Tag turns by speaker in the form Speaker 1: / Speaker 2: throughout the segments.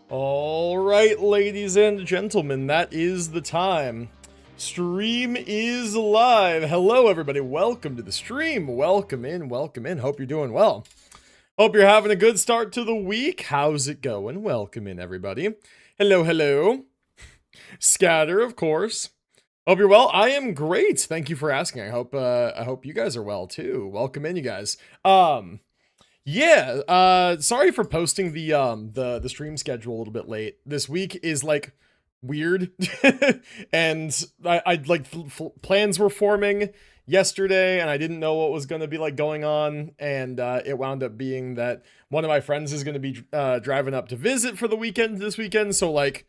Speaker 1: All right, ladies and gentlemen, that is the time. Stream is live. Hello, everybody. Welcome to the stream. Welcome in. Welcome in. Hope you're doing well. Hope you're having a good start to the week. How's it going? Welcome in, everybody. Hello, hello. Scatter, of course. Hope you're well. I am great. Thank you for asking. I hope you guys are well too. Welcome in, you guys. Yeah, sorry for posting the stream schedule a little bit late. This week is like weird. And I like plans were forming yesterday and I didn't know what was going to be like going on, and it wound up being that one of my friends is going to be driving up to visit for the weekend this weekend, so like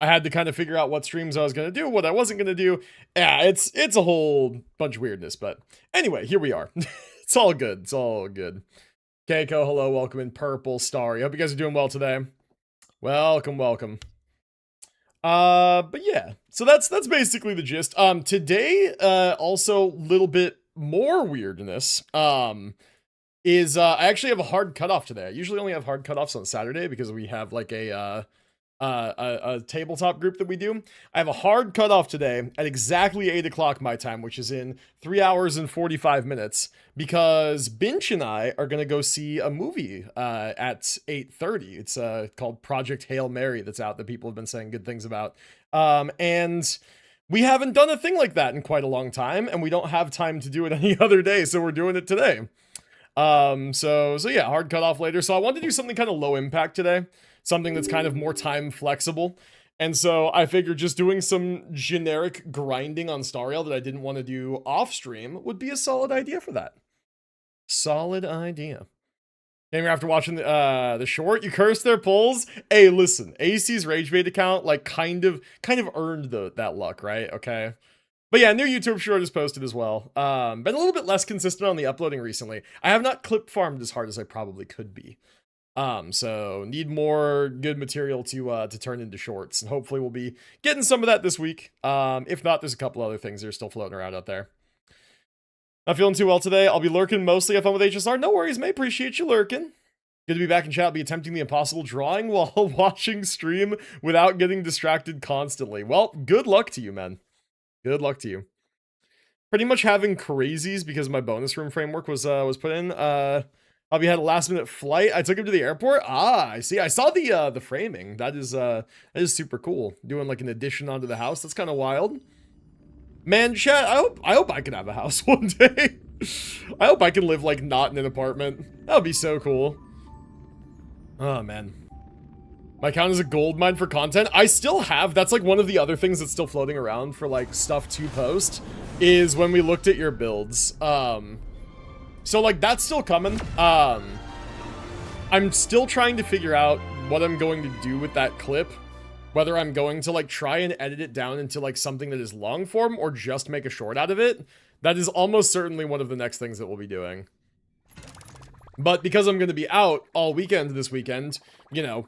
Speaker 1: I had to kind of figure out what streams I was going to do, what I wasn't going to do. Yeah, it's a whole bunch of weirdness, but anyway, here we are. It's all good. It's all good. Keiko, hello, welcome in. Purple Starry. Hope you guys are doing well today. Welcome, welcome. But yeah, so that's basically the gist. Today, also a little bit more weirdness. Is I actually have a hard cutoff today. I usually only have hard cutoffs on Saturday because we have like a tabletop group that we do. I have a hard cutoff today at exactly 8 o'clock my time, which is in 3 hours and 45 minutes, because Binch and I are going to go see a movie at 8:30. It's called Project Hail Mary that's out that people have been saying good things about. And we haven't done a thing like that in quite a long time, and we don't have time to do it any other day, so we're doing it today. So yeah, hard cutoff later. So I wanted to do something kind of low impact today. Something that's kind of more time flexible. And so I figured just doing some generic grinding on Star Rail that I didn't want to do off stream would be a solid idea for that. Solid idea. Maybe after watching the short, you cursed their pulls. Hey, listen, AC's Rage Bait account like kind of earned that luck, right? Okay. But yeah, new YouTube short is posted as well. Been a little bit less consistent on the uploading recently. I have not clip farmed as hard as I probably could be. So need more good material to turn into shorts, and hopefully we'll be getting some of that this week. If not, there's a couple other things that are still floating around out there. Not feeling too well today. I'll be lurking mostly if I'm with HSR. No worries, mate. Appreciate you lurking. Good to be back in chat. I'll be attempting the impossible, drawing while watching stream without getting distracted constantly. Well, good luck to you, man. Good luck to you. Pretty much having crazies because my bonus room framework was put in. Hubby had a last minute flight. I took him to the airport. I see. I saw the framing. That is super cool. Doing like an addition onto the house. That's kind of wild. Man, chat, I hope I can have a house one day. I hope I can live like not in an apartment. That would be so cool. Oh man. My account is a gold mine for content. I still have, that's like one of the other things that's still floating around for like stuff to post, is when we looked at your builds. So like that's still coming. I'm still trying to figure out what I'm going to do with that clip. Whether I'm going to like try and edit it down into like something that is long form or just make a short out of it. That is almost certainly one of the next things that we'll be doing. But because I'm going to be out all weekend this weekend, you know,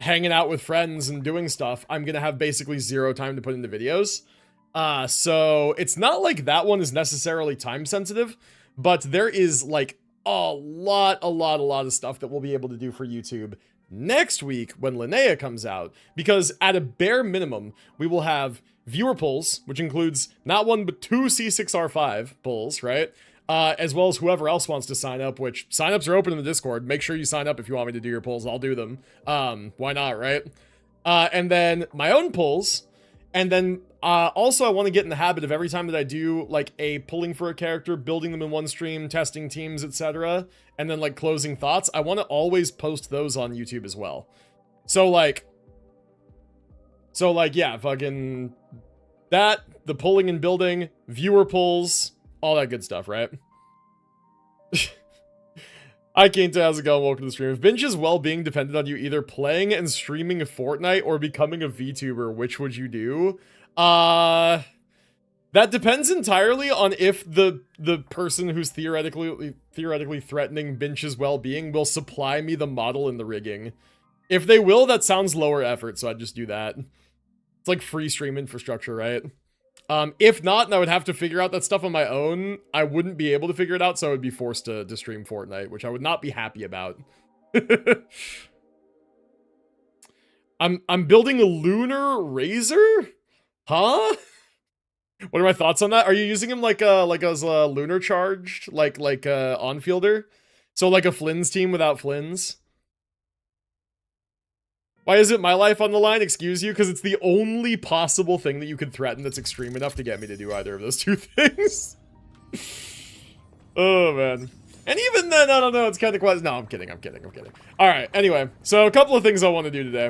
Speaker 1: hanging out with friends and doing stuff, I'm going to have basically zero time to put into videos. So it's not like that one is necessarily time sensitive. But there is like a lot of stuff that we'll be able to do for YouTube next week when Linnea comes out. Because at a bare minimum, we will have viewer polls, which includes not one but two C6R5 polls, right? As well as whoever else wants to sign up, which signups are open in the Discord. Make sure you sign up if you want me to do your polls. I'll do them. Why not, right? And then my own polls. And then also I want to get in the habit of every time that I do like a pulling for a character, building them in one stream, testing teams, etc., and then like closing thoughts, I want to always post those on YouTube as well. So like yeah, fucking that, the pulling and building, viewer polls, all that good stuff, right? Hi Kenta, how's it going? Welcome to the stream. If Binch's well-being depended on you either playing and streaming Fortnite or becoming a VTuber, which would you do? That depends entirely on if the person who's theoretically threatening Binch's well-being will supply me the model and the rigging. If they will, that sounds lower effort, so I'd just do that. It's like free stream infrastructure, right? If not, and I would have to figure out that stuff on my own, I wouldn't be able to figure it out, so I would be forced to stream Fortnite, which I would not be happy about. I'm building a lunar razor? Huh? What are my thoughts on that? Are you using him like as a lunar charged, like on fielder? So like a Flynn's team without Flynn's? Why is it my life on the line? Excuse you, because it's the only possible thing that you could threaten that's extreme enough to get me to do either of those two things. Oh man. And even then, I don't know, it's kind of quite. No, I'm kidding. All right. Anyway, so a couple of things I want to do today.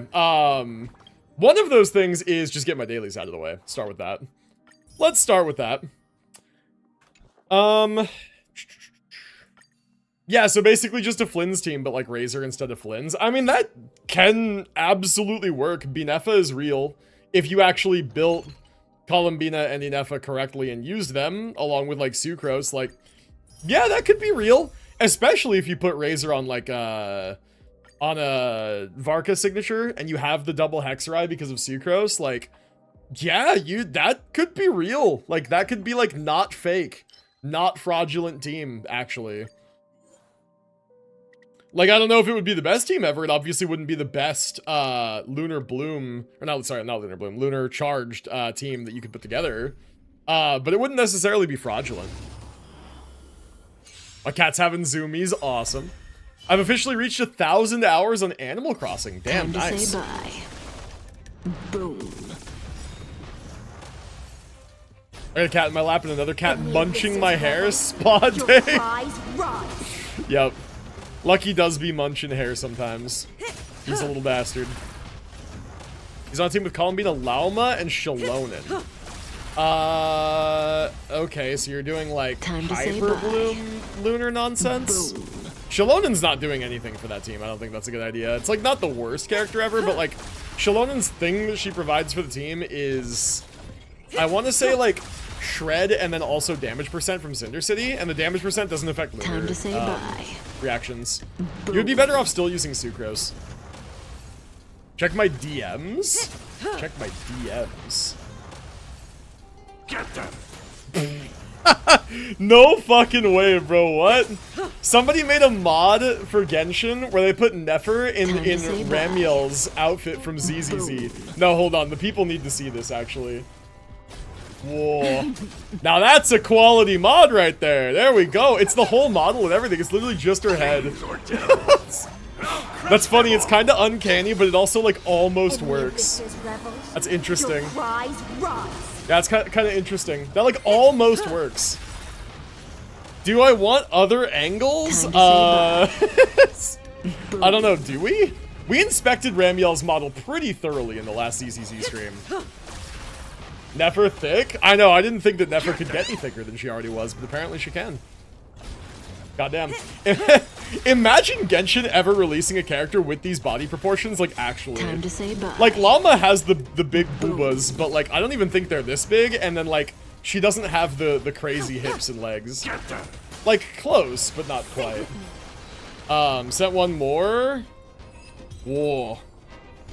Speaker 1: One of those things is just get my dailies out of the way. Start with that. Let's start with that. Yeah, so basically just a Flynn's team, but like Razor instead of Flynn's. I mean, that can absolutely work. Binefa is real. If you actually built Columbina and Inefa correctly and used them, along with like Sucrose, like, yeah, that could be real. Especially if you put Razor on like on a Varka signature and you have the double Hexerai because of Sucrose, like, yeah, that could be real. Like, that could be like not fake, not fraudulent team, actually. Like, I don't know if it would be the best team ever. It obviously wouldn't be the best Lunar Bloom, or no, sorry, not Lunar Bloom, Lunar Charged team that you could put together. But it wouldn't necessarily be fraudulent. My cat's having zoomies, awesome. I've officially reached 1,000 hours on Animal Crossing. Damn,
Speaker 2: Time to
Speaker 1: nice.
Speaker 2: say bye. Boom.
Speaker 1: I got a cat in my lap and another cat munching my hair. Spa day. Yep. Lucky does be munching hair sometimes. He's a little bastard. He's on a team with Columbina, Lauma, and Shalonen. Okay, so you're doing like Hyper Bloom lunar nonsense?
Speaker 2: Boom.
Speaker 1: Shalonen's not doing anything for that team. I don't think that's a good idea. It's like not the worst character ever, but like Shalonen's thing that she provides for the team is, I want to say like shred and then also damage percent from Cinder City, and the damage percent doesn't affect lunar
Speaker 2: Time to say bye.
Speaker 1: reactions.
Speaker 2: Boom.
Speaker 1: You'd be better off still using Sucrose. Check my DMs. Check my DMs.
Speaker 3: Get them.
Speaker 1: No fucking way, bro. What? Somebody made a mod for Genshin where they put Nefer in Ramiel's outfit from ZZZ. No, hold on. The people need to see this, actually. Whoa. Now that's a quality mod right there. There we go. It's the whole model and everything. It's literally just her head. That's funny. It's kind of uncanny, but it also like almost works. That's interesting. Yeah, it's kind of interesting. That like almost works. Do I want other angles? I don't know. Do we? We inspected Ramiel's model pretty thoroughly in the last ZZZ stream. Nefer thick? I know, I didn't think that Nefer could get any thicker than she already was, but apparently she can. Goddamn. Imagine Genshin ever releasing a character with these body proportions, like, actually.
Speaker 2: Time to say bye.
Speaker 1: Like, Llama has the big boobas, but, like, I don't even think they're this big, and then, like, she doesn't have the crazy hips and legs. Like, close, but not quite. Set one more. Whoa.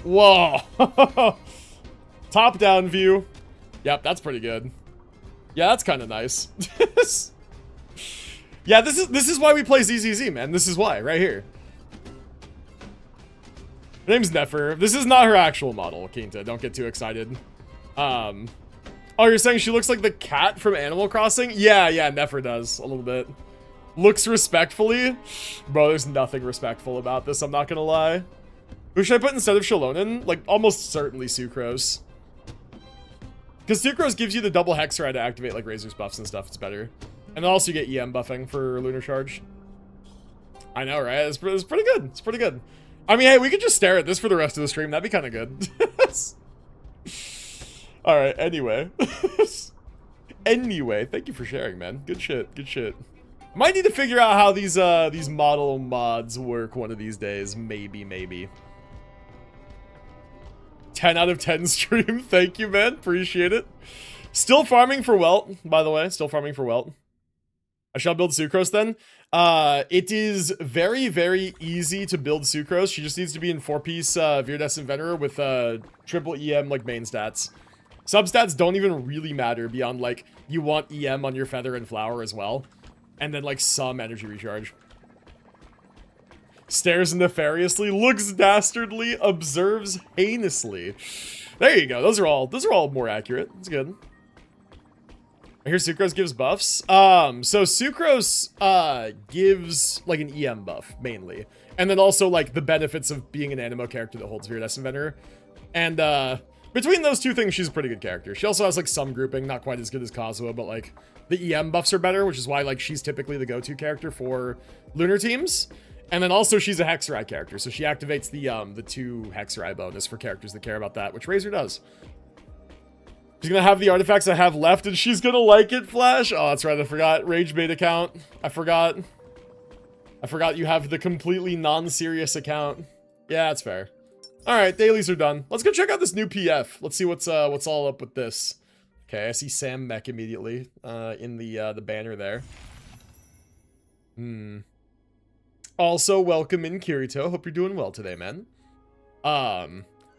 Speaker 1: Whoa. Top-down view. Yep, that's pretty good. Yeah, that's kind of nice. Yeah, this is why we play ZZZ, man. This is why, right here. Her name's Nefer. This is not her actual model, Quinta. Don't get too excited. Oh, you're saying she looks like the cat from Animal Crossing? Yeah, Nefer does, a little bit. Looks respectfully. Bro, there's nothing respectful about this, I'm not gonna lie. Who should I put instead of Shalonen? Like, almost certainly Sucrose. Because Sucrose gives you the double Hexerai to activate, like, Razor's buffs and stuff. It's better. And then also you get EM buffing for Lunar Charge. I know, right? It's pretty good. It's pretty good. I mean, hey, we could just stare at this for the rest of the stream. That'd be kind of good. Alright, anyway. Anyway, thank you for sharing, man. Good shit, good shit. Might need to figure out how these model mods work one of these days. Maybe. 10 out of 10 stream. Thank you, man. Appreciate it. Still farming for Welt, by the way. Still farming for Welt. I shall build Sucrose then. It is very, very easy to build Sucrose. She just needs to be in 4-piece Viridescent Venerer with triple EM like main stats. Substats don't even really matter beyond like you want EM on your Feather and Flower as well. And then like some energy recharge. Stares nefariously, looks dastardly, observes heinously. There you go. Those are all more accurate. That's good. I hear Sucrose gives buffs. So Sucrose gives like an EM buff mainly, and then also like the benefits of being an animo character that holds Viridescent Vendor. And between those two things, she's a pretty good character. She also has like some grouping, not quite as good as Kazuha, but like the EM buffs are better, which is why like she's typically the go-to character for lunar teams. And then also she's a Hexerai character, so she activates the 2 Hexerai bonus for characters that care about that, which Razor does. She's gonna have the artifacts I have left, and she's gonna like it, Flash. Oh, that's right, I forgot. Rage bait account. I forgot you have the completely non-serious account. Yeah, that's fair. All right, dailies are done. Let's go check out this new PF. Let's see what's all up with this. Okay, I see Sam Mech immediately in the banner there. Also, welcome in, Kirito. Hope you're doing well today, man. All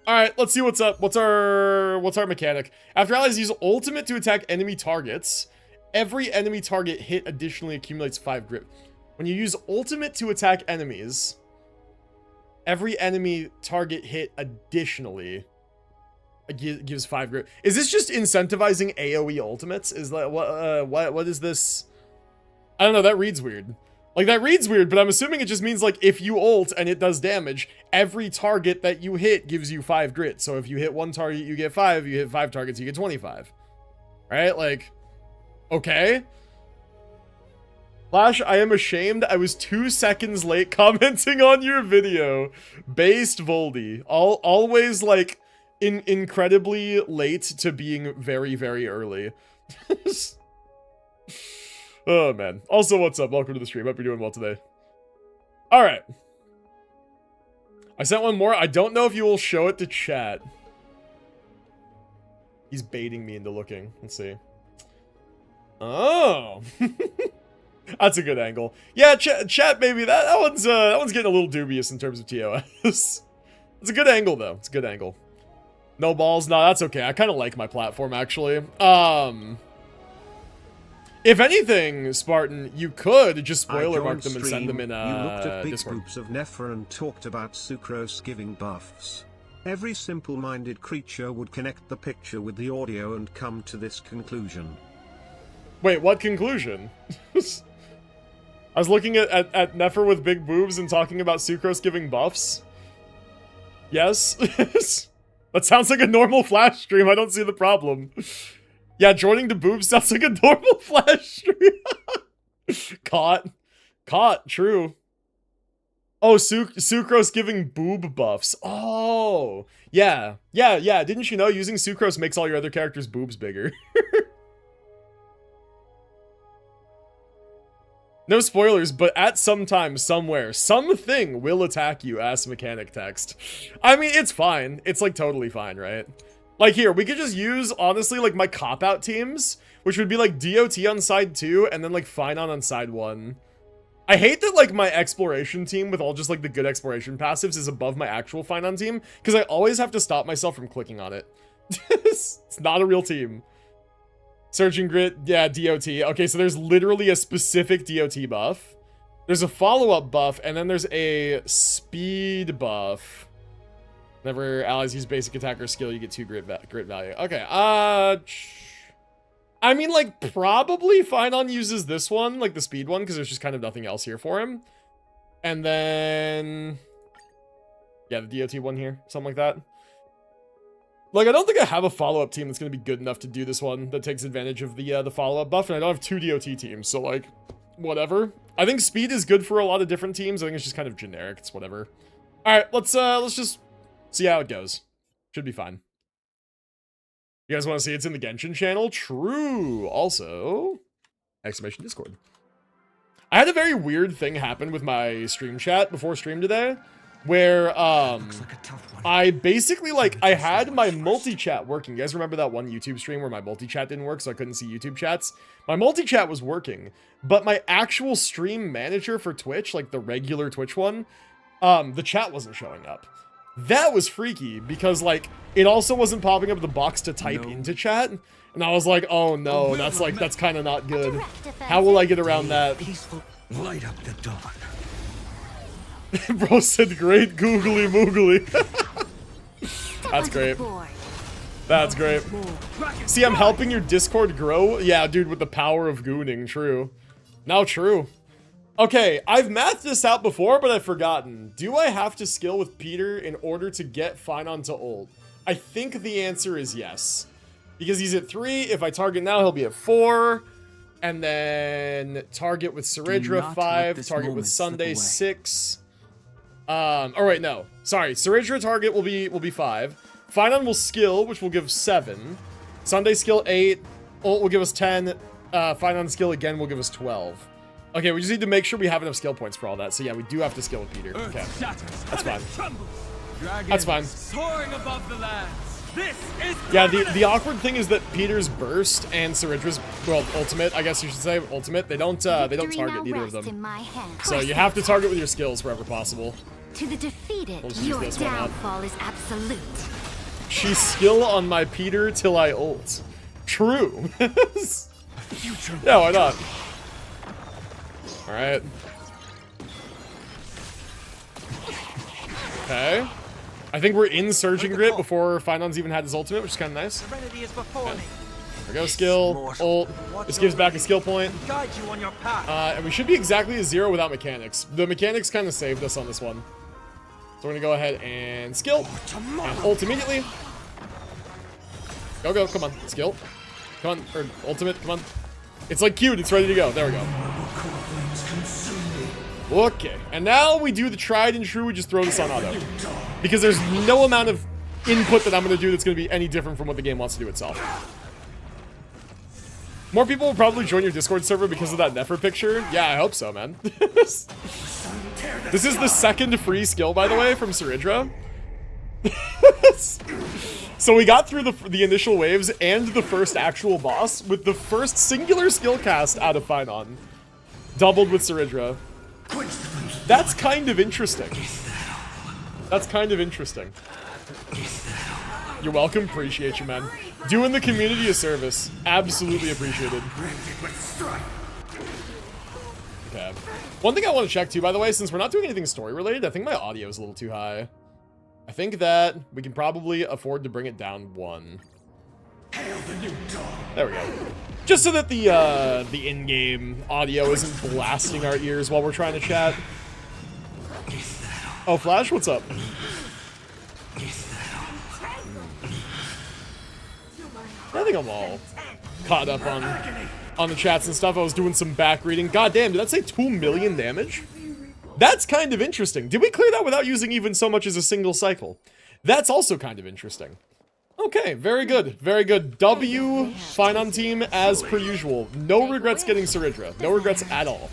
Speaker 1: right, let's see what's up. What's our mechanic? After allies use ultimate to attack enemy targets, every enemy target hit additionally accumulates 5 grip. When you use ultimate to attack enemies, every enemy target hit additionally gives 5 grip. Is this just incentivizing AoE ultimates? Is that what is this? I don't know, that reads weird. Like, that reads weird, but I'm assuming it just means, like, if you ult and it does damage, every target that you hit gives you 5 grit. So if you hit 1 target, you get 5. You hit 5 targets, you get 25. Right? Like, okay. Flash, I am ashamed. I was 2 seconds late commenting on your video. Based Voldy. Always, like, incredibly late to being very, very early. Oh, man. Also, what's up? Welcome to the stream. Hope you're doing well today. All right. I sent one more. I don't know if you will show it to chat. He's baiting me into looking. Let's see. Oh. That's a good angle. Yeah, chat, baby. That one's getting a little dubious in terms of TOS. It's a good angle, though. It's a good angle. No balls? No, that's okay. I kind of like my platform, actually. If anything, Spartan, you could just spoiler mark them and send them in
Speaker 4: You looked at big
Speaker 1: Discord.
Speaker 4: groups of Nefer and talked about Sucrose giving buffs. Every simple-minded creature would connect the picture with the audio and come to this conclusion.
Speaker 1: Wait, what conclusion? I was looking at Nefer with big boobs and talking about Sucrose giving buffs. Yes? That sounds like a normal Flash stream. I don't see the problem. Yeah, joining the boobs sounds like a normal Flash stream. Caught, true. Oh, Sucrose giving boob buffs. Oh, yeah. Didn't you know using Sucrose makes all your other characters' boobs bigger? No spoilers, but at some time, somewhere, something will attack you, ass mechanic text. I mean, it's fine. It's, like, totally fine, right? Like, here, we could just use, honestly, like, my cop-out teams, which would be, like, DOT on side 2, and then, like, Finon on side 1. I hate that, like, my exploration team with all just, like, the good exploration passives is above my actual Finon team, because I always have to stop myself from clicking on it. It's not a real team. Surging Grit, yeah, DOT. Okay, so there's literally a specific DOT buff. There's a follow-up buff, and then there's a speed buff. Whenever allies use basic attack or skill, you get 2 grit value. Okay, I mean, like, probably Finon uses this one, like the speed one, because there's just kind of nothing else here for him. And then, yeah, the DOT one here, something like that. Like, I don't think I have a follow-up team that's going to be good enough to do this one that takes advantage of the follow-up buff, and I don't have 2 DOT teams, so, like, whatever. I think speed is good for a lot of different teams. I think it's just kind of generic. It's whatever. All right, let's just see how it goes. Should be fine. You guys want to see it's in the Genshin channel? True. Also, exclamation Discord. I had a very weird thing happen with my stream chat before stream today, where I basically, like, I had my multi-chat working. You guys remember that one YouTube stream where my multi-chat didn't work, so I couldn't see YouTube chats? My multi-chat was working, but my actual stream manager for Twitch, like the regular Twitch one, the chat wasn't showing up. That was freaky, because, like, it also wasn't popping up the box to type into chat, and I was like, oh no, that's kind of not good. How will I get around that?
Speaker 3: Peaceful. Light up the dawn.
Speaker 1: Bro said great googly moogly. That's great. That's great. See, I'm helping your Discord grow. Yeah, dude, with the power of gooning. True. Now true. Okay, I've mathed this out before, but I've forgotten. Do I have to skill with Peter in order to get Finon to ult? I think the answer is yes. Because he's at 3. If I target now, he'll be at 4. And then target with Saridra 5. Target with Sunday 6. Oh wait, no. Sorry, Saridra target will be 5. Finon will skill, which will give 7. Sunday skill 8. Ult will give us 10. Finon skill again will give us 12. Okay, we just need to make sure we have enough skill points for all that. So yeah, we do have to skill with Peter. Okay, that's fine. That's fine.
Speaker 3: Soaring above the lands. This is
Speaker 1: yeah, the awkward thing is that Peter's burst and Saridra's, well, ultimate, I guess you should say, ultimate, they don't target either of them. So you have to target with your skills wherever possible.
Speaker 5: To the defeated,
Speaker 1: We'll just use
Speaker 5: your
Speaker 1: this, why not?
Speaker 5: downfall is absolute.
Speaker 1: She skill on my Peter till I ult. True. Yeah, why not? Alright. Okay. I think we're in Surging Grit before Finon's even had his ultimate, which is kind of nice.
Speaker 3: serenity is before me.
Speaker 1: There we go, skill, ult. This gives back a skill point.
Speaker 3: Guide you on your path.
Speaker 1: And we should be exactly a 0 without mechanics. The mechanics kind of saved us on this one. So we're gonna go ahead and skill. And ult immediately. Go, come on, skill. Come on, or ultimate, come on. It's like queued, it's ready to go. There we go. Okay, and now we do the tried and true, we just throw this on auto. Because there's no amount of input that I'm gonna do that's gonna be any different from what the game wants to do itself. More people will probably join your Discord server because of that Nefer picture. Yeah, I hope so, man. This is the second free skill, by the way, from Saridra. So we got through the initial waves and the first actual boss with the first singular skill cast out of Finon. Doubled with Saridra. That's kind of interesting. That's kind of interesting. You're welcome. Appreciate you, man. Doing the community a service. Absolutely appreciated. Okay. One thing I want to check too, by the way, since we're not doing anything story related, I think my audio is a little too high. I think that we can probably afford to bring it down 1. There we go. Just so that the in-game audio isn't blasting our ears while we're trying to chat. Oh, Flash, what's up? I think I'm all caught up on the chats and stuff. I was doing some back reading. God damn, did that say 2 million damage? That's kind of interesting. Did we clear that without using even so much as a single cycle? That's also kind of interesting. Okay, very good. Very good. W, Finon team, as per usual. No regrets getting Saridra. No regrets at all.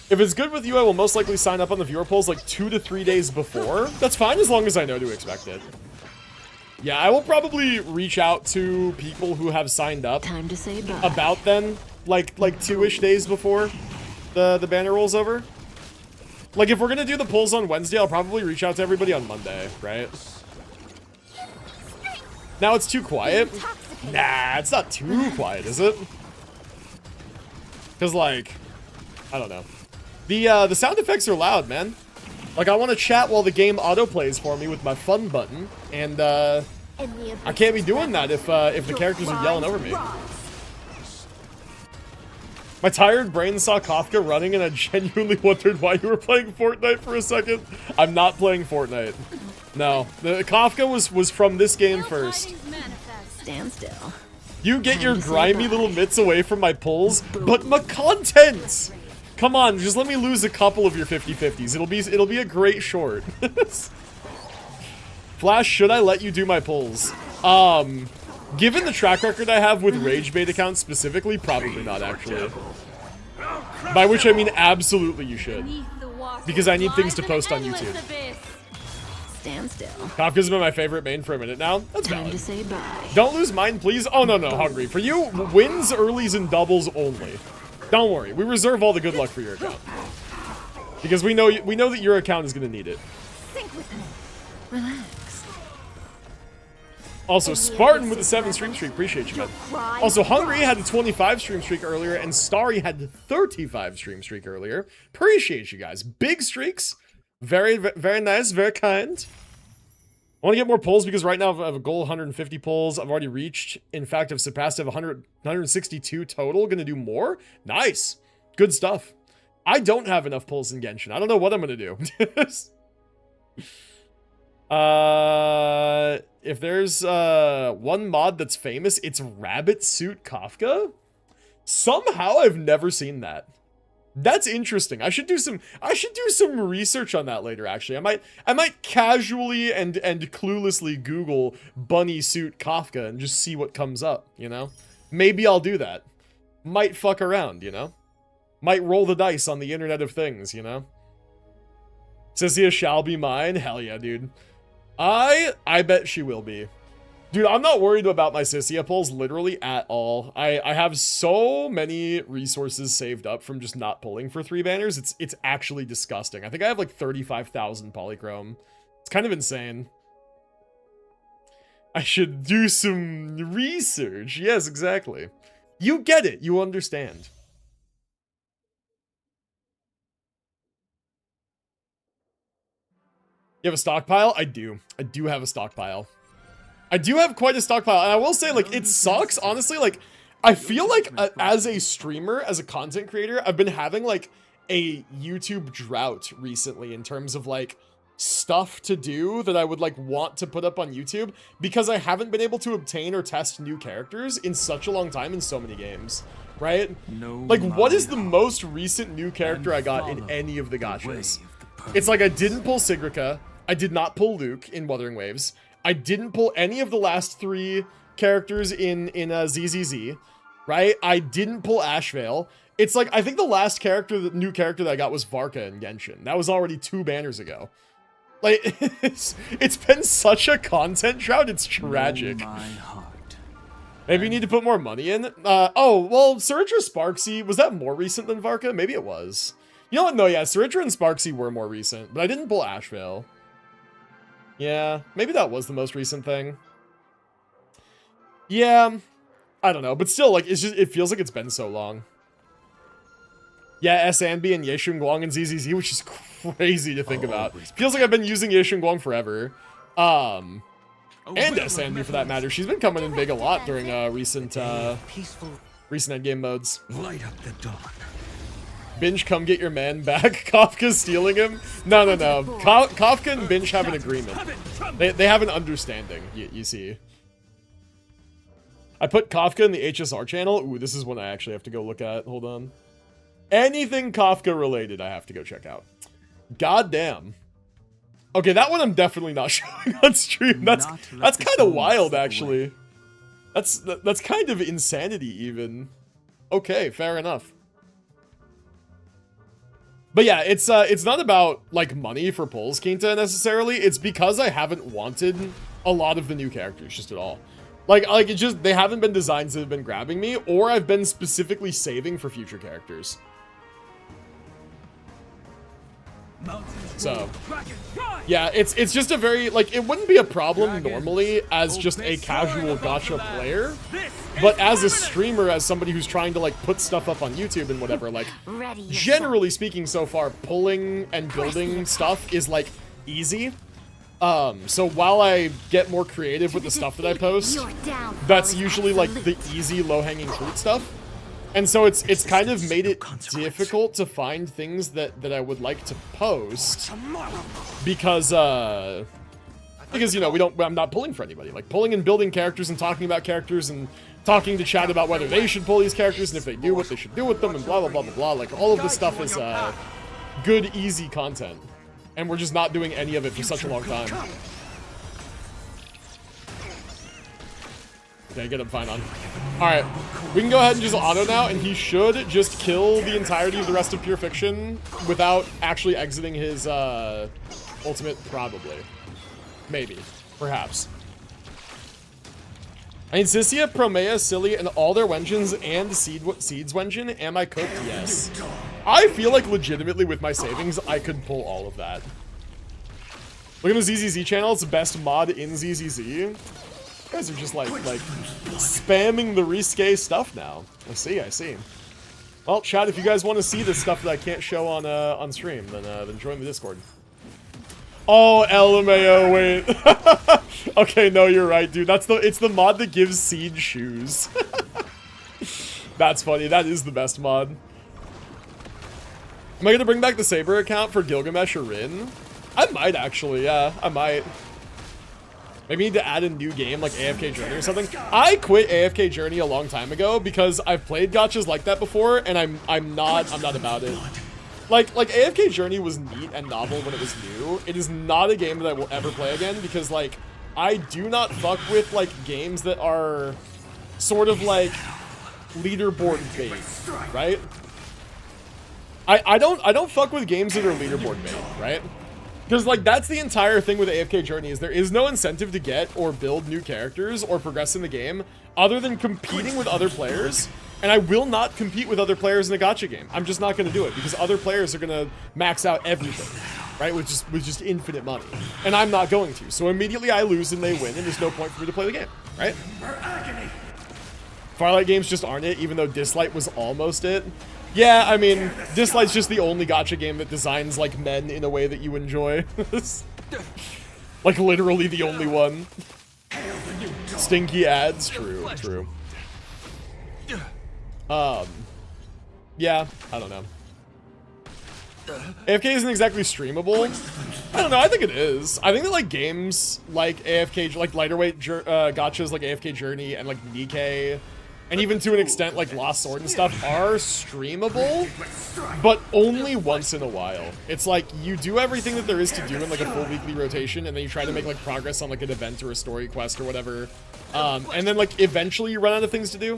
Speaker 1: If it's good with you, I will most likely sign up on the viewer polls like 2 to 3 days before. That's fine as long as I know to expect it. Yeah, I will probably reach out to people who have signed up
Speaker 2: Time to say bye.
Speaker 1: about then, like 2-ish days before the banner rolls over. Like, if we're gonna do the polls on Wednesday, I'll probably reach out to everybody on Monday, right? Now it's too quiet. Nah, it's not too quiet, is it? Because, like, I don't know. The sound effects are loud, man. Like, I want to chat while the game autoplays for me with my fun button, and I can't be doing that if the characters are yelling over me. My tired brain saw Kafka running, and I genuinely wondered why you were playing Fortnite for a second. I'm not playing Fortnite. No, the Kafka was from this game first.
Speaker 2: Stand still.
Speaker 1: You get your grimy little mitts away from my pulls, but my content! Come on, just let me lose a couple of your 50-50s. It'll be a great short. Flash, should I let you do my pulls? Given the track record I have with Rage Bait accounts specifically, probably not actually. By which I mean absolutely you should. Because I need things to post on YouTube.
Speaker 2: Stand still.
Speaker 1: Kafka's been my favorite main for a minute now. That's
Speaker 2: Time
Speaker 1: valid.
Speaker 2: to say bye.
Speaker 1: Don't lose mine, please. Oh, no, Hungry. For you, wins, earlies, and doubles only. Don't worry. We reserve all the good luck for your account. Because we know that your account is going to need it.
Speaker 5: Sync with me.
Speaker 2: Relax.
Speaker 1: Also, Spartan with a 7 stream streak. Appreciate you, man. Also, Hungry had a 25 stream streak earlier, and Starry had a 35 stream streak earlier. Appreciate you guys. Big streaks. Very, very nice. Very kind. I want to get more polls because right now I have a goal of 150 polls. I've already reached. In fact, I've surpassed. I have 162 total. Gonna do more. Nice. Good stuff. I don't have enough polls in Genshin. I don't know what I'm gonna do. If there's one mod that's famous, it's Rabbit Suit Kafka. Somehow I've never seen that. That's interesting. I should do some research on that later, actually. I might casually and cluelessly Google bunny suit Kafka and just see what comes up, you know? Maybe I'll do that. Might fuck around, you know? Might roll the dice on the Internet of Things, you know? Cyssia shall be mine. Hell yeah, dude. I bet she will be. Dude, I'm not worried about my Cyssia pulls literally at all. I have so many resources saved up from just not pulling for 3 banners. It's actually disgusting. I think I have like 35,000 polychrome. It's kind of insane. I should do some research. Yes, exactly. You get it. You understand. You have a stockpile? I do. I do have a stockpile. I do have quite a stockpile. And I will say, like, it sucks, honestly. Like, I feel like as a streamer, as a content creator, I've been having, like, a YouTube drought recently in terms of, like, stuff to do that I would, like, want to put up on YouTube because I haven't been able to obtain or test new characters in such a long time in so many games, right? Like, what is the most recent new character I got in any of the gachas? It's like I didn't pull Sigrica. I did not pull Luke in Wuthering Waves. I didn't pull any of the last 3 characters in ZZZ, right? I didn't pull Ashveil. It's like, I think the last new character that I got was Varka in Genshin. That was already 2 banners ago. Like, it's been such a content drought, it's tragic. Maybe you need to put more money in. Oh, well, Suritra Sparksy, was that more recent than Varka? Maybe it was. You know what? No, yeah, Suritra and Sparksy were more recent, but I didn't pull Ashveil. Yeah, maybe that was the most recent thing. Yeah, I don't know, but still, like, it feels like it's been so long. Yeah, Sanbi and Yeshun Guang and ZZZ, which is crazy to think about. Feels like I've been using Yeshun Guang forever. And Sanbi for that matter. She's been coming in big a lot during recent endgame modes.
Speaker 3: Light up the dawn.
Speaker 1: Binge, come get your man back. Kafka's stealing him. No. Kafka and Binge have an agreement. They have an understanding, you see. I put Kafka in the HSR channel. Ooh, this is one I actually have to go look at. Hold on. Anything Kafka related, I have to go check out. God damn. Okay, that one I'm definitely not showing on stream. That's kind of wild, actually. That's kind of insanity, even. Okay, fair enough. But yeah, it's not about, like, money for pulls, Quinta, necessarily. It's because I haven't wanted a lot of the new characters, just at all. Like it's just, they haven't been designs that have been grabbing me, or I've been specifically saving for future characters. So, yeah, it's just a very, like, it wouldn't be a problem normally as just a casual gacha player, but as a streamer, as somebody who's trying to, like, put stuff up on YouTube and whatever, like, generally speaking so far, pulling and building stuff is, like, easy. So while I get more creative with the stuff that I post, that's usually, like, the easy, low-hanging fruit stuff. And so it's kind of made it difficult to find things that I would like to post because you know, I'm not pulling for anybody. Like, pulling and building characters and talking about characters and talking to chat about whether they should pull these characters and if they do, what they should do with them and blah, blah, blah, blah, blah. Like, all of this stuff is good, easy content. And we're just not doing any of it for such a long time. Okay, get him fine on. Alright, we can go ahead and just auto now, and he should just kill the entirety of the rest of Pure Fiction without actually exiting his ultimate, probably. Maybe. Perhaps. I mean, Cyssia, Promea, Silly, and all their Wenjins and Seeds Wenjin, am I cooked? Yes. I feel like legitimately with my savings, I could pull all of that. Look at the ZZZ channel, it's the best mod in ZZZ. You guys are just like spamming the risque stuff now. I see. Well, chat, if you guys want to see the stuff that I can't show on stream, then join the Discord. Oh, LMAO, wait. Okay, no, you're right, dude. It's the mod that gives Siege shoes. That's funny. That is the best mod. Am I gonna bring back the Saber account for Gilgamesh or Rin? I might actually, yeah, I might. Maybe need to add a new game like AFK Journey or something. I quit AFK Journey a long time ago because I've played gachas like that before, and I'm not about it. Like AFK Journey was neat and novel when it was new. It is not a game that I will ever play again because like I do not fuck with like games that are sort of like leaderboard based, right? I don't fuck with games that are leaderboard based, right? Because, like, that's the entire thing with AFK Journey, is there is no incentive to get or build new characters or progress in the game other than competing with other players. And I will not compete with other players in a gacha game. I'm just not going to do it because other players are going to max out everything, right? With just infinite money. And I'm not going to. So immediately I lose and they win, and there's no point for me to play the game, right? Firelight games just aren't it, even though Dislight was almost it. Yeah, I mean, Dislight's just the only gacha game that designs like men in a way that you enjoy. Like literally the only one. Stinky ads, true. Yeah, I don't know. AFK isn't exactly streamable. I don't know, I think it is. I think that like games like AFK, like lighter weight gachas like AFK Journey and like Nikkei, and even to an extent like Lost Sword and stuff are streamable, but only once in a while. It's like you do everything that there is to do in like a full weekly rotation, and then you try to make like progress on like an event or a story quest or whatever. And then like eventually you run out of things to do,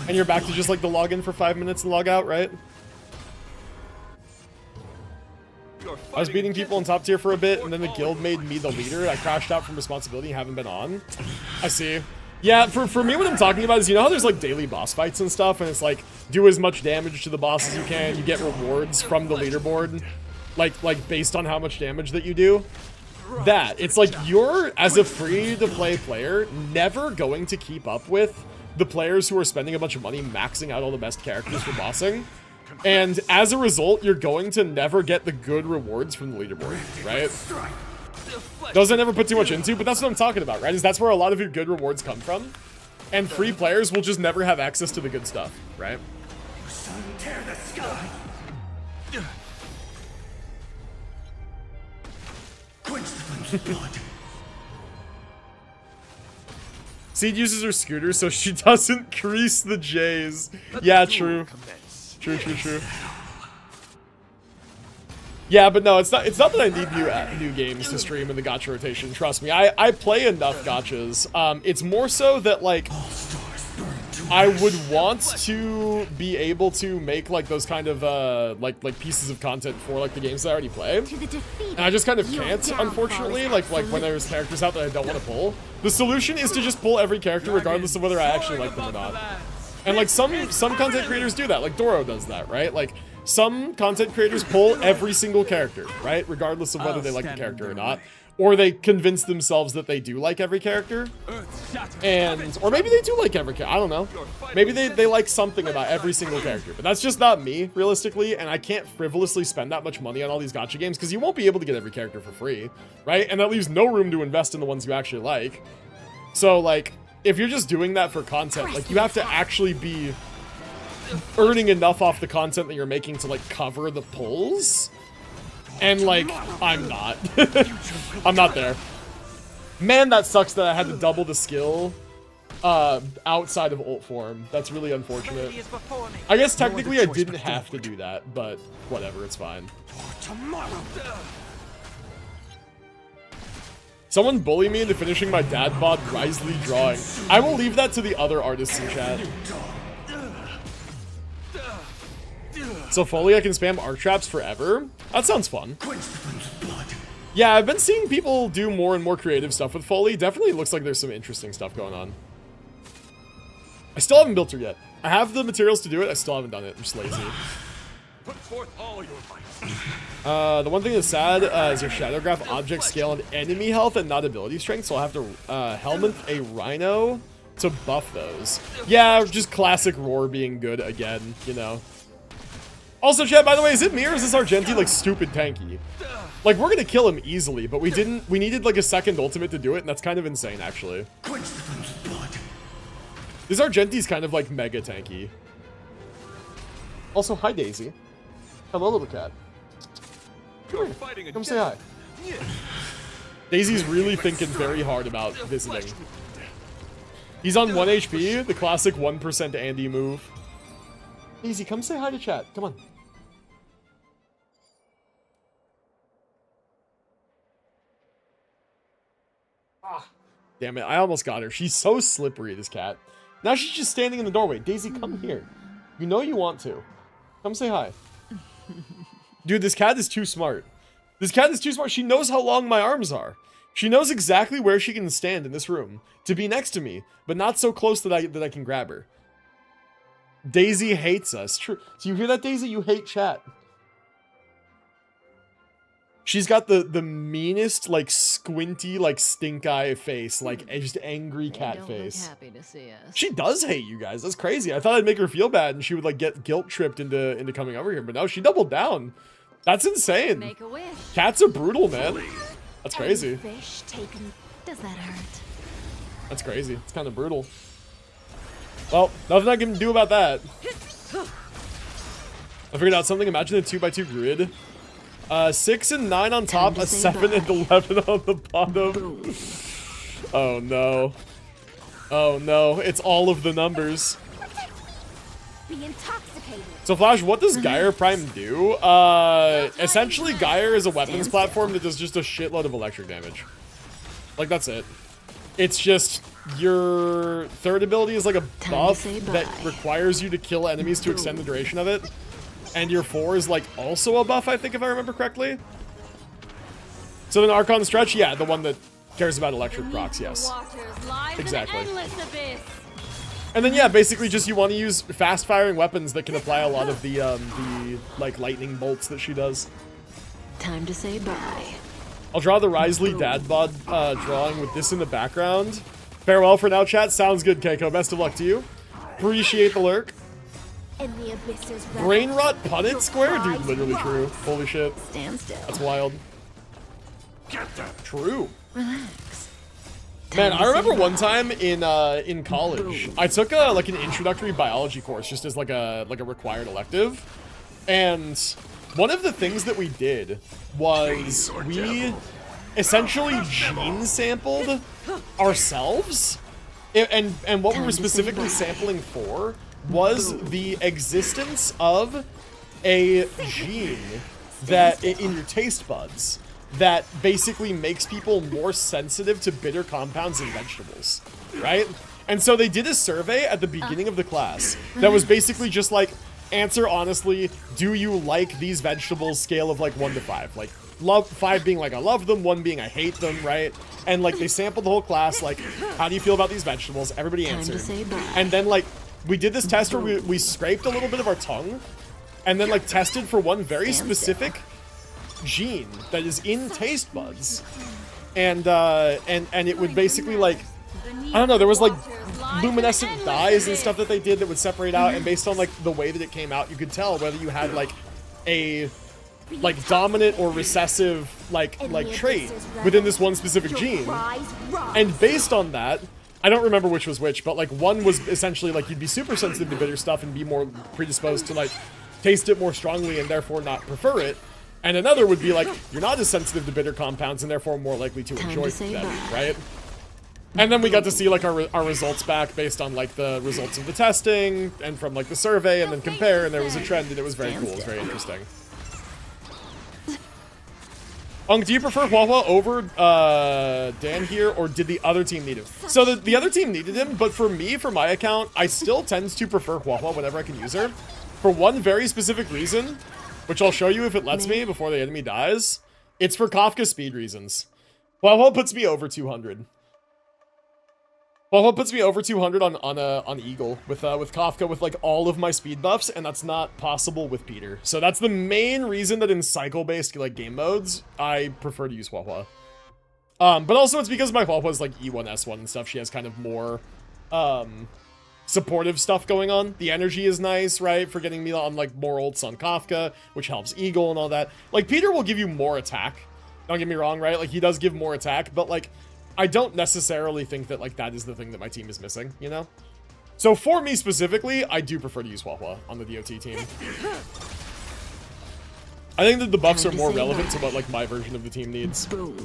Speaker 1: and you're back to just like the log in for 5 minutes and log out, right? I was beating people in top tier for a bit, and then the guild made me the leader. I crashed out from responsibility and haven't been on. I see. Yeah, for me, what I'm talking about is, you know how there's like daily boss fights and stuff, and it's like, do as much damage to the boss as you can, you get rewards from the leaderboard, like based on how much damage that you do. That, it's like you're, as a free-to-play player, never going to keep up with the players who are spending a bunch of money maxing out all the best characters for bossing. And as a result, you're going to never get the good rewards from the leaderboard, right? Those I never put too much into, but that's what I'm talking about, right? Is that's where a lot of your good rewards come from. And free players will just never have access to the good stuff, right?
Speaker 3: Tear the sky.
Speaker 1: Seed uses her scooter so she doesn't crease the J's. Yeah, true. True. Yeah, but no, it's not that I need new games to stream in the gacha rotation. Trust me, I play enough gachas. It's more so that like I would want to be able to make like those kind of like pieces of content for like the games that I already play. And I just kind of can't, unfortunately, like when there's characters out that I don't want to pull. The solution is to just pull every character regardless of whether I actually like them or not. And like some content creators do that, like Doro does that, right? Like some content creators pull every single character, right? Regardless of whether they like the character or not. Or they convince themselves that they do like every character. And, or maybe they do like every character, I don't know. Maybe they like something about every single character. But that's just not me, realistically, and I can't frivolously spend that much money on all these gacha games because you won't be able to get every character for free, right? And that leaves no room to invest in the ones you actually like. So, like, if you're just doing that for content, like, you have to actually be earning enough off the content that you're making to, like, cover the pulls. And, like, I'm not. I'm not there. Man, that sucks that I had to double the skill outside of ult form. That's really unfortunate. I guess technically I didn't have to do that, but whatever, it's fine. Someone bully me into finishing my dad bod Risley drawing. I will leave that to the other artists in chat. So Foley, I can spam arc traps forever? That sounds fun. Yeah, I've been seeing people do more and more creative stuff with Foley. Definitely looks like there's some interesting stuff going on. I still haven't built her yet. I have the materials to do it, I still haven't done it. I'm just lazy.
Speaker 3: Put forth all your might.
Speaker 1: The one thing that's sad is your shadow graph object scale and enemy health and not ability strength, so I'll have to helmet a rhino to buff those. Yeah, just classic roar being good again, you know. Also, chat, by the way, is it me or is this Argenti like stupid tanky? Like, we're gonna kill him easily, but we needed like a second ultimate to do it, and that's kind of insane, actually.
Speaker 3: Quench the foe's blood.
Speaker 1: This Argenti's kind of like mega tanky. Also, hi Daisy. Hello, little cat.
Speaker 3: You're fighting
Speaker 1: Come say hi. Daisy's really thinking very hard about visiting. He's on 1 HP, the classic 1% Andy move. Daisy, come say hi to chat. Come on. Ah, damn it. I almost got her. She's so slippery, this cat. Now she's just standing in the doorway. Daisy, come here. You know you want to. Come say hi. Dude, this cat is too smart. This cat is too smart. She knows how long my arms are. She knows exactly where she can stand in this room to be next to me, but not so close that I can grab her. Daisy hates us. True. So you hear that, Daisy? You hate chat. She's got the meanest, like, squinty, like, stink eye face, like, just angry cat face.
Speaker 2: Happy to see us.
Speaker 1: She does hate you guys. That's crazy. I thought I'd make her feel bad and she would, like, get guilt tripped into coming over here, but no, she doubled down. That's insane.
Speaker 2: Make a wish.
Speaker 1: Cats are brutal, man. That's crazy.
Speaker 5: Fish taken. Does that hurt?
Speaker 1: That's crazy. It's kind of brutal. Well, nothing I can do about that. I figured out something. Imagine a 2x2 grid. 6 and 9 on top, a 7 and 11 on the bottom. Oh no. Oh no. It's all of the numbers.
Speaker 5: Be intoxicated.
Speaker 1: So Flash, what does Gyre Prime do? Essentially Gyre is a weapons platform that does just a shitload of electric damage. Like, that's it. It's just your third ability is like a buff that requires you to kill enemies to extend the duration of it. And your 4 is like also a buff, I think, if I remember correctly. So then Archon Stretch, yeah, the one that cares about electric procs, yes. Exactly. And then yeah, basically just you want to use fast firing weapons that can apply a lot of the like lightning bolts that she does.
Speaker 2: Time to say bye.
Speaker 1: I'll draw the Risley dad bod drawing with this in the background. Farewell for now, chat. Sounds good, Keiko. Best of luck to you. Appreciate the lurk.
Speaker 5: In the abysses.
Speaker 1: Brain rot Punnett Square? Dude, literally true. Holy shit.
Speaker 2: Stand still.
Speaker 1: That's wild.
Speaker 3: Get them.
Speaker 1: True.
Speaker 2: Relax.
Speaker 1: Man, I remember one time in college, I took like an introductory biology course just as like a required elective, and one of the things that we did was we essentially gene sampled ourselves, and what we were specifically sampling for was the existence of a gene that in your taste buds that basically makes people more sensitive to bitter compounds in vegetables, right? And so they did a survey at the beginning of the class that was basically just like, answer honestly, do you like these vegetables, scale of like 1 to 5? Like, 5 being like I love them, 1 being I hate them, right? And like they sampled the whole class, like, how do you feel about these vegetables? Everybody answered. And then like, we did this test where we scraped a little bit of our tongue and then like tested for one very specific gene that is in taste buds, and it would basically like, I don't know, there was like luminescent dyes and stuff that they did that would separate out, and based on like the way that it came out, you could tell whether you had like a like dominant or recessive like trait within this one specific gene. And based on that, I don't remember which was which, but like one was essentially like you'd be super sensitive to bitter stuff and be more predisposed to like taste it more strongly and therefore not prefer it. And another would be like, you're not as sensitive to bitter compounds and therefore more likely to enjoy them, right? And then we got to see like our results back based on like the results of the testing and from like the survey, and then compare, and there was a trend, and it was very cool. It was very interesting. Do you prefer Huahua over Dan here, or did the other team need him? So the other team needed him, but for me, for my account, I still tend to prefer Huahua whenever I can use her. For one very specific reason, which I'll show you if it lets me before the enemy dies. It's for Kafka speed reasons. Huahua puts me over 200. Well, it puts me over 200 on Eagle with Kafka with like all of my speed buffs, and that's not possible with Peter. So that's the main reason that in cycle-based like game modes, I prefer to use Huahua. But also it's because my Huahua's like E1, S1 and stuff. She has kind of more supportive stuff going on. The energy is nice, right? For getting me on like more ults on Kafka, which helps Eagle and all that. Like Peter will give you more attack. Don't get me wrong, right? Like he does give more attack, but like I don't necessarily think that like that is the thing that my team is missing, you know? So for me specifically, I do prefer to use Huahua on the DOT team. I think that the buffs are more relevant to what like my version of the team needs.
Speaker 2: Boom.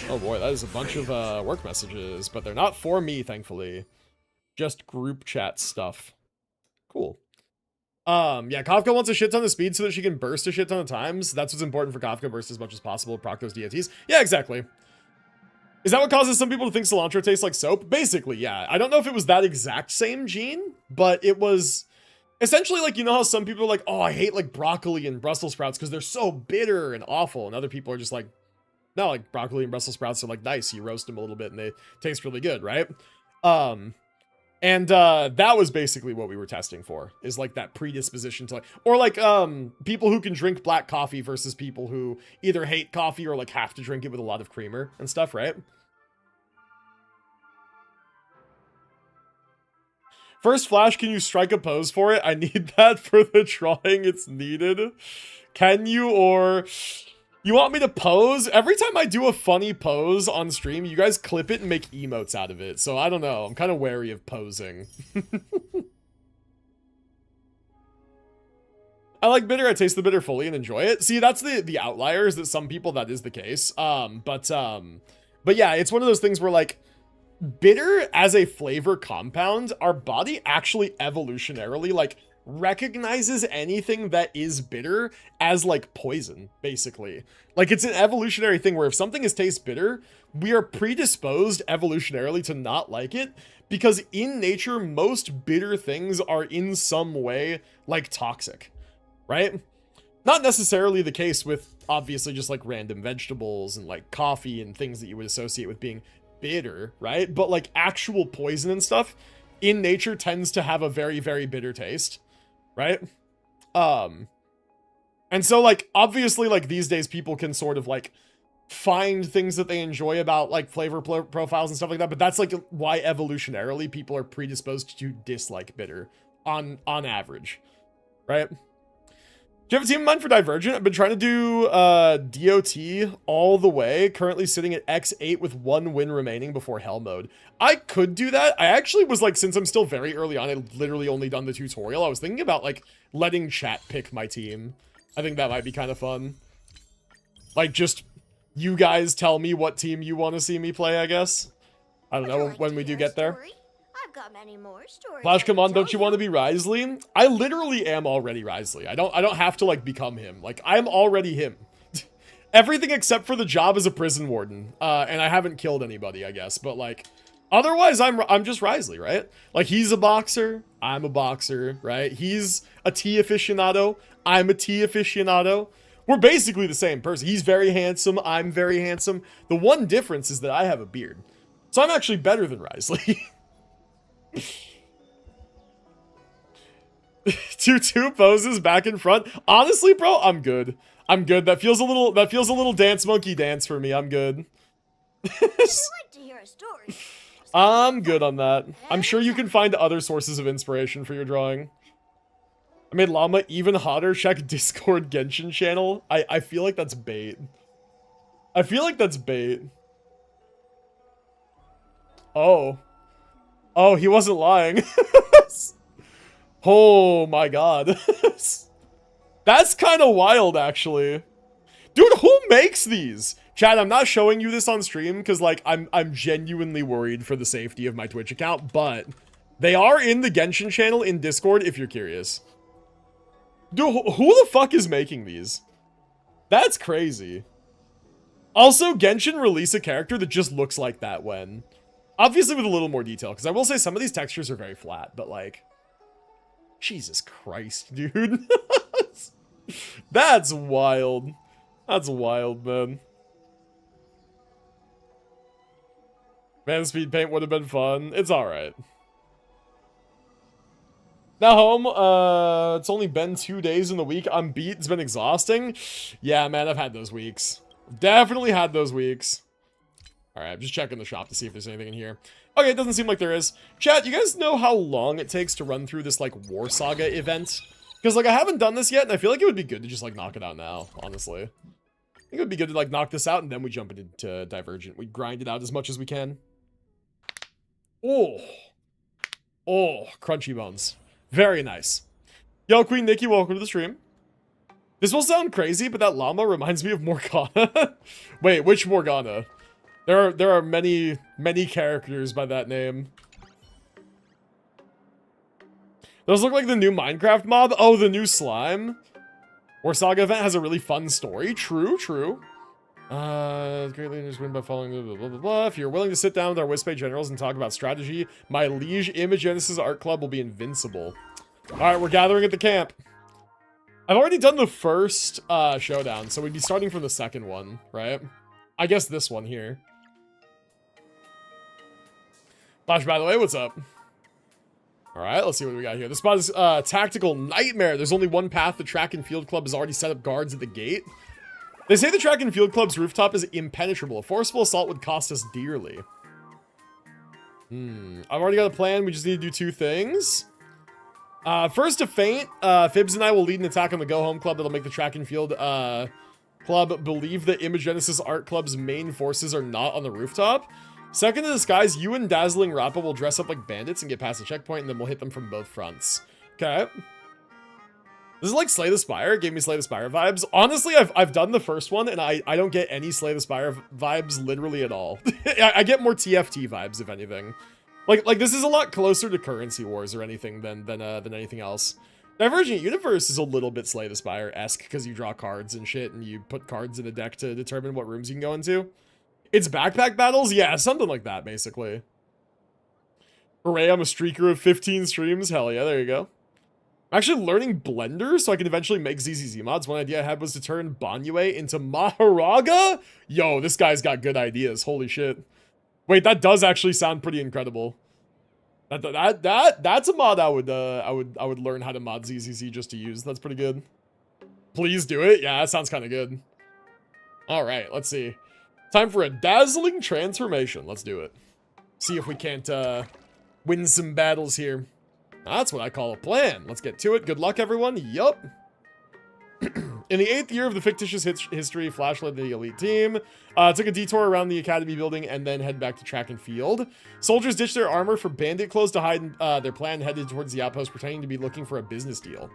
Speaker 1: Oh boy, that is a bunch of work messages, but they're not for me, thankfully. Just group chat stuff. Cool. Yeah, Kafka wants a shit ton of speed so that she can burst a shit ton of times. That's what's important for Kafka, burst as much as possible, proc those DOTs. Yeah, exactly. Is that what causes some people to think cilantro tastes like soap? Basically, yeah. I don't know if it was that exact same gene, but it was essentially like, you know how some people are like, oh, I hate like broccoli and Brussels sprouts because they're so bitter and awful. And other people are just like, no, like broccoli and Brussels sprouts are like nice. You roast them a little bit and they taste really good, right? That was basically what we were testing for, is like that predisposition to like, or like people who can drink black coffee versus people who either hate coffee or like have to drink it with a lot of creamer and stuff, right? First Flash, can you strike a pose for it? I need that for the drawing, it's needed. Can you, or you want me to pose? Every time I do a funny pose on stream, you guys clip it and make emotes out of it. So I don't know. I'm kind of wary of posing. I like bitter. I taste the bitter fully and enjoy it. See, that's the outlier, is that some people that is the case. But yeah, it's one of those things where like bitter as a flavor compound, our body actually evolutionarily like recognizes anything that is bitter as like poison, basically. Like it's an evolutionary thing where if something tastes bitter, we are predisposed evolutionarily to not like it, because in nature most bitter things are in some way like toxic, right? Not necessarily the case with obviously just like random vegetables and like coffee and things that you would associate with being bitter, right? But like actual poison and stuff in nature tends to have a very, very bitter taste, right? And so like obviously like these days people can sort of like find things that they enjoy about like flavor profiles and stuff like that, but that's like why evolutionarily people are predisposed to dislike bitter on average, right? Do you have a team in mind for Divergent? I've been trying to do DOT all the way, currently sitting at X8 with 1 win remaining before Hell mode. I could do that. I actually was like, since I'm still very early on, I literally only done the tutorial. I was thinking about like letting chat pick my team. I think that might be kind of fun. Like just you guys tell me what team you want to see me play, I guess. I don't know when we do get there.
Speaker 5: I've got many more stories.
Speaker 1: Flash, come on, don't you want to be Risley? I literally am already Risley. I don't have to like become him. Like I'm already him. Everything except for the job as a prison warden. And I haven't killed anybody, I guess. But like otherwise I'm just Risley, right? Like he's a boxer, I'm a boxer, right? He's a tea aficionado, I'm a tea aficionado. We're basically the same person. He's very handsome, I'm very handsome. The one difference is that I have a beard. So I'm actually better than Risley. two poses back in front. Honestly, bro, I'm good. I'm good. That feels a little dance monkey dance for me. I'm good.
Speaker 5: I'd like to hear a story.
Speaker 1: I'm good on that. I'm sure you can find other sources of inspiration for your drawing. I made llama even hotter. Check Discord Genshin channel. I feel like that's bait. I feel like that's bait. Oh, he wasn't lying. Oh my god. That's kind of wild, actually. Dude, who makes these? Chad, I'm not showing you this on stream because like I'm genuinely worried for the safety of my Twitch account, but they are in the Genshin channel in Discord if you're curious. Dude, who the fuck is making these? That's crazy. Also, Genshin release a character that just looks like that when... Obviously with a little more detail, because I will say some of these textures are very flat, but like... Jesus Christ, dude. That's wild. That's wild, man. Man, speed paint would have been fun. It's alright. Now home, it's only been 2 days in the week. I'm beat. It's been exhausting. Yeah, man, I've had those weeks. Definitely had those weeks. Alright, I'm just checking the shop to see if there's anything in here. Okay, it doesn't seem like there is. Chat, you guys know how long it takes to run through this, like, War Saga event? Because, like, I haven't done this yet, and I feel like it would be good to just, like, knock it out now, honestly. I think it would be good to, like, knock this out, and then we jump into Divergent. We grind it out as much as we can. Oh. Oh, crunchy bones. Very nice. Yo, Queen Nikki, welcome to the stream. This will sound crazy, but that llama reminds me of Morgana. Wait, which Morgana? There are many characters by that name. Those look like the new Minecraft mob. Oh, the new slime. War Saga event has a really fun story. True, true. Great leaders win by following blah, blah, blah, blah. If you're willing to sit down with our Wispay generals and talk about strategy, my liege Imagenesis Art Club will be invincible. Alright, we're gathering at the camp. I've already done the first showdown, so we'd be starting from the second one, right? I guess this one here. Flash, by the way, what's up? Alright, let's see what we got here. This spot is Tactical Nightmare. There's only one path. The Track and Field Club has already set up guards at the gate. They say the Track and Field Club's rooftop is impenetrable. A forceful assault would cost us dearly. I've already got a plan. We just need to do 2 things. First to faint, Fibs and I will lead an attack on the Go Home Club that'll make the Track and Field Club believe that Imagenesis Art Club's main forces are not on the rooftop. Second to disguise, you and Dazzling Rappa will dress up like bandits and get past the checkpoint, and then we'll hit them from both fronts. Okay. This is like Slay the Spire. It gave me Slay the Spire vibes. Honestly, I've done the first one, and I don't get any Slay the Spire vibes literally at all. I get more TFT vibes, if anything. Like this is a lot closer to Currency Wars or anything than anything else. Divergent Universe is a little bit Slay the Spire-esque because you draw cards and shit, and you put cards in a deck to determine what rooms you can go into. It's backpack battles? Yeah, something like that, basically. Hooray, I'm a streaker of 15 streams. Hell yeah, there you go. I'm actually learning Blender so I can eventually make ZZZ mods. One idea I had was to turn Banyue into Maharaga? Yo, this guy's got good ideas. Holy shit. Wait, that does actually sound pretty incredible. That's a mod I would learn how to mod ZZZ just to use. That's pretty good. Please do it. Yeah, that sounds kind of good. All right, let's see. Time for a dazzling transformation. Let's do it. See if we can't win some battles here. That's what I call a plan. Let's get to it. Good luck, everyone. Yup. In the 8th year of the fictitious history, Flash led the elite team, took a detour around the academy building, and then head back to Track and Field. Soldiers ditched their armor for bandit clothes to hide their plan and headed towards the outpost, pretending to be looking for a business deal.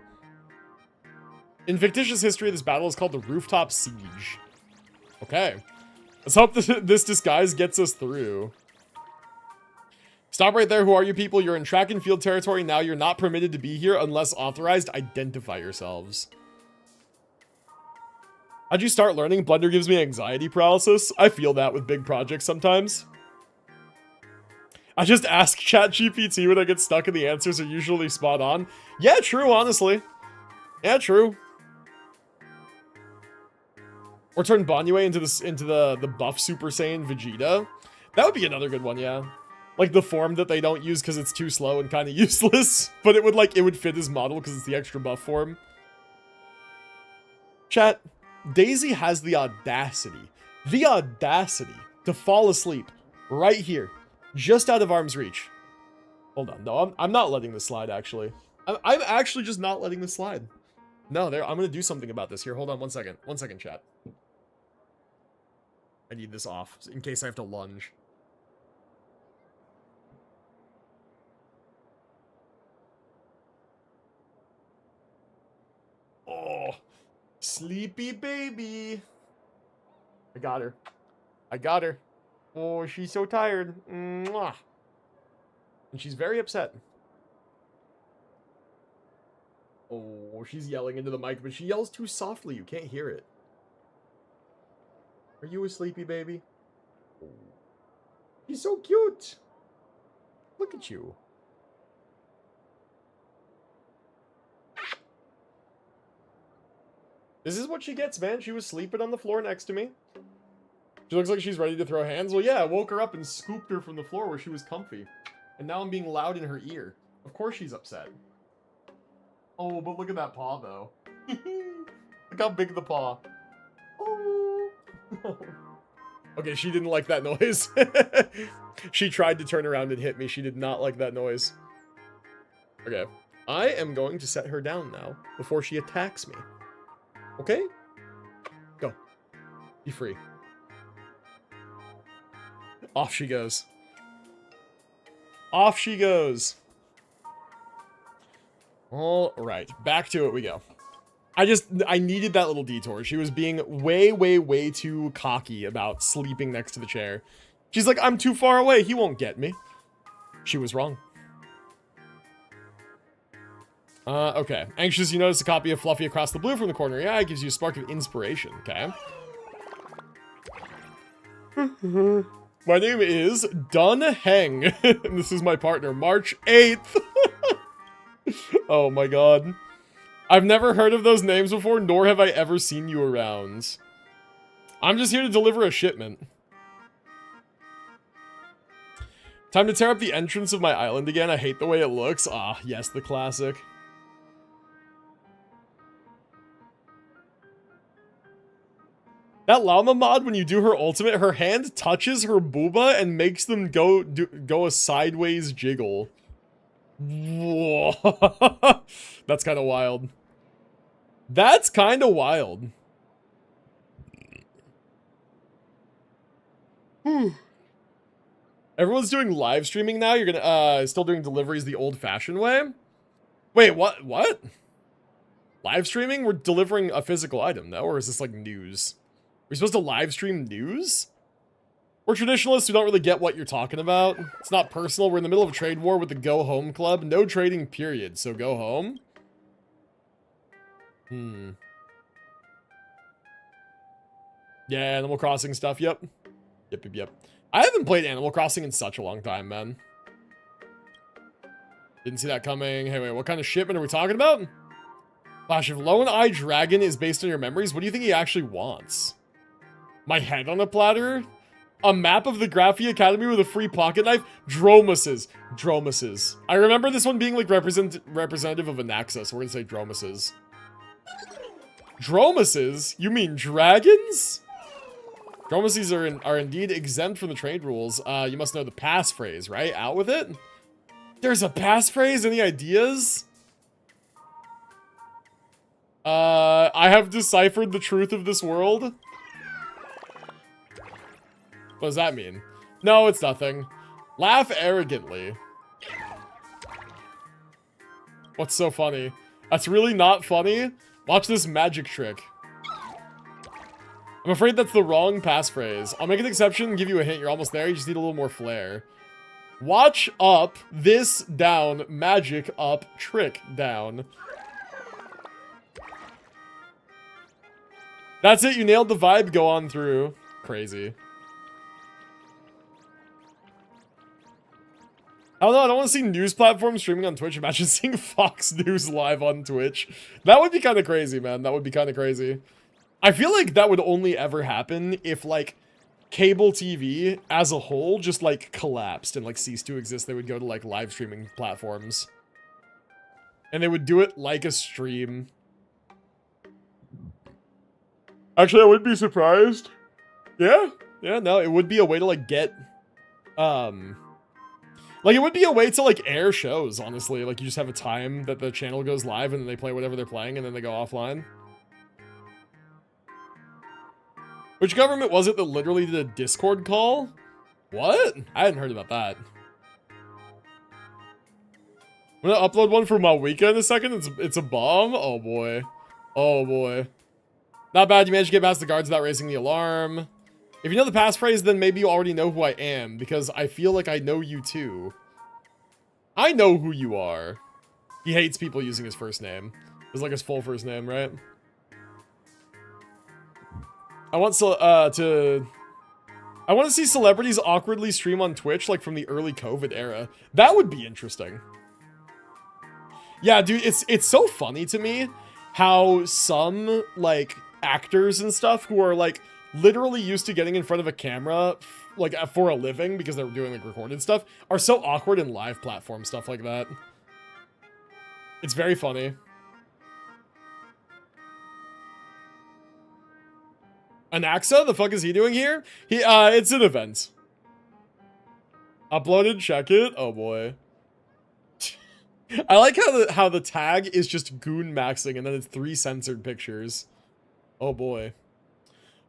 Speaker 1: In fictitious history, this battle is called the Rooftop Siege. Okay. Let's hope this disguise gets us through. Stop right there. Who are you people? You're in Track and Field territory. Now you're not permitted to be here unless authorized. Identify yourselves. How'd you start learning? Blender gives me anxiety paralysis. I feel that with big projects sometimes. I just ask ChatGPT when I get stuck and the answers are usually spot on. Yeah, true, honestly. Yeah, true. Or turn Banyue into the buff Super Saiyan Vegeta. That would be another good one, yeah. Like the form that they don't use because it's too slow and kind of useless. But it would fit his model because it's the extra buff form. Chat, Daisy has the audacity to fall asleep right here, just out of arm's reach. Hold on, no, I'm not letting this slide, actually. I'm actually just not letting this slide. No, I'm gonna do something about this here. Hold on 1 second. 1 second, chat. I need this off in case I have to lunge. Oh, sleepy baby. I got her. I got her. Oh, she's so tired. Mwah. And she's very upset. Oh, she's yelling into the mic, but she yells too softly. You can't hear it. Are you a sleepy baby? Oh. She's so cute. Look at you. This is what she gets, man. She was sleeping on the floor next to me. She looks like she's ready to throw hands. Well, yeah, I woke her up and scooped her from the floor where she was comfy. And now I'm being loud in her ear. Of course she's upset. Oh, but look at that paw, though. Look how big the paw. Oh. Okay, she didn't like that noise. She tried to turn around and hit me. She did not like that noise. Okay. I am going to set her down now before she attacks me. Okay? Go. Be free. Off she goes. Off she goes. All right, back to it we go. I needed that little detour. She was being way too cocky about sleeping next to the chair. She's like, I'm too far away. He won't get me. She was wrong. Okay. Anxious, you notice a copy of Fluffy across the blue from the corner. Yeah, it gives you a spark of inspiration. Okay. My name is Dun Heng. And this is my partner, March 8th. Oh my god. I've never heard of those names before, nor have I ever seen you around. I'm just here to deliver a shipment. Time to tear up the entrance of my island again. I hate the way it looks. Ah, yes, the classic. That llama mod, when you do her ultimate, her hand touches her booba and makes them go a sideways jiggle. Whoa. That's kind of wild. That's kind of wild. Everyone's doing live streaming now. You're gonna still doing deliveries the old-fashioned way. Wait, what? What? Live streaming? We're delivering a physical item, though, or is this like news? We're supposed to live stream news? We're traditionalists who don't really get what you're talking about. It's not personal. We're in the middle of a trade war with the Go Home Club. No trading, period. So go home. Yeah, Animal Crossing stuff. Yep. Yep. I haven't played Animal Crossing in such a long time, man. Didn't see that coming. Hey, wait, what kind of shipment are we talking about? Flash, if Lone Eye Dragon is based on your memories, what do you think he actually wants? My head on a platter? A map of the Graphy Academy with a free pocket knife? Dromuses. Dromuses. I remember this one being like representative of Anaxa, so we're gonna say Dromuses. Dromuses? You mean dragons? Dromuses are indeed exempt from the trade rules. You must know the passphrase, right? Out with it? There's a passphrase? Any ideas? I have deciphered the truth of this world. What does that mean? No, it's nothing. Laugh arrogantly. What's so funny? That's really not funny. Watch this magic trick. I'm afraid that's the wrong passphrase. I'll make an exception and give you a hint. You're almost there. You just need a little more flair. Watch up, this down, magic up, trick down. That's it. You nailed the vibe. Go on through. Crazy. I don't know. I don't want to see news platforms streaming on Twitch. Imagine seeing Fox News live on Twitch. That would be kind of crazy, man. That would be kind of crazy. I feel like that would only ever happen if, like, cable TV as a whole just, like, collapsed and, like, ceased to exist. They would go to, like, live streaming platforms. And they would do it like a stream. Actually, I wouldn't be surprised. Yeah, no, it would be a way to, like, get, like, it would be a way to, like, air shows, honestly. Like, you just have a time that the channel goes live, and then they play whatever they're playing, and then they go offline. Which government was it that literally did a Discord call? What? I hadn't heard about that. I'm gonna upload one for Malwika in a second. It's a bomb? Oh, boy. Oh, boy. Not bad. You managed to get past the guards without raising the alarm. If you know the passphrase, then maybe you already know who I am, because I feel like I know you too. I know who you are. He hates people using his first name. It's like his full first name, right? I want to see celebrities awkwardly stream on Twitch, like from the early COVID era. That would be interesting. Yeah, dude, it's so funny to me how some, like, actors and stuff who are, like, literally used to getting in front of a camera, like, for a living because they're doing, like, recorded stuff, are so awkward in live platform stuff like that. It's very funny. Anaxa, the fuck is he doing here? It's an event. Uploaded, check it. Oh boy. I like how the tag is just goon maxing and then it's 3 censored pictures. Oh boy.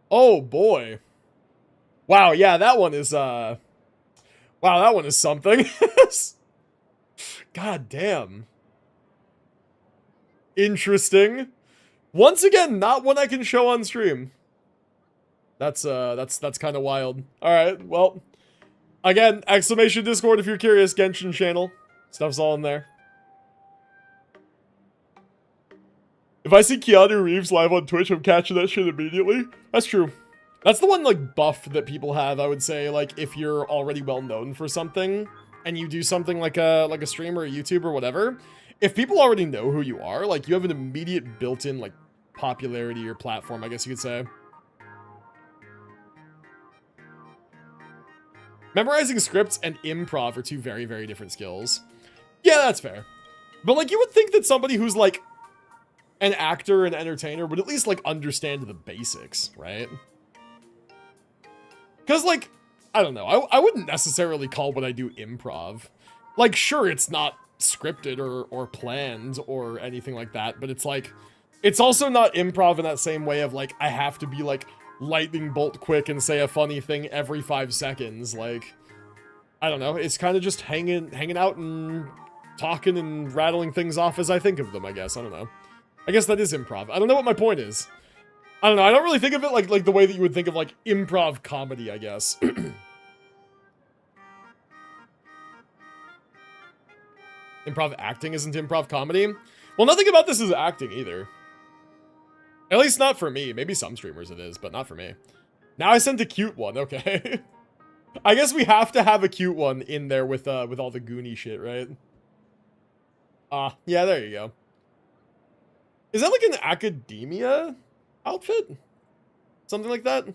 Speaker 1: Oh boy. Wow, yeah, that one is wow, that one is something. God damn. Interesting. Once again, not one I can show on stream. That's kind of wild. All right, well, again, exclamation Discord if you're curious. Genshin channel, stuff's all in there. If I see Keanu Reeves live on Twitch, I'm catching that shit immediately. That's true. That's the one like buff that people have. I would say like if you're already well known for something and you do something like a stream or a YouTube or whatever. If people already know who you are, like you have an immediate built-in like popularity or platform, I guess you could say. Memorizing scripts and improv are 2 very, very different skills. Yeah, that's fair. But, like, you would think that somebody who's, like, an actor and entertainer would at least, like, understand the basics, right? Because, like, I don't know. I wouldn't necessarily call what I do improv. Like, sure, it's not scripted or planned or anything like that, but it's, like, it's also not improv in that same way of, like, I have to be, like, lightning bolt quick and say a funny thing every 5 seconds. Like, I don't know. It's kind of just hanging out and talking and rattling things off as I think of them, I guess. I don't know. I guess that is improv. I don't know what my point is. I don't know. I don't really think of it like the way that you would think of like improv comedy, I guess. Improv acting isn't improv comedy? Well, nothing about this is acting either. At least not for me. Maybe some streamers it is, but not for me. Now I sent a cute one. Okay. I guess we have to have a cute one in there with all the Goonie shit, right? Yeah, there you go. Is that like an academia outfit? Something like that?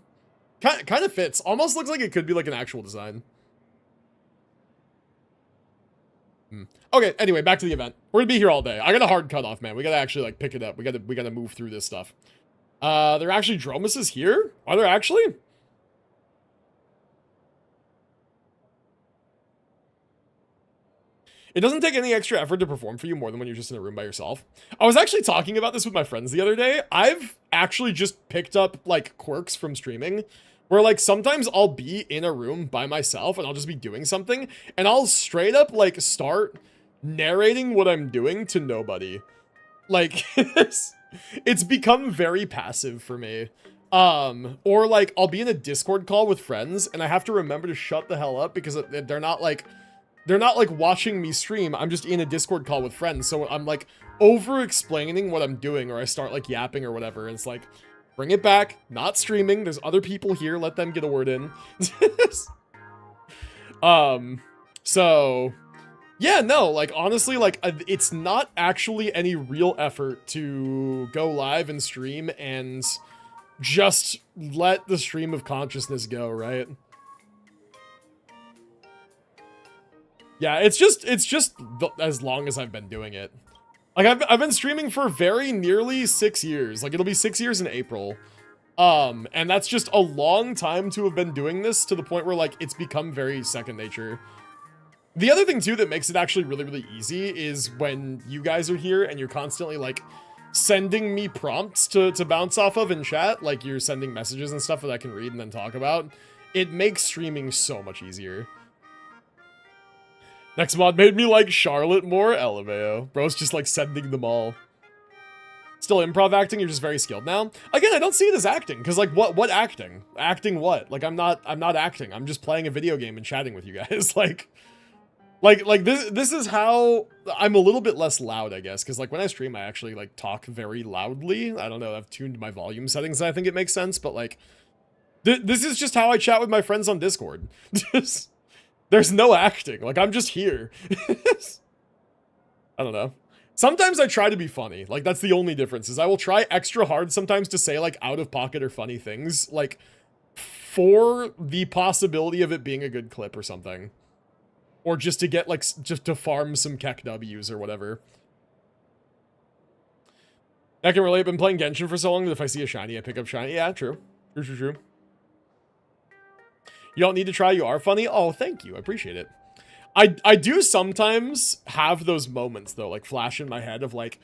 Speaker 1: Kind of fits. Almost looks like it could be like an actual design. Okay, anyway, back to the event. We're gonna be here all day. I got a hard cutoff, man. We gotta actually like pick it up. We gotta move through this stuff. There are actually Dromuses here? Are there actually? It doesn't take any extra effort to perform for you more than when you're just in a room by yourself. I was actually talking about this with my friends the other day. I've actually just picked up like quirks from streaming where like sometimes I'll be in a room by myself and I'll just be doing something and I'll straight up like start narrating what I'm doing to nobody. Like it's become very passive for me. Or like I'll be in a Discord call with friends and I have to remember to shut the hell up because they're not like watching me stream. I'm just in a Discord call with friends. So I'm like over explaining what I'm doing or I start like yapping or whatever. And it's like, bring it back, not streaming. There's other people here. Let them get a word in. So yeah, no, like honestly, like it's not actually any real effort to go live and stream and just let the stream of consciousness go, right? Yeah, it's just as long as I've been doing it. Like I've been streaming for very nearly 6 years. Like it'll be 6 years in April. And that's just a long time to have been doing this to the point where like it's become very second nature. The other thing too that makes it actually really, really easy is when you guys are here and you're constantly like sending me prompts to bounce off of in chat. Like you're sending messages and stuff that I can read and then talk about. It makes streaming so much easier. Next mod made me like Charlotte more. LMAO. Bro's just like sending them all. Still improv acting, you're just very skilled now. Again, I don't see it as acting, because like what acting? Acting what? Like I'm not acting. I'm just playing a video game and chatting with you guys. Like this is how I'm a little bit less loud, I guess, because like when I stream I actually like talk very loudly. I don't know, I've tuned my volume settings and I think it makes sense, but like this is just how I chat with my friends on Discord. There's no acting. Like, I'm just here. I don't know. Sometimes I try to be funny. Like, that's the only difference, is I will try extra hard sometimes to say, like, out-of-pocket or funny things. Like, for the possibility of it being a good clip or something. Or just to get, like, just to farm some Keck W's or whatever. I can relate. Been playing Genshin for so long that if I see a shiny, I pick up shiny. Yeah, true. True. You don't need to try. You are funny. Oh, thank you. I appreciate it. I do sometimes have those moments, though, like, flash in my head of, like,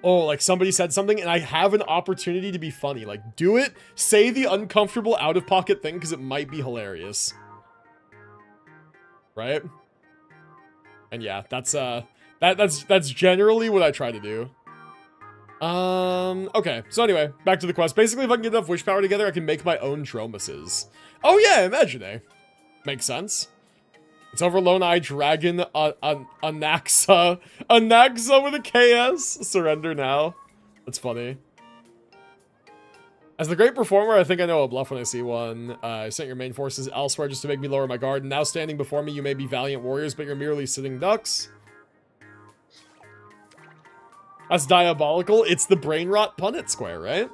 Speaker 1: oh, like, somebody said something, and I have an opportunity to be funny. Like, do it. Say the uncomfortable, out-of-pocket thing, because it might be hilarious. Right? And yeah, that's generally what I try to do. Okay. So anyway, back to the quest. Basically, if I can get enough wish power together, I can make my own Dromuses. Oh yeah, Imagine. Makes sense. It's over Lone Eye Dragon, Anaxa. Anaxa with a KS. Surrender now. That's funny. As the great performer, I think I know a bluff when I see one. I sent your main forces elsewhere just to make me lower my guard. Now standing before me, you may be valiant warriors, but you're merely sitting ducks. That's diabolical. It's the brain rot Punnett square, right?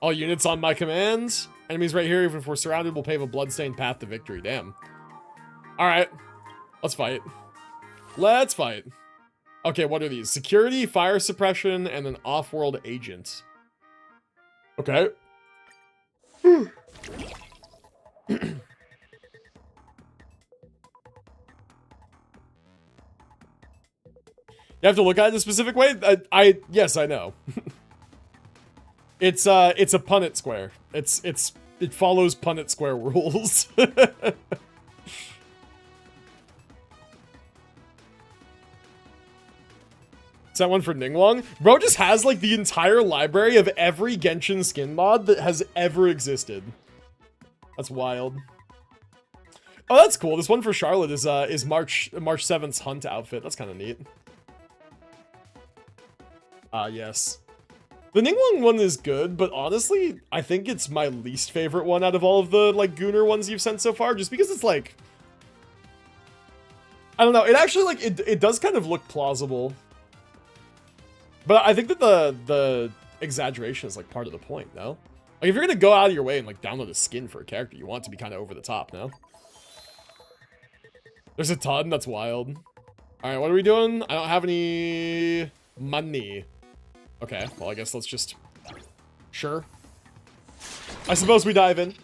Speaker 1: All units on my command. Enemies right here, even if we're surrounded, will pave a bloodstained path to victory. Damn. Alright. Let's fight. Let's fight. Okay, what are these? Security, fire suppression, and an off-world agent. Okay. You have to look at it a specific way? Yes, I know. It's a Punnett square. It follows Punnett square rules. Is that one for Ningguang? Bro just has, like, the entire library of every Genshin skin mod that has ever existed. That's wild. Oh, that's cool. This one for Charlotte is March 7th's Hunt outfit. That's kind of neat. Yes. The Ningguang one is good, but honestly, I think it's my least favorite one out of all of the, like, Gunnar ones you've sent so far, just because it's, like... I don't know. It actually, like, it does kind of look plausible. But I think that the exaggeration is, like, part of the point, no? Like, if you're gonna go out of your way and, like, download a skin for a character, you want it to be kind of over the top, no? There's a ton? That's wild. Alright, what are we doing? I don't have any money. Okay, well, I guess let's just... Sure. I suppose we dive in.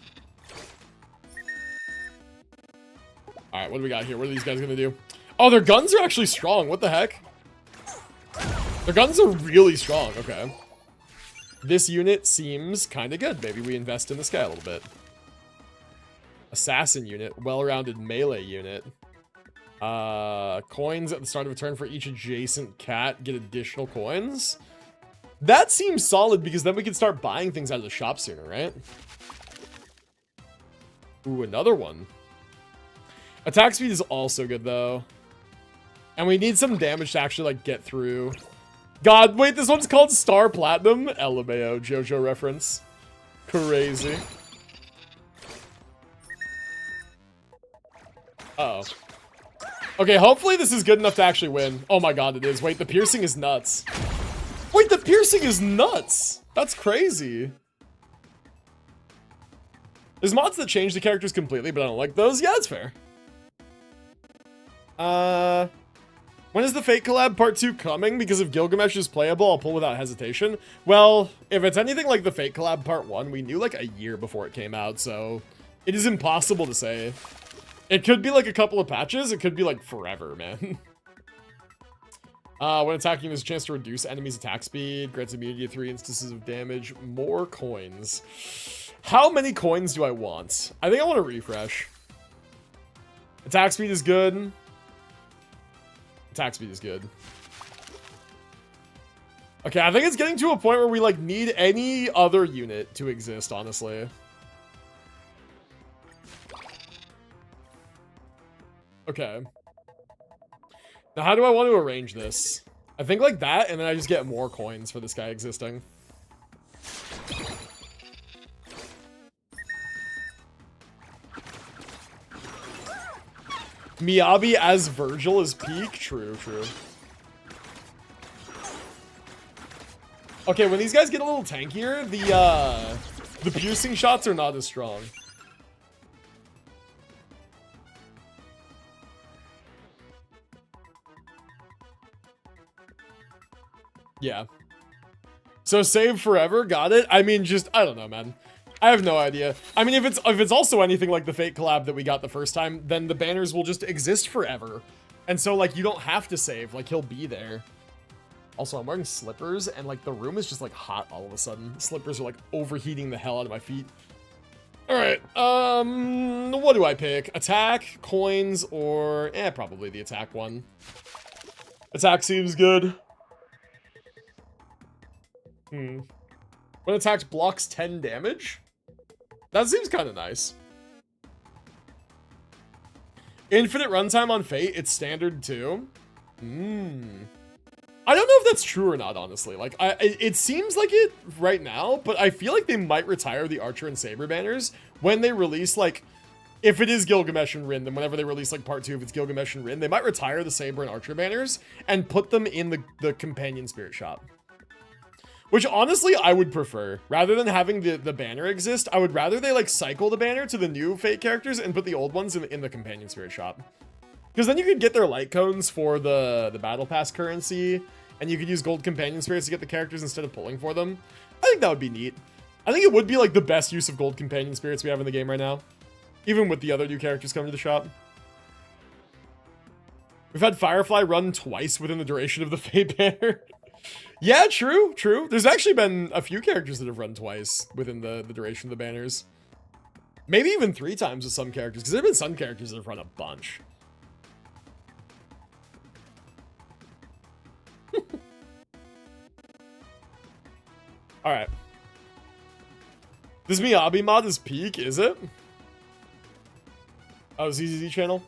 Speaker 1: Alright, what do we got here? What are these guys gonna do? Oh, their guns are actually strong. What the heck? Their guns are really strong. Okay. This unit seems kind of good. Maybe we invest in this guy a little bit. Assassin unit. Well-rounded melee unit. Coins at the start of a turn for each adjacent cat. Get additional coins. That seems solid because then we can start buying things out of the shop sooner, right? Ooh, another one. Attack speed is also good, though. And we need some damage to actually, like, get through. God, wait, this one's called Star Platinum? LMAO, JoJo reference. Crazy. Uh-oh. Okay, hopefully this is good enough to actually win. Oh my god, it is. Wait, the piercing is nuts. Wait, the piercing is nuts! That's crazy. There's mods that change the characters completely, but I don't like those. Yeah, that's fair. When is the Fate collab part 2 coming? Because if Gilgamesh is playable, I'll pull without hesitation. Well, if it's anything like the Fate collab part 1, we knew like a year before it came out, so it is impossible to say. It could be like a couple of patches, it could be like forever, man. When attacking, there's a chance to reduce enemies' attack speed, grants immunity to 3 instances of damage, more coins. How many coins do I want? I think I want to refresh. Attack speed is good. Attack speed is good. Okay, I think it's getting to a point where we, like, need any other unit to exist, honestly. Okay. Now, how do I want to arrange this? I think like that, and then I just get more coins for this guy existing. Miyabi as Virgil is peak? True, true. Okay, when these guys get a little tankier, the piercing shots are not as strong. Yeah. So save forever, got it? I mean, just, I don't know, man. I have no idea. I mean, if it's also anything like the Fate collab that we got the first time, then the banners will just exist forever. And so, like, you don't have to save. Like, he'll be there. Also, I'm wearing slippers, and, like, the room is just, like, hot all of a sudden. Slippers are, like, overheating the hell out of my feet. Alright, what do I pick? Attack, coins, or... probably the attack one. Attack seems good. When attacks blocks 10 damage? That seems kind of nice. Infinite runtime on Fate, it's standard too. I don't know if that's true or not, honestly. Like, it seems like it right now, but I feel like they might retire the Archer and Saber banners when they release, like, if it is Gilgamesh and Rin, then whenever they release, like, part 2, if it's Gilgamesh and Rin, they might retire the Saber and Archer banners and put them in the Companion Spirit shop. Which, honestly, I would prefer. Rather than having the banner exist, I would rather they, like, cycle the banner to the new Fate characters and put the old ones in the Companion Spirit shop. Because then you could get their light cones for the Battle Pass currency, and you could use gold Companion Spirits to get the characters instead of pulling for them. I think that would be neat. I think it would be, like, the best use of gold Companion Spirits we have in the game right now. Even with the other new characters coming to the shop. We've had Firefly run twice within the duration of the Fate banner. Yeah, true, true. There's actually been a few characters that have run twice within the duration of the banners. Maybe even 3 times with some characters, because there have been some characters that have run a bunch. Alright. This Miyabi mod is peak, is it? Oh, ZZZ channel?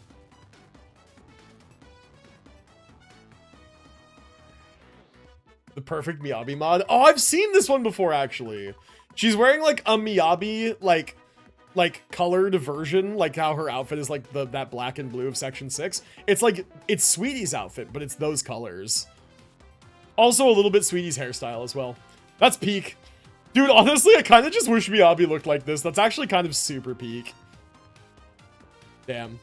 Speaker 1: The perfect Miyabi mod. Oh, I've seen this one before, actually. She's wearing, like, a Miyabi, like colored version, like how her outfit is, like, that black and blue of Section 6. It's, like, it's Sweetie's outfit, but it's those colors. Also, a little bit Sweetie's hairstyle as well. That's peak. Dude, honestly, I kind of just wish Miyabi looked like this. That's actually kind of super peak. Damn.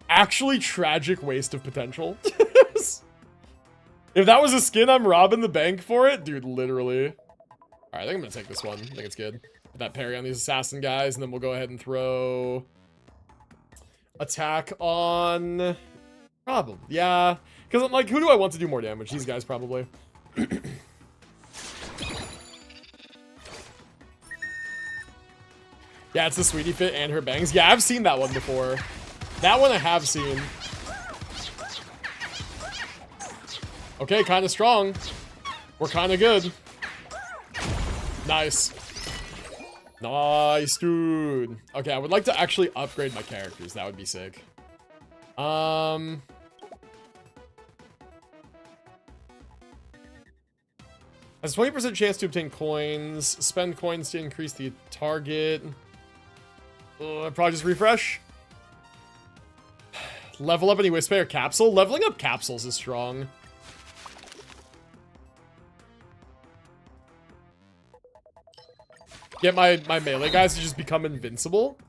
Speaker 1: Actually, tragic waste of potential. If that was a skin, I'm robbing the bank for it. Dude, literally. All right, I think I'm going to take this one. I think it's good. Put that parry on these assassin guys, and then we'll go ahead and throw... attack on... Probably. Yeah. Because I'm like, who do I want to do more damage? These guys, probably. Yeah, it's the Sweetie fit and her bangs. Yeah, I've seen that one before. That one I have seen. Okay, kind of strong. We're kind of good. Nice. Nice, dude. Okay, I would like to actually upgrade my characters. That would be sick. Has 20% chance to obtain coins. Spend coins to increase the target. I'd probably just refresh. Level up any Whisper capsule. Leveling up capsules is strong. Get my melee guys to just become invincible.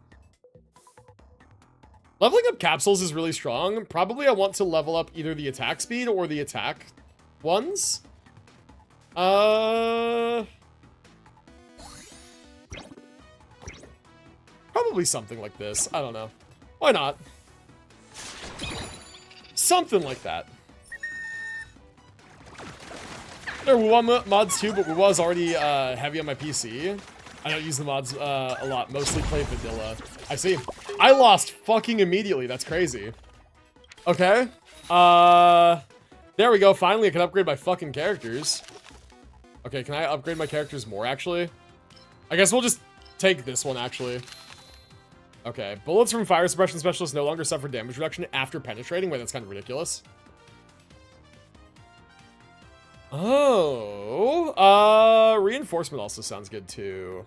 Speaker 1: Leveling up capsules is really strong. Probably I want to level up either the attack speed or the attack ones. Probably something like this. I don't know. Why not? Something like that. There were mods too, but we was already heavy on my PC. I don't use the mods a lot. Mostly play vanilla. I see. I lost fucking immediately. That's crazy. Okay. There we go. Finally, I can upgrade my fucking characters. Okay, can I upgrade my characters more, actually? I guess we'll just take this one, actually. Okay. Bullets from Fire Suppression Specialists no longer suffer damage reduction after penetrating. Wait, that's kind of ridiculous. Oh. Reinforcement also sounds good, too.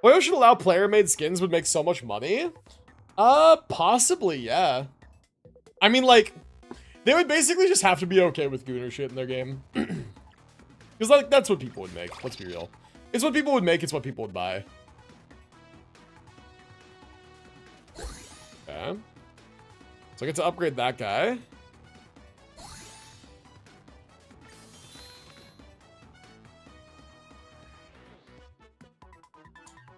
Speaker 1: Oil should allow player-made skins would make so much money? Possibly, yeah. I mean, like... They would basically just have to be okay with Gooner shit in their game. Because, like, that's what people would make. Let's be real. It's what people would make. It's what people would buy. Okay. So I get to upgrade that guy.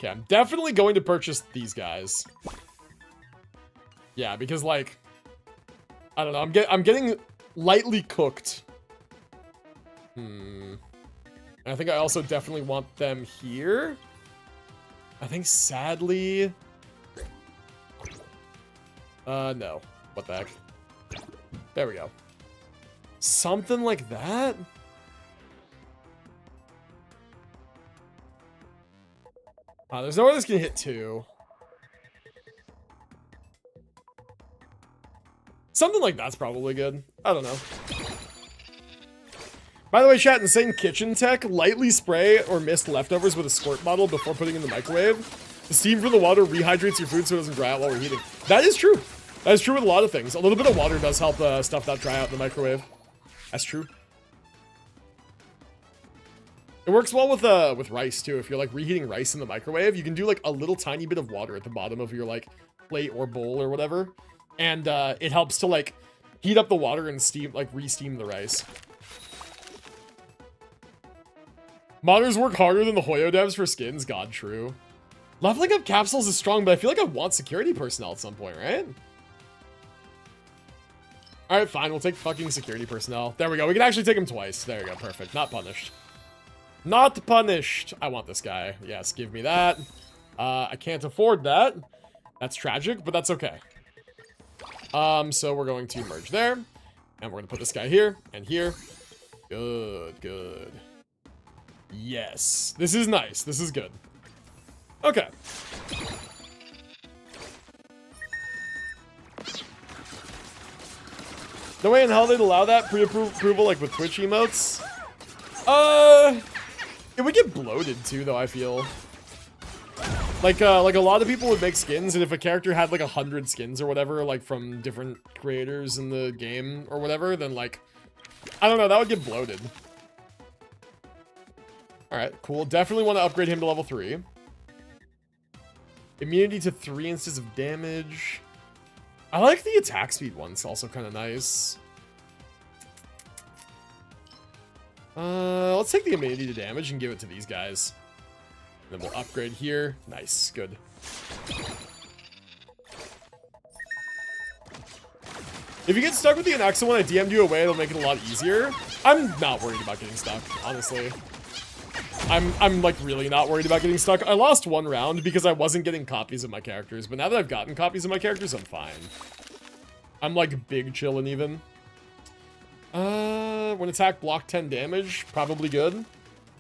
Speaker 1: Okay, I'm definitely going to purchase these guys. Yeah, because like, I don't know, I'm getting lightly cooked. And I think I also definitely want them here. I think sadly, no. What the heck? There we go. Something like that? There's nowhere this can hit 2. Something like that's probably good. I don't know. By the way, chat, insane kitchen tech, lightly spray or mist leftovers with a squirt bottle before putting in the microwave. The steam from the water rehydrates your food so it doesn't dry out while we're heating. That is true. That is true with a lot of things. A little bit of water does help stuff not dry out in the microwave. That's true. It works well with rice too. If you're like reheating rice in the microwave, you can do like a little tiny bit of water at the bottom of your like plate or bowl or whatever. And it helps to like heat up the water and steam, like re-steam the rice. Modders work harder than the Hoyo devs for skins. God, true. Leveling up capsules is strong, but I feel like I want security personnel at some point, right? Alright, fine. We'll take fucking security personnel. There we go. We can actually take him twice. There we go. Perfect. Not punished. Not punished. I want this guy. Yes, give me that. I can't afford that. That's tragic, but that's okay. So we're going to merge there. And we're going to put this guy here and here. Good, good. Yes. This is nice. This is good. Okay. No way in hell they'd allow that pre-approval like with Twitch emotes. It would get bloated too, though, I feel. Like a lot of people would make skins, and if a character had like 100 skins or whatever, like from different creators in the game or whatever, then like, I don't know, that would get bloated. Alright, cool. Definitely want to upgrade him to level 3. Immunity to 3 instances of damage. I like the attack speed one. It's also kind of nice. Let's take the immunity to damage and give it to these guys. And then we'll upgrade here. Nice, good. If you get stuck with the Anaxa when I DM'd you away, it'll make it a lot easier. I'm not worried about getting stuck, honestly. I'm like really not worried about getting stuck. I lost one round because I wasn't getting copies of my characters, but now that I've gotten copies of my characters, I'm fine. I'm like big chillin' even. When attack block 10 damage, probably good.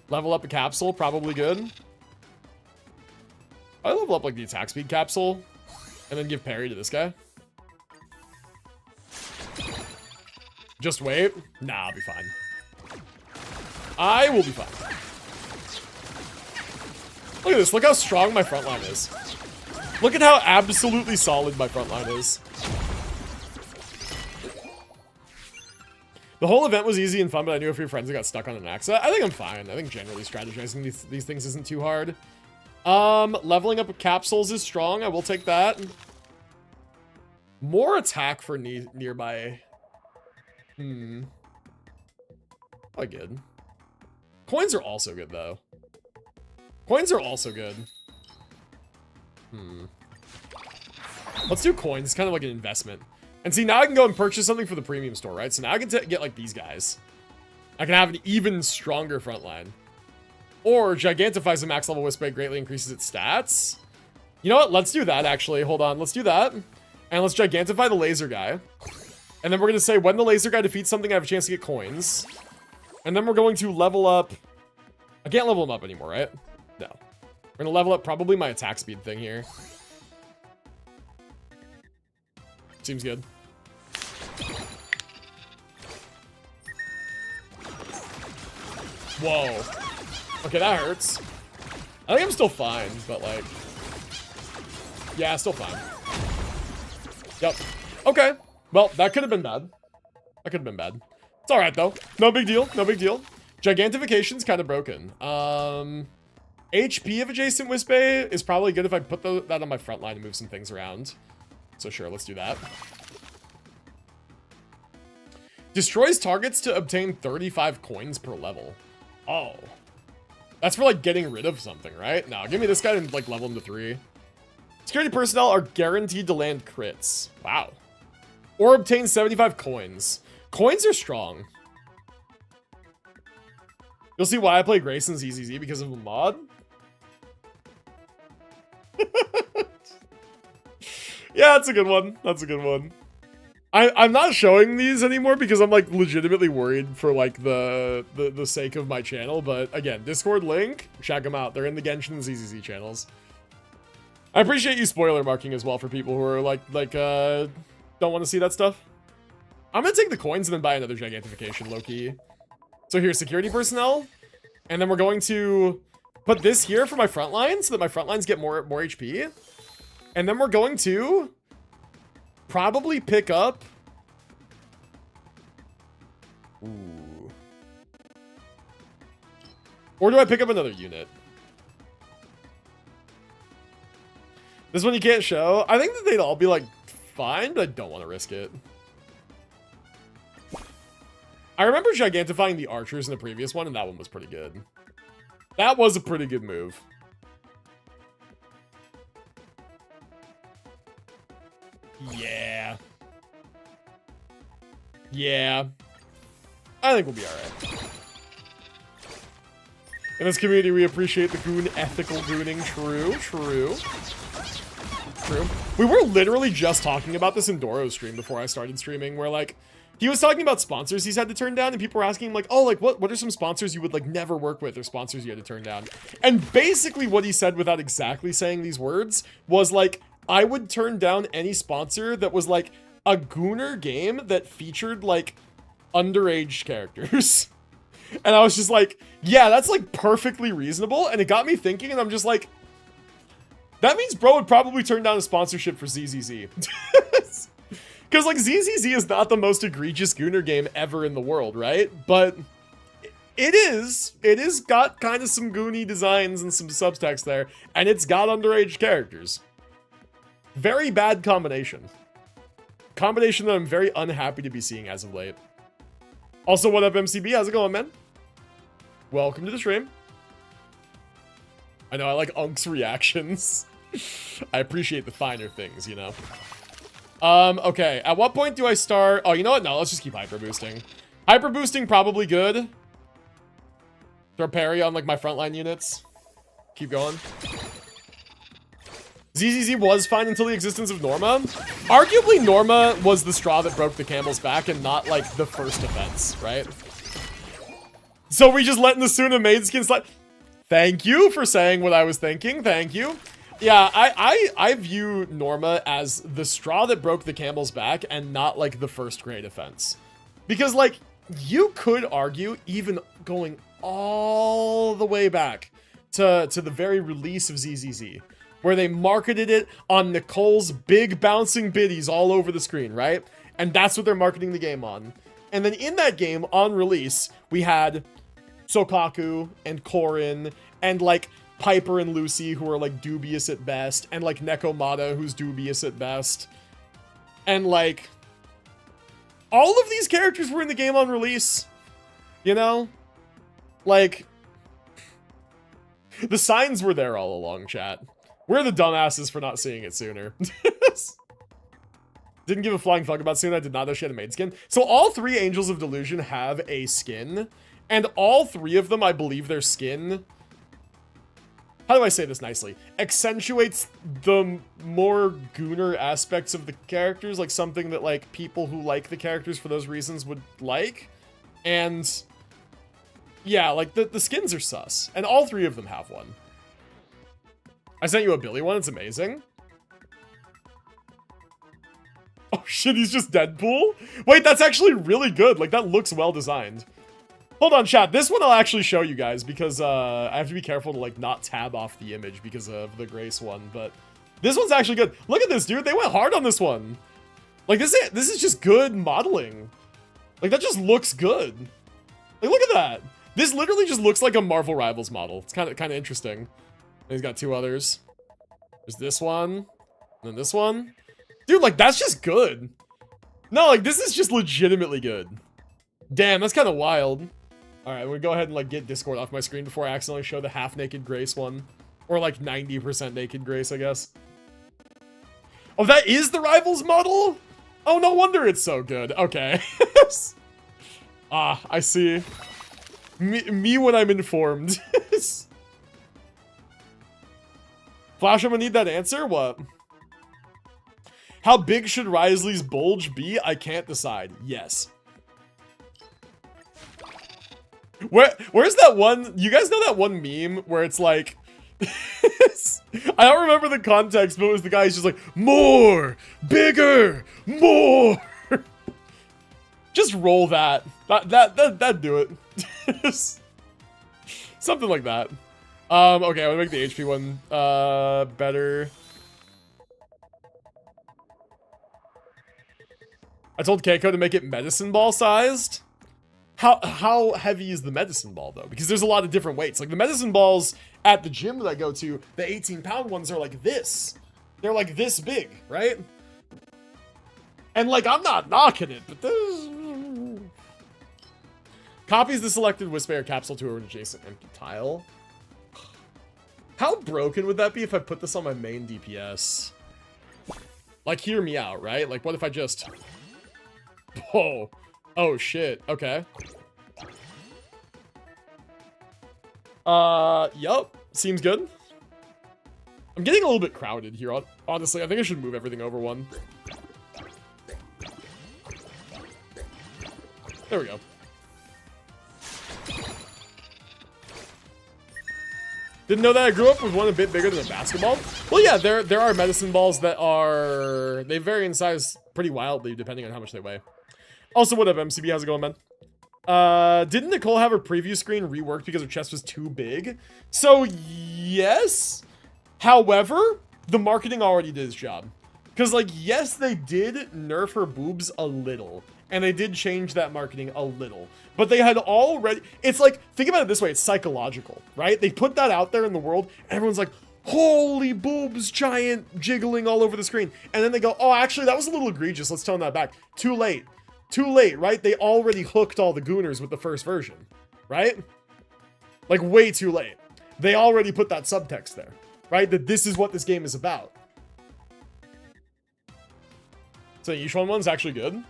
Speaker 1: Level up a capsule, probably good. I level up like the attack speed capsule and then give parry to this guy. Just wait. Nah, I'll be fine. I will be fine. Look at this. Look how strong my front line is. Look at how absolutely solid my front line is. The whole event was easy and fun, but I knew a few friends that got stuck on an Anaxa. I think I'm fine. I think generally strategizing these things isn't too hard. Leveling up capsules is strong. I will take that. More attack for nearby. Probably good. Coins are also good, though. Coins are also good. Let's do coins. It's kind of like an investment. And see, now I can go and purchase something for the premium store, right? So now I can get like these guys. I can have an even stronger front line. Or Gigantifies a max level Whisper greatly increases its stats. You know what? Let's do that, actually. Hold on. Let's do that. And let's Gigantify the laser guy. And then we're going to say when the laser guy defeats something, I have a chance to get coins. And then we're going to level up. I can't level him up anymore, right? No. We're going to level up probably my attack speed thing here. Seems good. Whoa. Okay, that hurts. I think I'm still fine, but like... yeah, still fine. Yep. Okay. Well, that could have been bad. That could have been bad. It's alright, though. No big deal. No big deal. Gigantification's kind of broken. HP of adjacent Whisper is probably good if I put that on my front line and move some things around. So sure, let's do that. Destroys targets to obtain 35 coins per level. Oh. That's for, like, getting rid of something, right? No, give me this guy and, like, level him to 3. Security personnel are guaranteed to land crits. Wow. Or obtain 75 coins. Coins are strong. You'll see why I play Grayson ZZZ because of a mod. Yeah, that's a good one. That's a good one. I'm not showing these anymore because I'm, like, legitimately worried for, like, the sake of my channel. But again, Discord link, check them out. They're in the Genshin and ZZZ channels. I appreciate you spoiler marking as well for people who are like don't want to see that stuff. I'm gonna take the coins and then buy another gigantification, low-key. So here's security personnel, and then we're going to put this here for my front line so that my front lines get more HP. And then we're going to probably pick up. Ooh. Or do I pick up another unit? This one you can't show. I think that they'd all be, like, fine, but I don't want to risk it. I remember gigantifying the archers in the previous one, and that one was pretty good. That was a pretty good move. Yeah. Yeah. I think we'll be alright. In this community, we appreciate the goon ethical gooning. True, true. True. We were literally just talking about this in Doro's stream before I started streaming, where, like, he was talking about sponsors he's had to turn down, and people were asking him, like, oh, like, what are some sponsors you would, like, never work with, or sponsors you had to turn down? And basically what he said, without exactly saying these words, was, like, I would turn down any sponsor that was, like, a gooner game that featured, like, underage characters. And I was just like, yeah, that's, like, perfectly reasonable, and it got me thinking, and I'm just like, that means bro would probably turn down a sponsorship for ZZZ. Because, like, ZZZ is not the most egregious gooner game ever in the world, right? But it is. It is got kind of some goony designs and some subtext there, and it's got underage characters. Very bad combination. Combination that I'm very unhappy to be seeing as of late. Also, what up, MCB? How's it going, man? Welcome to the stream. I know, I like Unk's reactions. I appreciate the finer things, you know. Okay, at what point do I start? Oh, you know what? No, let's just keep hyper boosting. Hyper boosting, probably good. Throw parry on, like, my frontline units. Keep going. ZZZ was fine until the existence of Norma. Arguably, Norma was the straw that broke the camel's back and not, like, the first offense, right? So we just letting the Suna maid skin slide. Thank you for saying what I was thinking. Thank you. Yeah, I view Norma as the straw that broke the camel's back and not, like, the first great offense. Because, like, you could argue, even going all the way back to the very release of ZZZ, where they marketed it on Nicole's big bouncing biddies all over the screen, right? And that's what they're marketing the game on. And then in that game, on release, we had Sokaku and Korin and, like, Piper and Lucy, who are, like, dubious at best, and, like, Nekomata, who's dubious at best. And, like, all of these characters were in the game on release, you know? Like, the signs were there all along, chat. We're the dumbasses for not seeing it sooner. Didn't give a flying fuck about Suna. I did not know she had a maid skin. So all 3 Angels of Delusion have a skin, and all 3 of them, I believe their skin, how do I say this nicely, accentuates the more gooner aspects of the characters, like something that, like, people who like the characters for those reasons would like. And yeah, like, the skins are sus, and all 3 of them have one. I sent you a Billy one, it's amazing. Oh shit, he's just Deadpool? Wait, that's actually really good, like, that looks well designed. Hold on, chat. This one I'll actually show you guys because I have to be careful to, like, not tab off the image because of the Grace one. But this one's actually good. Look at this, dude. They went hard on this one. Like, this is just good modeling. Like, that just looks good. Like, look at that. This literally just looks like a Marvel Rivals model. It's kind of interesting. And he's got 2 others. There's this one. And then this one. Dude, like, that's just good. No, like, this is just legitimately good. Damn, that's kind of wild. All right, I'm gonna go ahead and like get Discord off my screen before I accidentally show the half naked Grace one, or like 90% naked Grace, I guess. Oh, that is the Rivals model? Oh, no wonder it's so good. Okay. Ah, I see. Me when I'm informed. Flash, I'm gonna need that answer? What? How big should Risley's bulge be? I can't decide. Yes. Where's that one? You guys know that one meme where it's like... I don't remember the context, but it was the guy who's just like, more, bigger, more. Just roll that. That'd do it. Something like that. Okay, I'm gonna make the HP one better. I told Keiko to make it medicine ball sized. How heavy is the medicine ball though? Because there's a lot of different weights. Like the medicine balls at the gym that I go to, the 18-pound ones are like this. They're like this big, right? And like, I'm not knocking it, but this... Copies the selected Whisper capsule to an adjacent empty tile. How broken would that be if I put this on my main DPS? Like, hear me out, right? Like, what if I just... Oh, shit. Okay. Yup. Seems good. I'm getting a little bit crowded here, honestly. I think I should move everything over one. There we go. Didn't know that I grew up with one a bit bigger than a basketball. Well, yeah, there are medicine balls that are... They vary in size pretty wildly depending on how much they weigh. Also, what up, MCB? How's it going, man? Didn't Nicole have her preview screen reworked because her chest was too big? So, yes. However, the marketing already did its job. Because, like, yes, they did nerf her boobs a little. And they did change that marketing a little. But they had already... It's like, think about it this way. It's psychological, right? They put that out there in the world. And everyone's like, holy boobs, giant, jiggling all over the screen. And then they go, oh, actually, that was a little egregious. Let's tone that back. Too late. Too late, right? They already hooked all the gooners with the first version, right? Like, way too late. They already put that subtext there, right? That this is what this game is about. So the Yishuan one's actually good.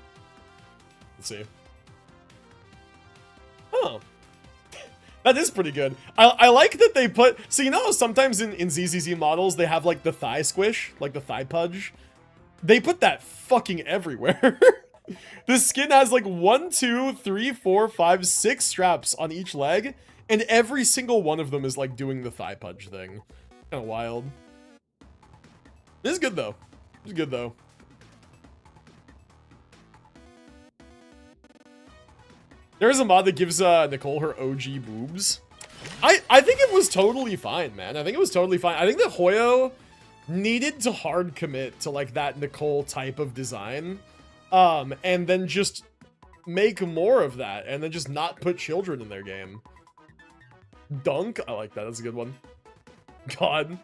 Speaker 1: Let's see. Oh. That is pretty good. I like that they put... So, you know, sometimes in ZZZ models, they have, like, the thigh squish, like the thigh pudge. They put that fucking everywhere. This skin has like 1, 2, 3, 4, 5, 6 straps on each leg, and every single one of them is like doing the thigh pudge thing. Kind of wild. This is good though. This is good though. There's a mod that gives Nicole her OG boobs. I think it was totally fine, man. I think it was totally fine. I think that Hoyo needed to hard commit to like that Nicole type of design. And then just make more of that, and then just not put children in their game. Dunk? I like that. That's a good one. God.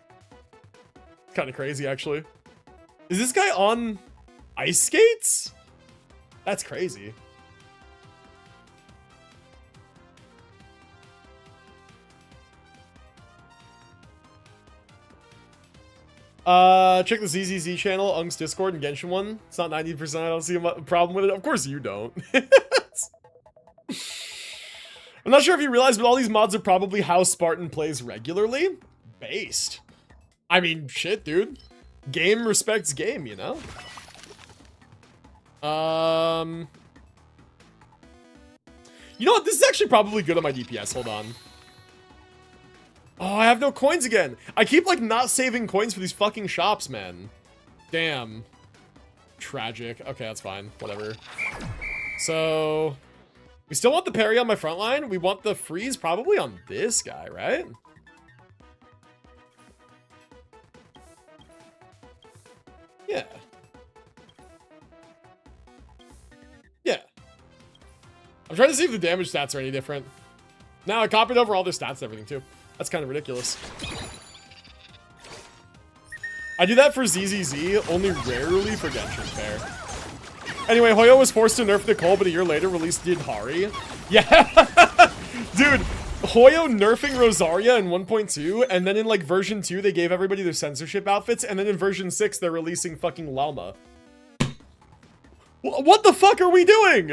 Speaker 1: Kind of crazy, actually. Is this guy on ice skates? That's crazy. Check the ZZZ channel, Ung's Discord, and Genshin one. It's not 90%. I don't see a problem with it. Of course you don't. I'm not sure if you realize, but all these mods are probably how Spartan plays regularly. Based. I mean, shit, dude. Game respects game, you know? You know what? This is actually probably good on my DPS. Hold on. Oh, I have no coins again. I keep, like, not saving coins for these fucking shops, man. Damn. Tragic. Okay, that's fine. Whatever. So, we still want the parry on my front line. We want the freeze probably on this guy, right? Yeah. Yeah. I'm trying to see if the damage stats are any different. Now, I copied over all their stats and everything, too. That's kind of ridiculous. I do that for ZZZ, only rarely for Genshin, fair. Anyway, Hoyo was forced to nerf Nicole, but a year later released Did Hari. Yeah. Dude, Hoyo nerfing Rosaria in 1.2, and then in like version 2 they gave everybody their censorship outfits, and then in version 6 they're releasing fucking Llama. What the fuck are we doing?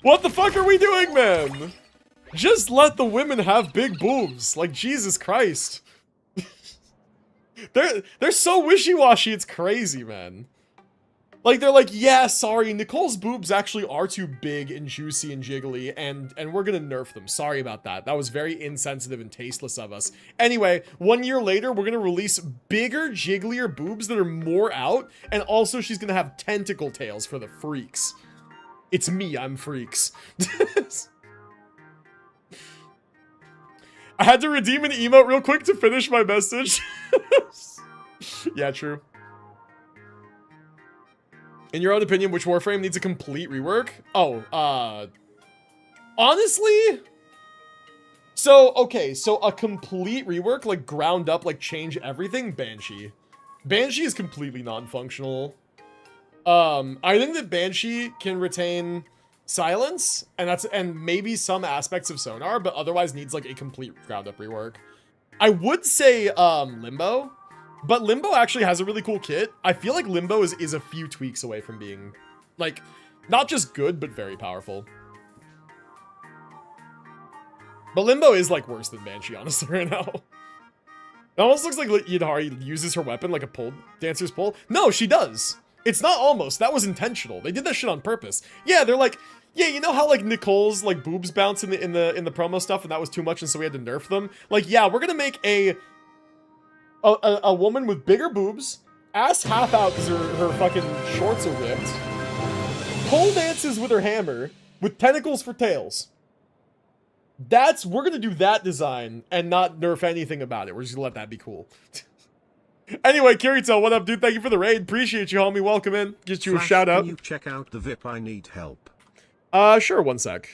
Speaker 1: What the fuck are we doing, man? Just let the women have big boobs. Like, Jesus Christ. They're so wishy-washy, it's crazy, man. Like, they're like, yeah, sorry, Nicole's boobs actually are too big and juicy and jiggly, and we're gonna nerf them. Sorry about that. That was very insensitive and tasteless of us. Anyway, 1 year later, we're gonna release bigger, jigglier boobs that are more out, and also she's gonna have tentacle tails for the freaks. It's me, I'm freaks. I had to redeem an emote real quick to finish my message. Yeah, true. In your own opinion, which Warframe needs a complete rework? Oh, honestly, so a complete rework, like ground up, like change everything, Banshee. Banshee is completely non-functional. I think that Banshee can retain silence, and maybe some aspects of sonar, but otherwise needs like a complete ground up rework. I would say Limbo. But Limbo actually has a really cool kit. I feel like Limbo is a few tweaks away from being, like, not just good, but very powerful. But Limbo is, like, worse than Banshee, honestly, right now. It almost looks like Yidhari uses her weapon like a pole dancer's pole. No, she does. It's not almost. That was intentional. They did that shit on purpose. Yeah, they're like, yeah, you know how, like, Nicole's, like, boobs bounce in the promo stuff, and that was too much, and so we had to nerf them? Like, yeah, we're gonna make a woman with bigger boobs, ass half out because her fucking shorts are ripped, pole dances with her hammer, with tentacles for tails. We're gonna do that design and not nerf anything about it. We're just gonna let that be cool. Anyway, Kirito, what up, dude? Thank you for the raid. Appreciate you, homie. Welcome in. Get you a shout out.
Speaker 4: Can you check out the VIP? I need help.
Speaker 1: Sure, one sec.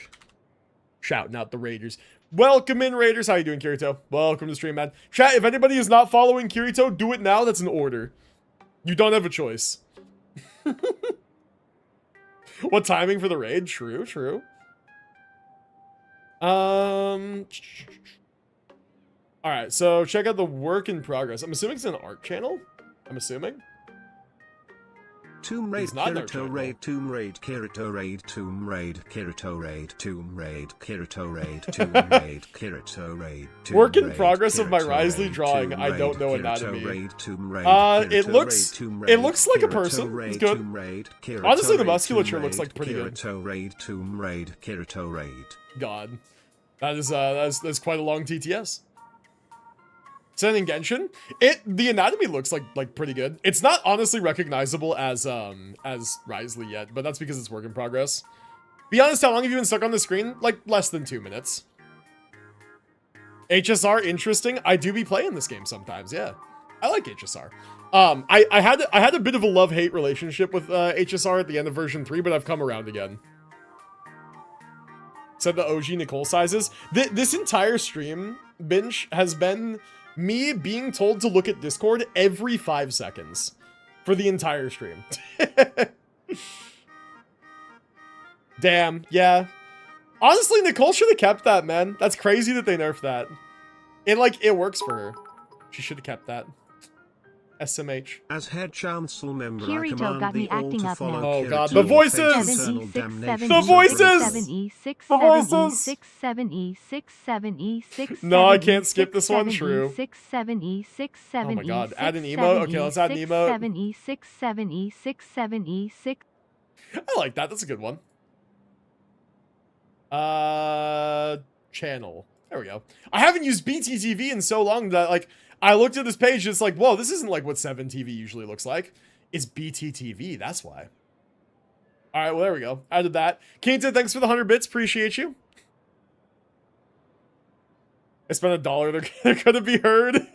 Speaker 1: Shouting out the raiders. Welcome in, Raiders. How you doing, Kirito? Welcome to the stream, man. Chat, if anybody is not following Kirito, do it now. That's an order. You don't have a choice. What timing for the raid? True, true. Alright, so check out the work in progress. I'm assuming it's an art channel? I'm assuming.
Speaker 4: Tomb Raid,
Speaker 1: He's not in our
Speaker 4: Kirito
Speaker 1: channel.
Speaker 4: Raid, Tomb Raid, Kirito Raid, Tomb Raid, Kirito Raid, Tomb Raid, Kirito Raid, Tomb Raid, Kirito Raid, Tomb
Speaker 1: Work in
Speaker 4: Raid,
Speaker 1: progress of my
Speaker 4: Kirito
Speaker 1: Risley
Speaker 4: Raid,
Speaker 1: drawing.
Speaker 4: Tomb
Speaker 1: I don't know
Speaker 4: Raid,
Speaker 1: anatomy.
Speaker 4: Kirito Raid, Tomb Raid,
Speaker 1: It
Speaker 4: Kirito
Speaker 1: looks-
Speaker 4: Raid, Tomb
Speaker 1: it
Speaker 4: Raid,
Speaker 1: looks like a
Speaker 4: Kirito
Speaker 1: person.
Speaker 4: Raid,
Speaker 1: It's good.
Speaker 4: Tomb Raid, Kirito
Speaker 1: Honestly, the
Speaker 4: Raid,
Speaker 1: musculature
Speaker 4: Tomb
Speaker 1: looks
Speaker 4: Raid,
Speaker 1: like pretty good.
Speaker 4: Kirito Raid, Tomb Raid, Kirito Raid.
Speaker 1: God. That's quite a long TTS. Sending Genshin. The anatomy looks like pretty good. It's not honestly recognizable as Risley yet, but that's because it's work in progress. Be honest, how long have you been stuck on the screen? Like less than 2 minutes. HSR, interesting. I do be playing this game sometimes, yeah. I like HSR. I had a bit of a love-hate relationship with HSR at the end of version 3, but I've come around again. Said the OG Nicole sizes. This entire stream binge has been me being told to look at Discord every 5 seconds for the entire stream. Damn, yeah. Honestly, Nicole should have kept that, man. That's crazy that they nerfed that. It works for her. She should have kept that. SMH.
Speaker 4: As head chancel member, I
Speaker 6: Kirito
Speaker 4: command
Speaker 6: got me
Speaker 4: the all
Speaker 6: acting
Speaker 4: to
Speaker 6: up
Speaker 4: follow
Speaker 6: now.
Speaker 1: Oh, God,
Speaker 4: Kirito
Speaker 1: the
Speaker 4: and
Speaker 1: voices!
Speaker 4: face eternal
Speaker 6: 7E6,
Speaker 4: damnation.
Speaker 6: 7E,
Speaker 1: The voices!
Speaker 6: 7E6,
Speaker 1: The
Speaker 6: 7E,
Speaker 1: voices!
Speaker 6: 6, 7E, 6, 7E, 6,
Speaker 1: No, I
Speaker 6: 7E,
Speaker 1: can't skip
Speaker 6: 6,
Speaker 1: this one,
Speaker 6: 7E,
Speaker 1: true.
Speaker 6: 6, 7E, 6, 7E,
Speaker 1: Oh my God,
Speaker 6: 6,
Speaker 1: add an emote? Okay,
Speaker 6: 7E,
Speaker 1: let's add an
Speaker 6: 6,
Speaker 1: emote.
Speaker 6: 7E, 6, 7E, 6, 7E, 6.
Speaker 1: I like that. That's a good one. Channel. There we go. I haven't used BTTV in so long that, like, I looked at this page and it's like, whoa, this isn't like what 7TV usually looks like. It's BTTV. That's why. All right, well, there we go. Added that. Keita, thanks for the 100 bits. Appreciate you. I spent $1. They're gonna be heard.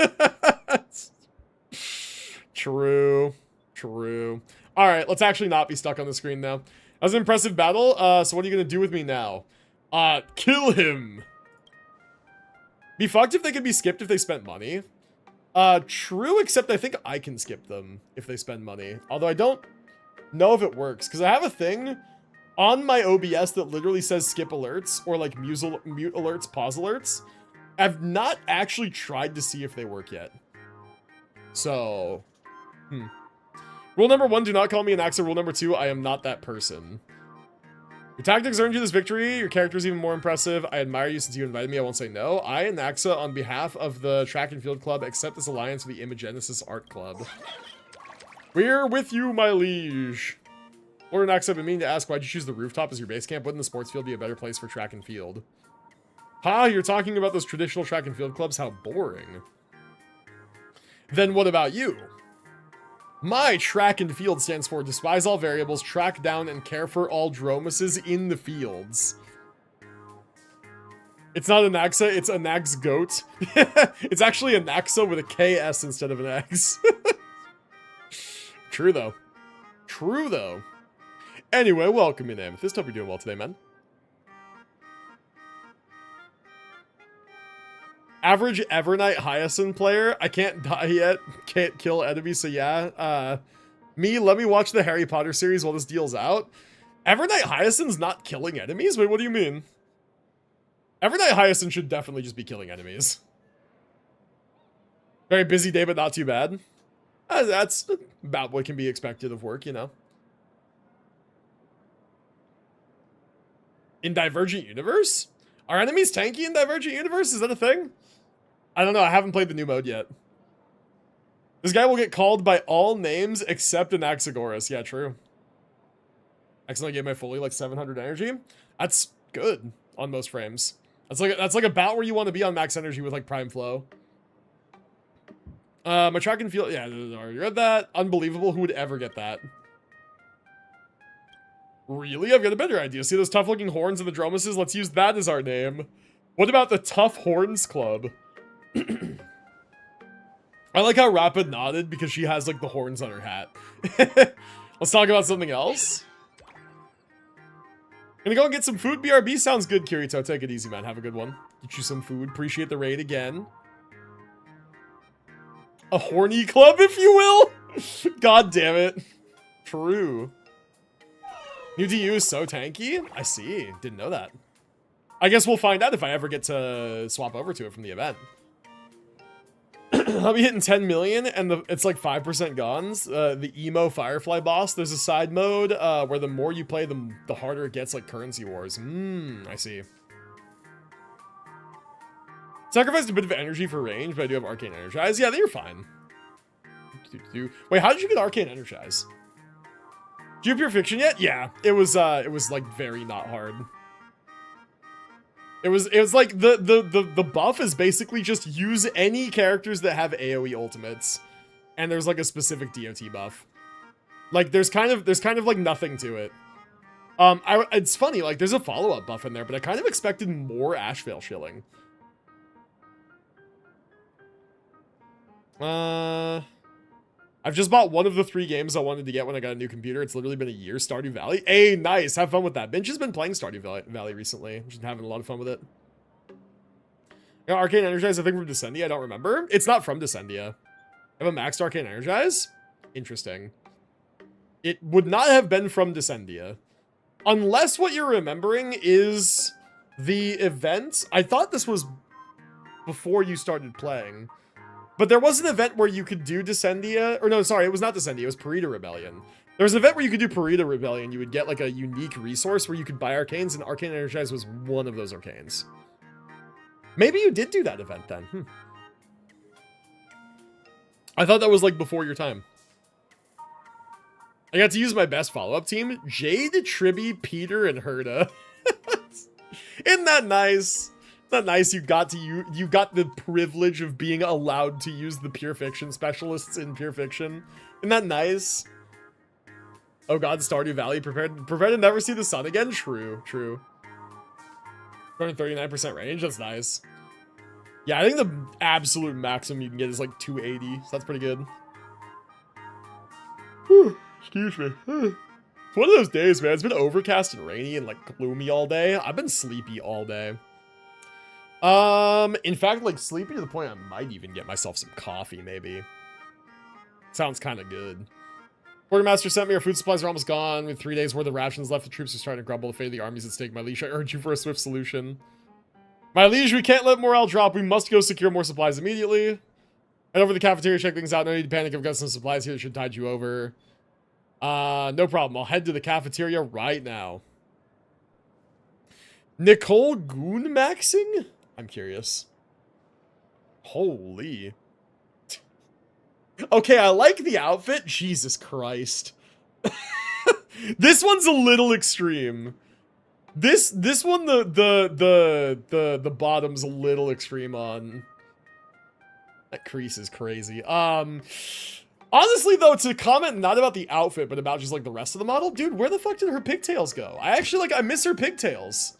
Speaker 1: True. True. All right, let's actually not be stuck on the screen now. That was an impressive battle. So what are you gonna do with me now? Kill him. Be fucked if they could be skipped if they spent money. True, except I think I can skip them if they spend money. Although I don't know if it works, because I have a thing on my OBS that literally says skip alerts or like mute alerts, pause alerts. I've not actually tried to see if they work yet. So, Rule number 1, do not call me an Axa. Rule number 2, I am not that person. Your tactics earned you this victory. Your character is even more impressive. I admire you since you invited me. I won't say no. I, Anaxa, on behalf of the Track and Field Club, accept this alliance with the Imagenesis Art Club. We're with you, my liege. Lord Anaxa, I've been meaning to ask, why'd you choose the rooftop as your base camp? Wouldn't the sports field be a better place for track and field? Ha, you're talking about those traditional track and field clubs? How boring. Then what about you? My track and field stands for despise all variables, track down and care for all dromuses in the fields. It's not Anaxa, it's Anax Goat. It's actually Anaxa with a KS instead of an X. True though. True though. Anyway, welcome in, Amethyst. Hope you're doing well today, man. Average Evernight Hyacinth player. I can't die yet. Can't kill enemies, so yeah. Let me watch the Harry Potter series while this deal's out. Evernight Hyacinth's not killing enemies? Wait, what do you mean? Evernight Hyacinth should definitely just be killing enemies. Very busy day, but not too bad. That's about what can be expected of work, you know. In Divergent Universe? Are enemies tanky in Divergent Universe? Is that a thing? I don't know. I haven't played the new mode yet. This guy will get called by all names except Anaxagoras. Yeah, true. Accidentally gave my fully like 700 energy. That's good on most frames. That's like about where you want to be on max energy with like prime flow. My track and field. Yeah, I already read that. Unbelievable. Who would ever get that? Really? I've got a better idea. See those tough looking horns and the dromuses? Let's use that as our name. What about the Tough Horns Club? I like how Rapid nodded because she has like the horns on her hat. Let's talk about something else. Gonna go and get some food. BRB sounds good, Kirito. Take it easy, man. Have a good one. Get you some food. Appreciate the raid again. A horny club, if you will. God damn it. True. New DU is so tanky? I see. Didn't know that. I guess we'll find out if I ever get to swap over to it from the event. I'll be hitting 10 million and it's like 5% guns. The emo Firefly boss, there's a side mode where the more you play, the harder it gets, like Currency Wars. I see. Sacrificed a bit of energy for range, but I do have Arcane Energize. Yeah, you're fine. Wait, how did you get Arcane Energize? Did you have Pure Fiction yet? Yeah, it was like very not hard. It was like the buff is basically just use any characters that have AoE ultimates, and there's like a specific DOT buff. Like there's kind of like nothing to it. It's funny, like there's a follow-up buff in there, but I kind of expected more Ashveil shilling. I've just bought one of the 3 games I wanted to get when I got a new computer. It's literally been a year. Stardew Valley. Hey, nice. Have fun with that. Bench has been playing Stardew Valley recently. Just having a lot of fun with it. Yeah, Arcane Energize, I think from Descendia. I don't remember. It's not from Descendia. I have a maxed Arcane Energize? Interesting. It would not have been from Descendia. Unless what you're remembering is the event. I thought this was before you started playing. But there was an event where you could do Descendia, or no, sorry, it was not Descendia, it was Parida Rebellion. There was an event where you could do Parida Rebellion, you would get like a unique resource where you could buy arcanes, and Arcane Energize was one of those arcanes. Maybe you did do that event then. I thought that was like before your time. I got to use my best follow-up team, Jade, Tribby, Peter, and Herda. Isn't that nice? Isn't that nice? You got the privilege of being allowed to use the Pure Fiction specialists in Pure Fiction. Isn't that nice? Oh god, Stardew Valley, prepared to never see the sun again? True. 39% range, that's nice. Yeah, I think the absolute maximum you can get is like 280, so that's pretty good. Whew, excuse me. It's one of those days, man. It's been overcast and rainy and like gloomy all day. I've been sleepy all day. In fact, like sleepy to the point I might even get myself some coffee, maybe. Sounds kind of good. Quartermaster sent me our food supplies are almost gone. With 3 days worth of rations left, the troops are starting to grumble. The fate of the army's at stake. My liege, I urge you for a swift solution. My liege, we can't let morale drop. We must go secure more supplies immediately. Head over to the cafeteria, check things out. No need to panic. I've got some supplies here that should tide you over. No problem. I'll head to the cafeteria right now. Nicole Goon-maxing? I'm curious. Holy. Okay, I like the outfit. Jesus Christ. This one's a little extreme. This one the bottom's a little extreme on. That crease is crazy. Honestly though, to comment not about the outfit but about just like the rest of the model, dude, where the fuck did her pigtails go? I actually I miss her pigtails.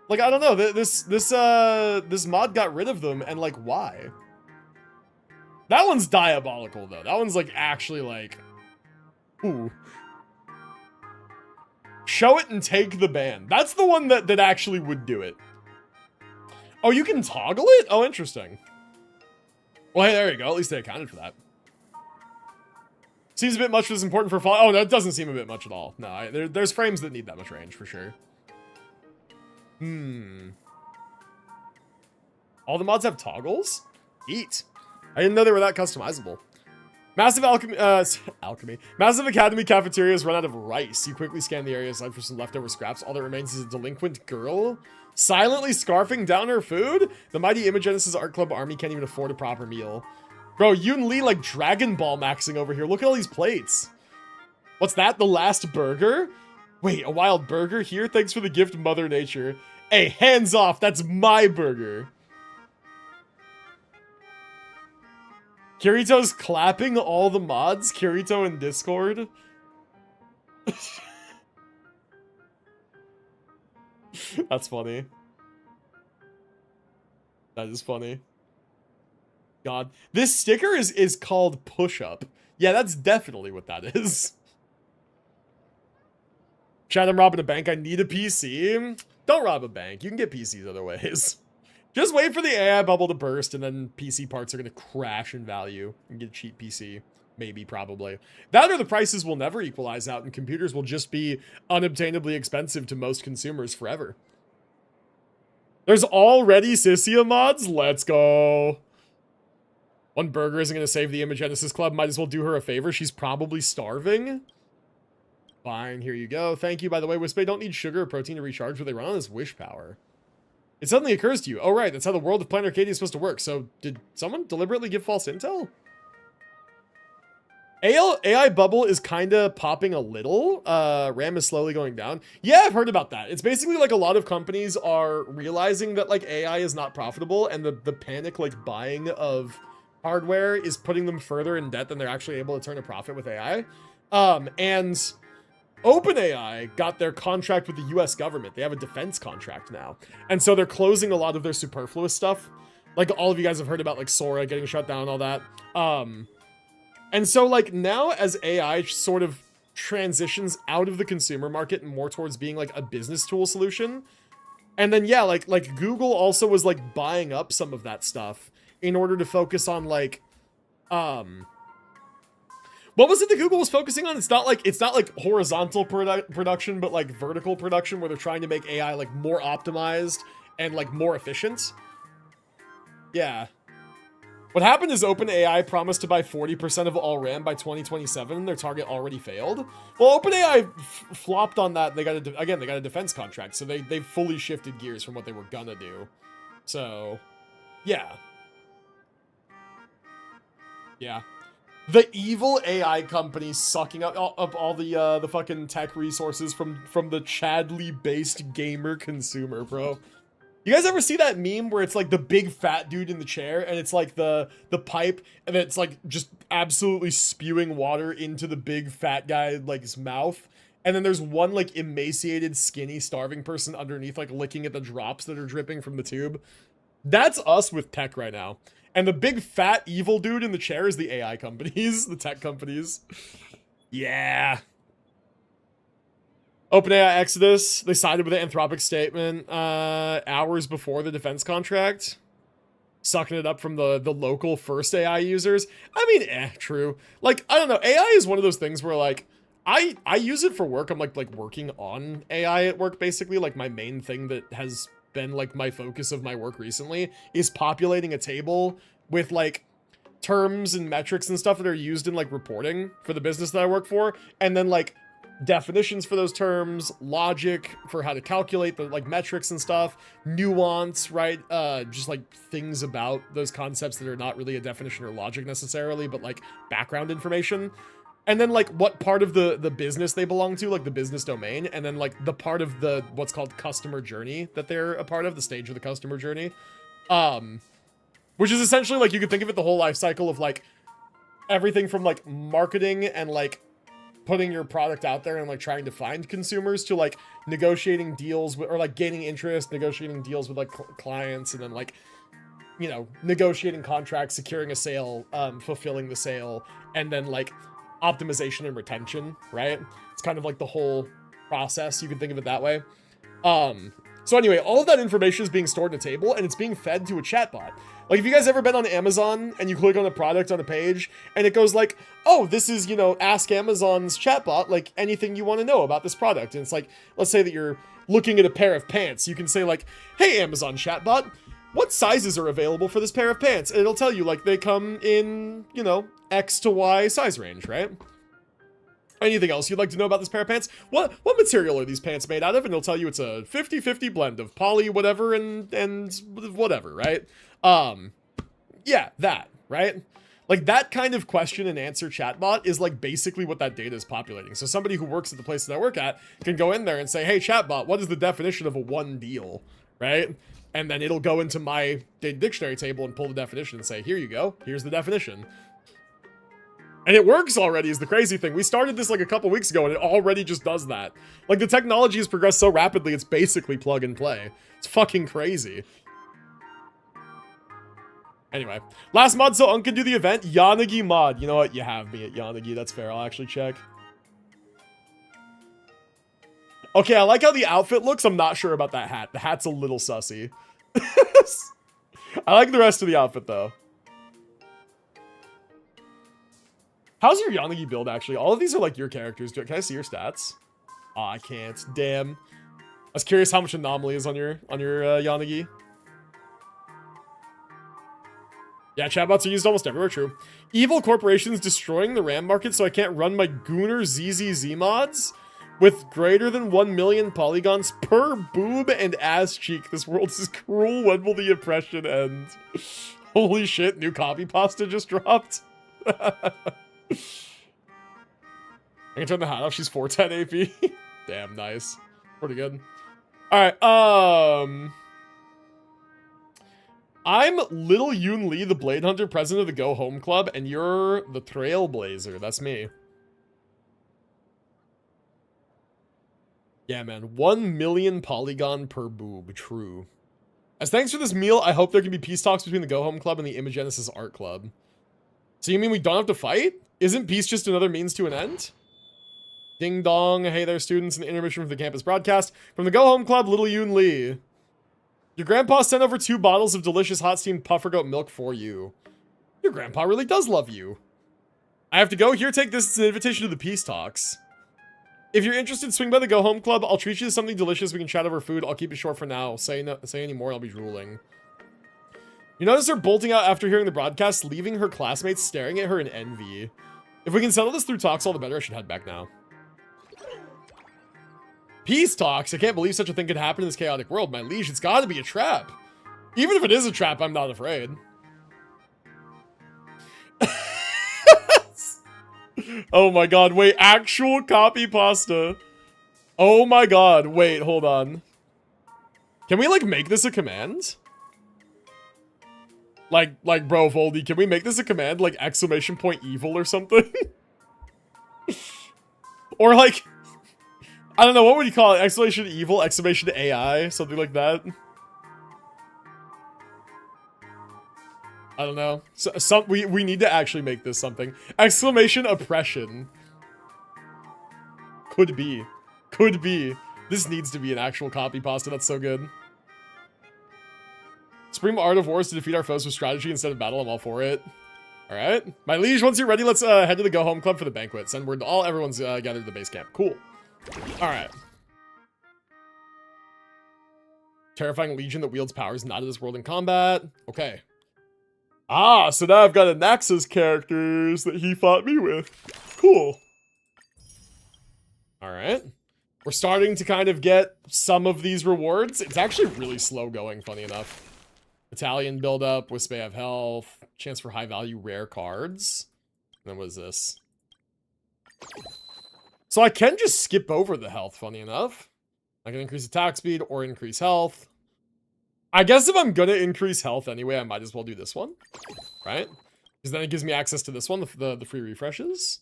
Speaker 1: Like, I don't know, this mod got rid of them and like why? That one's diabolical though. That one's like actually like ooh. Show it and take the ban. That's the one that actually would do it. Oh, you can toggle it? Oh, interesting. Well, hey, there you go. At least they accounted for that. Seems a bit much for this important for fall. Oh, no, it doesn't seem a bit much at all. No, there's frames that need that much range for sure. All the mods have toggles? Eat. I didn't know they were that customizable. Massive alchemy. Massive academy cafeterias run out of rice. You quickly scan the area aside for some leftover scraps. All that remains is a delinquent girl silently scarfing down her food. The mighty Imogenesis Art Club army can't even afford a proper meal. Bro, Yoon Lee like Dragon Ball maxing over here. Look at all these plates. What's that? The last burger? Wait, a wild burger here? Thanks for the gift, Mother Nature. Hey, hands off. That's my burger. Kirito's clapping all the mods. Kirito in Discord. That's funny. That is funny. God. This sticker is called Push Up. Yeah, that's definitely what that is. Chad, I'm robbing a bank. I need a PC. Don't rob a bank. You can get PCs other ways. Just wait for the AI bubble to burst, and then PC parts are going to crash in value. And get a cheap PC. Maybe, probably. That or the prices will never equalize out, and computers will just be unobtainably expensive to most consumers forever. There's already Sissia mods? Let's go. One burger isn't going to save the Imogenesis Club. Might as well do her a favor. She's probably starving. Fine, here you go. Thank you. By the way, Wispay don't need sugar or protein to recharge, but they run on this wish power. It suddenly occurs to you. Oh, right. That's how the world of Planet Arcadia is supposed to work. So, did someone deliberately give false intel? AI bubble is kind of popping a little. RAM is slowly going down. Yeah, I've heard about that. It's basically like a lot of companies are realizing that like AI is not profitable, and the panic like buying of hardware is putting them further in debt than they're actually able to turn a profit with AI. And OpenAI got their contract with the US government. They have a defense contract now. And so they're closing a lot of their superfluous stuff. Like all of you guys have heard about like Sora getting shut down and all that. And so like now as AI sort of transitions out of the consumer market and more towards being like a business tool solution. And then yeah, like Google also was like buying up some of that stuff in order to focus on like what was it that Google was focusing on? It's not like horizontal production, but like vertical production where they're trying to make AI like more optimized and like more efficient. Yeah. What happened is OpenAI promised to buy 40% of all RAM by 2027. Their target already failed. Well, OpenAI flopped on that. They got a defense contract, so they fully shifted gears from what they were gonna do. So, yeah. Yeah. The evil AI company sucking up all the fucking tech resources from the Chadley-based gamer consumer, bro. You guys ever see that meme where it's like the big fat dude in the chair and it's like the pipe and it's like just absolutely spewing water into the big fat guy like his mouth, and then there's one like emaciated skinny starving person underneath like licking at the drops that are dripping from the tube? That's us with tech right now. And the big fat evil dude in the chair is the AI companies, the tech companies. Yeah. OpenAI Exodus, they sided with the Anthropic statement hours before the defense contract. sucking it up from the local first AI users. I mean, true. Like, I don't know. AI is one of those things where like I use it for work. I'm like working on AI at work basically. Like my main thing that has been like my focus of my work recently is populating a table with like terms and metrics and stuff that are used in like reporting for the business that I work for, and then like definitions for those terms, logic for how to calculate the like metrics and stuff, nuance, right? Just like things about those concepts that are not really a definition or logic necessarily, but like background information. And then like what part of the business they belong to, like the business domain, and then like the part of the what's called customer journey that they're a part of, the stage of the customer journey. Which is essentially like you could think of it the whole life cycle of like everything from like marketing and like putting your product out there and like trying to find consumers to like negotiating deals with, or like gaining interest, negotiating deals with like clients, and then like, you know, negotiating contracts, securing a sale, fulfilling the sale, and then like optimization and retention, right? It's kind of like the whole process. You can think of it that way. So anyway, all of that information is being stored in a table and it's being fed to a chatbot. Like, if you guys ever been on Amazon and you click on a product on a page and it goes like, oh, this is, you know, Ask Amazon's chatbot, like anything you want to know about this product. And it's like, let's say that you're looking at a pair of pants. You can say like, hey, Amazon chatbot, what sizes are available for this pair of pants? And it'll tell you like they come in, you know, X to Y size range, right? Anything else you'd like to know about this pair of pants? What material are these pants made out of? And it'll tell you it's a 50-50 blend of poly whatever and whatever, right? Yeah, that, right? Like that kind of question and answer chatbot is like basically what that data is populating. So somebody who works at the place that I work at can go in there and say, hey, chatbot, what is the definition of a one deal, right? And then it'll go into my data dictionary table and pull the definition and say, here you go, here's the definition. And it works already is the crazy thing. We started this like a couple weeks ago and it already just does that. Like the technology has progressed so rapidly, it's basically plug and play. It's fucking crazy. Anyway, last mod so Unc can do the event. Yanagi mod. You know what? You have me at Yanagi. That's fair. I'll actually check. Okay, I like how the outfit looks. I'm not sure about that hat. The hat's a little sussy. I like the rest of the outfit though. How's your Yanagi build, actually? All of these are, like, your characters. Can I see your stats? Oh, I can't. Damn. I was curious how much anomaly is on your Yanagi. Yeah, chatbots are used almost everywhere, true. Evil corporations destroying the RAM market so I can't run my Gooner ZZZ mods with greater than 1 million polygons per boob and ass cheek. This world is cruel. When will the oppression end? Holy shit, new copy pasta just dropped. I can turn the hat off. She's 410 AP. Damn, nice. Pretty good. Alright, I'm Little Yoon Lee, the Blade Hunter, president of the Go Home Club, and you're the Trailblazer. That's me. Yeah, man. 1 million polygon per boob. True. As thanks for this meal, I hope there can be peace talks between the Go Home Club and the Imagenesis Art Club. So you mean we don't have to fight? Isn't peace just another means to an end? Ding dong. Hey there, students. An intermission from the campus broadcast. From the Go Home Club, Little Yoon Lee. Your grandpa sent over 2 bottles of delicious hot steamed puffer goat milk for you. Your grandpa really does love you. I have to go. Here, take this. It's an invitation to the peace talks. If you're interested, swing by the Go Home Club. I'll treat you to something delicious. We can chat over food. I'll keep it short for now. Say any more, I'll be drooling. You notice her bolting out after hearing the broadcast, leaving her classmates staring at her in envy. If we can settle this through talks, all the better. I should head back now. Peace talks? I can't believe such a thing could happen in this chaotic world. My liege, it's gotta be a trap. Even if it is a trap, I'm not afraid. Oh my god, wait, actual copy pasta. Oh my god, wait, hold on. Can we, like, make this a command? Like, bro, Voldy, can we make this a command? Like, exclamation point evil or something? Or, like, I don't know, what would you call it? Exclamation evil, exclamation AI, something like that. I don't know. So, we need to actually make this something. Exclamation oppression. Could be. Could be. This needs to be an actual copy pasta. That's so good. Supreme art of war is to defeat our foes with strategy instead of battle. I'm all for it. All right. My liege, once you're ready, let's head to the go home club for the banquet. Send word to all. Everyone's gathered at the base camp. Cool. All right. Terrifying legion that wields powers not of this world in combat. Okay. Ah, so now I've got a Naxxas characters that he fought me with. Cool. All right. We're starting to kind of get some of these rewards. It's actually really slow going, funny enough. Italian buildup, Wisp of health, chance for high value rare cards. And then what is this? So I can just skip over the health, funny enough. I can increase attack speed or increase health. I guess if I'm gonna increase health anyway, I might as well do this one, right? Because then it gives me access to this one, the free refreshes.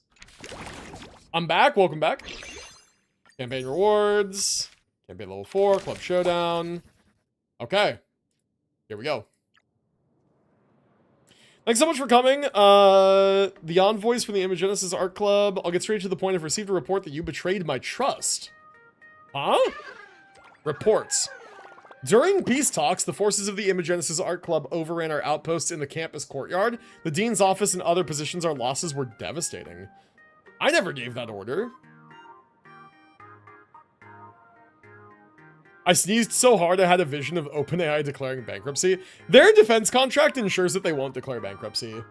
Speaker 1: I'm back, welcome back. Campaign rewards, campaign level 4, club showdown. Okay, here we go. Thanks so much for coming. The envoys from the Imogenesis Art Club. I'll get straight to the point. I've received a report that you betrayed my trust. Huh? Reports. During peace talks, the forces of the Imogenesis Art Club overran our outposts in the campus courtyard. The dean's office and other positions, our losses were devastating. I never gave that order. I sneezed so hard I had a vision of OpenAI declaring bankruptcy. Their defense contract ensures that they won't declare bankruptcy.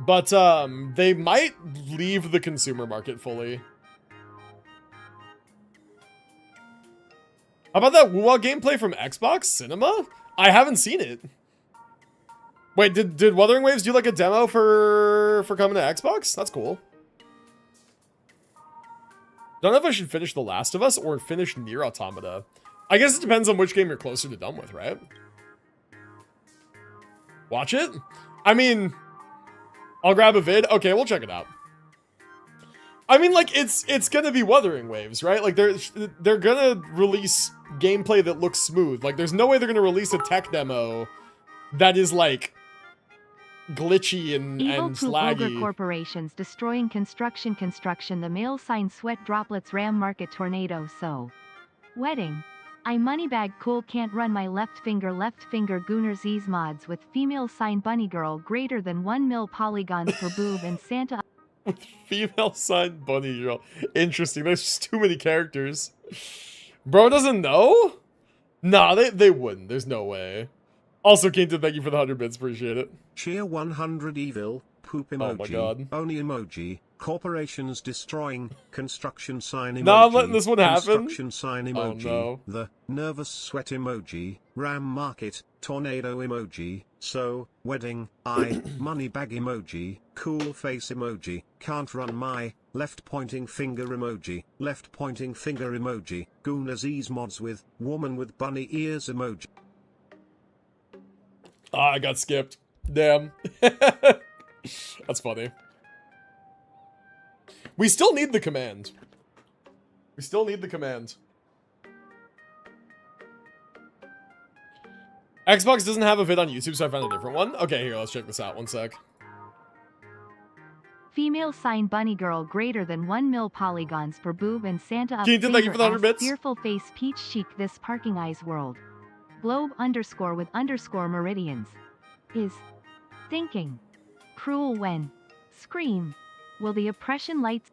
Speaker 1: But, they might leave the consumer market fully. How about that Wuwa gameplay from Xbox Cinema? I haven't seen it. Wait, did Wuthering Waves do like a demo for coming to Xbox? That's cool. Don't know if I should finish The Last of Us or finish Nier Automata. I guess it depends on which game you're closer to done with, right? Watch it? I mean, I'll grab a vid. Okay, we'll check it out. I mean, like, it's gonna be Wuthering Waves, right? Like, they're gonna release gameplay that looks smooth. Like, there's no way they're gonna release a tech demo that is, like, glitchy and laggy.
Speaker 6: Ogre corporations destroying construction. The mail sign sweat droplets ram market tornado so. Wedding. I moneybag cool can't run my left finger Gooner Z's mods with female sign bunny girl greater than 1 mil polygons per boob and Santa.
Speaker 1: With female sign bunny girl. Interesting. There's just too many characters. Bro doesn't know? Nah, they wouldn't. There's no way. Also, Kington, thank you for the 100 bits. Appreciate it.
Speaker 4: Cheer 100 evil, poop emoji,
Speaker 1: Oh my God.
Speaker 4: only emoji, corporations destroying, construction sign emoji,
Speaker 1: Nah, I'm letting this one happen.
Speaker 4: construction sign emoji,
Speaker 1: Oh, no.
Speaker 4: the nervous sweat emoji, ram market, tornado emoji, so, wedding, money bag emoji, cool face emoji, can't run my, left pointing finger emoji, Goon Aziz mods with, woman with bunny ears emoji.
Speaker 1: Ah, I got skipped. Damn. That's funny. We still need the command. We still need the command. Xbox doesn't have a vid on YouTube, so I found a different one. Okay, here, let's check this out. One sec.
Speaker 6: Female sign bunny girl greater than 1 mil polygons per boob and Santa up
Speaker 1: Keaton, thank you for the 100 bits.
Speaker 6: fearful face peach chic this parking eyes world. Globe underscore with underscore meridians. Is thinking. Cruel when. Scream. Will the oppression lights.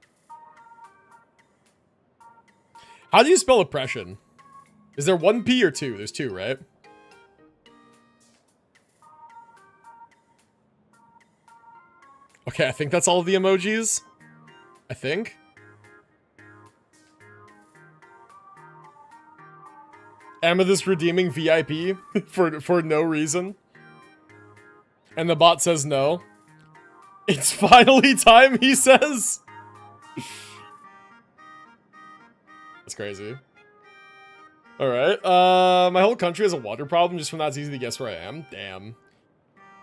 Speaker 1: How do you spell oppression? Is there 1 P or 2? There's 2, right? Okay, I think that's all of the emojis. I think. Amethyst redeeming VIP for no reason. And the bot says no. It's finally time, he says. That's crazy. Alright, my whole country has a water problem just from that it's easy to guess where I am. Damn.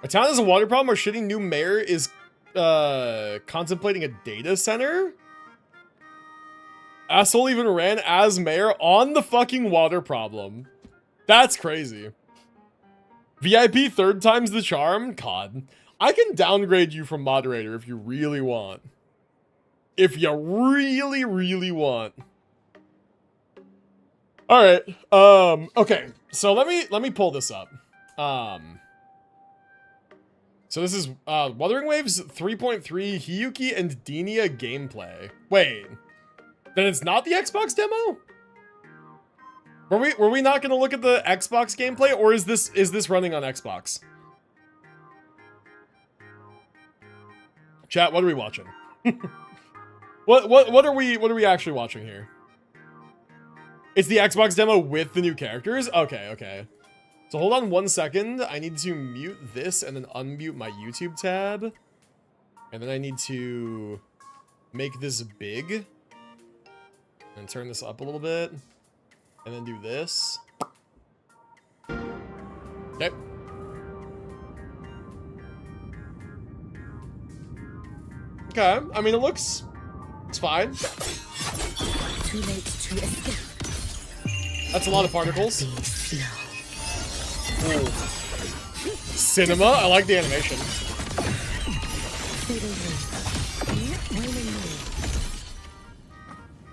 Speaker 1: My town has a water problem. Our shitty new mayor is contemplating a data center? Asshole even ran as mayor on the fucking water problem. That's crazy. VIP 3rd time's the charm? God. I can downgrade you from moderator if you really want. If you really, really want. Alright. Okay. So let me pull this up. So this is Wuthering Waves 3.3 Hiyuki and Dinia gameplay. Wait, then it's not the Xbox demo? Were we not gonna look at the Xbox gameplay, or is this running on Xbox? Chat, what are we watching? What are we actually watching here? It's the Xbox demo with the new characters? Okay. So hold on 1 second. I need to mute this and then unmute my YouTube tab. And then I need to make this big. And turn this up a little bit. And then do this. Okay. Okay, I mean, it's fine.
Speaker 2: Too late to escape.
Speaker 1: That's a lot of particles. Ooh. Cinema, I like the animation.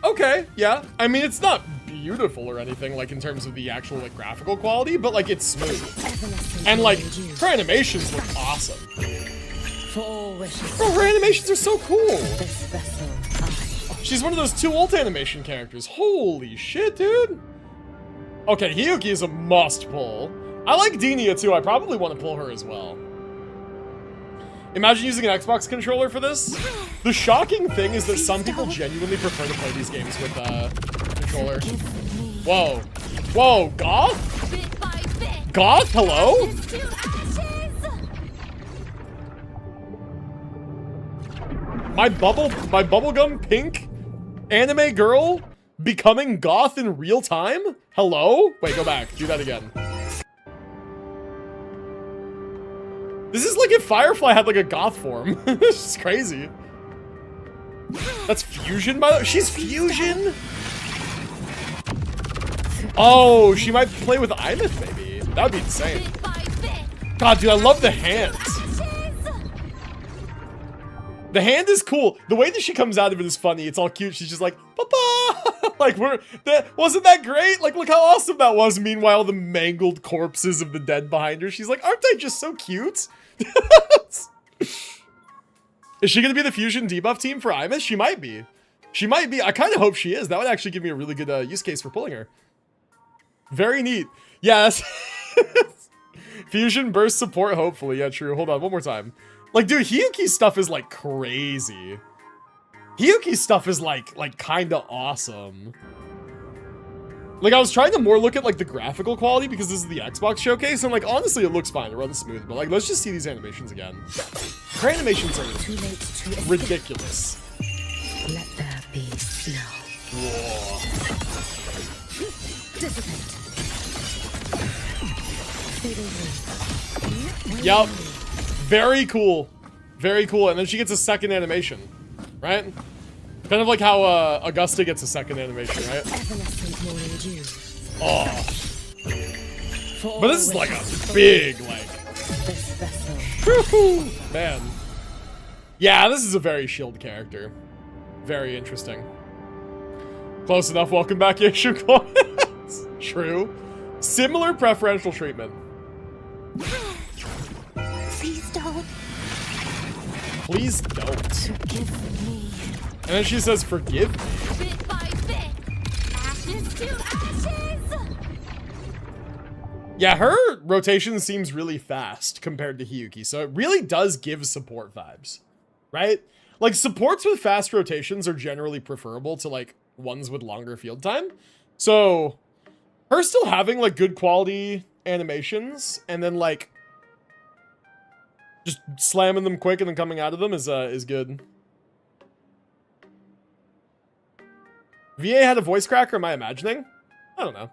Speaker 1: Okay, yeah. I mean, it's not beautiful or anything, like, in terms of the actual, like, graphical quality, but, like, it's smooth. And, like, her animations look awesome. Bro, her animations are so cool. She's one of those 2 ult animation characters. Holy shit, dude. Okay, Hiyuki is a must pull. I like Dinia too. I probably want to pull her as well. Imagine using an Xbox controller for this. The shocking thing is that some people genuinely prefer to play these games with a controller. Whoa. Whoa, Goth? Goth, hello? My bubblegum pink anime girl becoming goth in real time? Hello? Wait, go back. Do that again. This is like if Firefly had like a goth form. This is crazy. That's Fusion, by the way. She's Fusion? Oh, she might play with Imeth, maybe. That would be insane. God, dude, I love the hands. The hand is cool. The way that she comes out of it is funny. It's all cute. She's just like, Papa! Like, wasn't that great? Like, look how awesome that was. Meanwhile, the mangled corpses of the dead behind her. She's like, aren't they just so cute? Is she going to be the Fusion debuff team for Imeth? She might be. She might be. I kind of hope she is. That would actually give me a really good use case for pulling her. Very neat. Yes. Fusion burst support, hopefully. Yeah, true. Hold on, one more time. Like, dude, Hiyuki's stuff is, like, crazy. Hiyuki's stuff is, like kind of awesome. Like, I was trying to more look at, like, the graphical quality because this is the Xbox showcase, and, like, honestly, it looks fine. It runs smooth, but, like, let's just see these animations again. Her animations are ridiculous.
Speaker 2: Let there be snow.
Speaker 1: Whoa. Yup. Very cool. Very cool. And then she gets a second animation, right? Kind of like how Augusta gets a second animation, right? Oh. But this is like a big, like... Man. Yeah, this is a very shield character. Very interesting. Close enough. Welcome back, Asian Coins. True. Similar preferential treatment.
Speaker 5: Please don't.
Speaker 1: Please don't.
Speaker 5: Forgive me.
Speaker 1: And then she says, forgive me.
Speaker 5: Bit by bit. Ashes to ashes.
Speaker 1: Yeah, her rotation seems really fast compared to Hiyuki, so it really does give support vibes, right? Like, supports with fast rotations are generally preferable to, like, ones with longer field time. So, her still having, like, good quality animations, and then, like, just slamming them quick and then coming out of them is good. VA had a voice crack, or am I imagining? I don't know.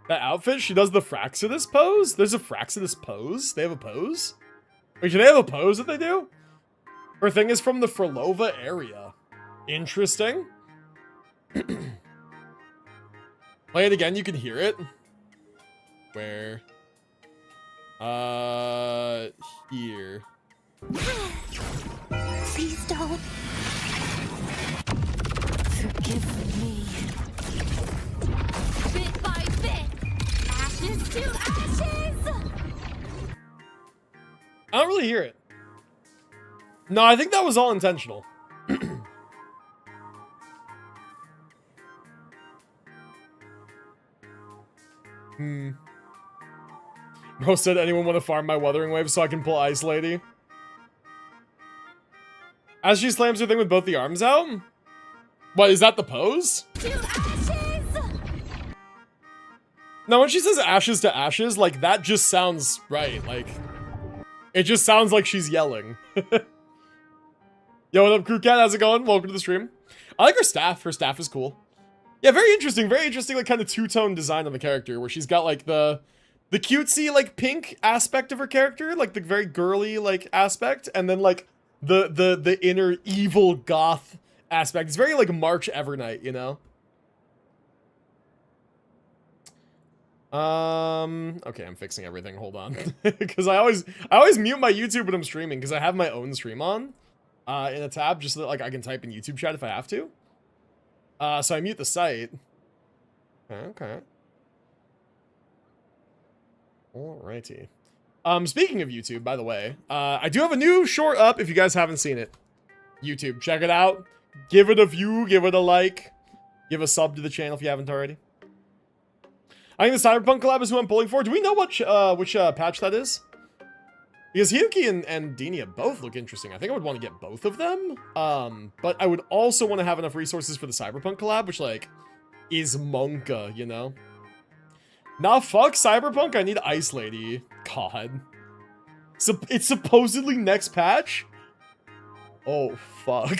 Speaker 1: That outfit, she does the Fraxidus pose? There's a Fraxidus pose? They have a pose? Wait, do they have a pose that they do? Her thing is from the Frolova area. Interesting. Play it again, you can hear it. Where? Here.
Speaker 5: Please don't. Forgive me. Bit by bit. Ashes to ashes!
Speaker 1: I don't really hear it. No, I think that was all intentional. Bro said, anyone want to farm my Wuthering Wave so I can pull Ice Lady? As she slams her thing with both the arms out? What, is that the pose?
Speaker 5: To ashes!
Speaker 1: No, when she says ashes to ashes, like, that just sounds right. Like, it just sounds like she's yelling. Yo, what up, crew cat? How's it going? Welcome to the stream. I like her staff. Her staff is cool. Yeah, very interesting, like, kind of two-tone design on the character, where she's got, like, the cutesy, like, pink aspect of her character, like, the very girly, like, aspect, and then, like, the inner evil goth aspect. It's very, like, March Evernight, you know? Okay, I'm fixing everything, hold on. Because I always mute my YouTube when I'm streaming, because I have my own stream on, in a tab, just so that, like, I can type in YouTube chat if I have to. So I mute the site. Okay. Alrighty. Speaking of YouTube, by the way, I do have a new short up if you guys haven't seen it. YouTube, check it out. Give it a view, give it a like. Give a sub to the channel if you haven't already. I think the Cyberpunk collab is who I'm pulling for. Do we know which patch that is? Because Hiyuki and Dinia both look interesting. I think I would want to get both of them. But I would also want to have enough resources for the Cyberpunk collab, which, like, is monka, you know? Nah, fuck Cyberpunk. I need Ice Lady. God. So it's supposedly next patch? Oh, fuck.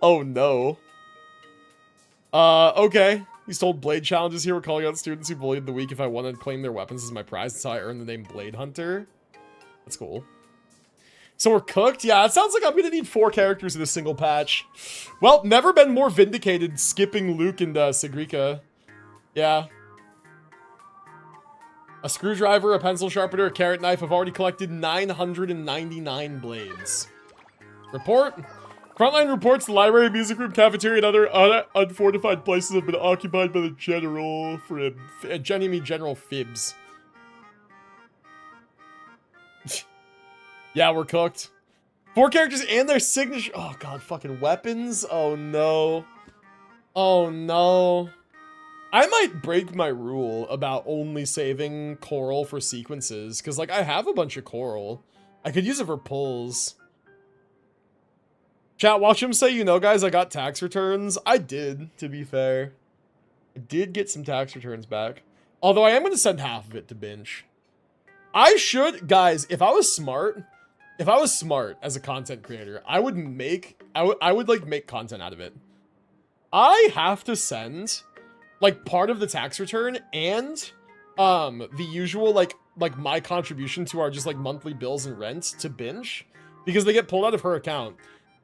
Speaker 1: Oh, no. Okay. He's told Blade challenges here. We're calling out students who bullied the weak. If I want to claim their weapons as my prize, that's how I earn the name Blade Hunter. That's cool. So we're cooked? Yeah, it sounds like I'm gonna need 4 characters in a single patch. Well, never been more vindicated skipping Luke and Sigrika. Yeah. A screwdriver, a pencil sharpener, a carrot knife. I've already collected 999 blades. Report. Frontline reports the library, music room, cafeteria, and other unfortified places have been occupied by the General General Fibs. Yeah, we're cooked. 4 characters and their signature. Oh, God, fucking weapons. Oh, no. Oh, no. I might break my rule about only saving coral for sequences. Because, like, I have a bunch of coral. I could use it for pulls. Chat, watch him say, you know, guys, I got tax returns. I did, to be fair. I did get some tax returns back. Although I am going to send half of it to Binge. I should, guys, if I was smart as a content creator, I would make content out of it. I have to send, like, part of the tax return and, the usual, like my contribution to our just, like, monthly bills and rent to Binge, because they get pulled out of her account.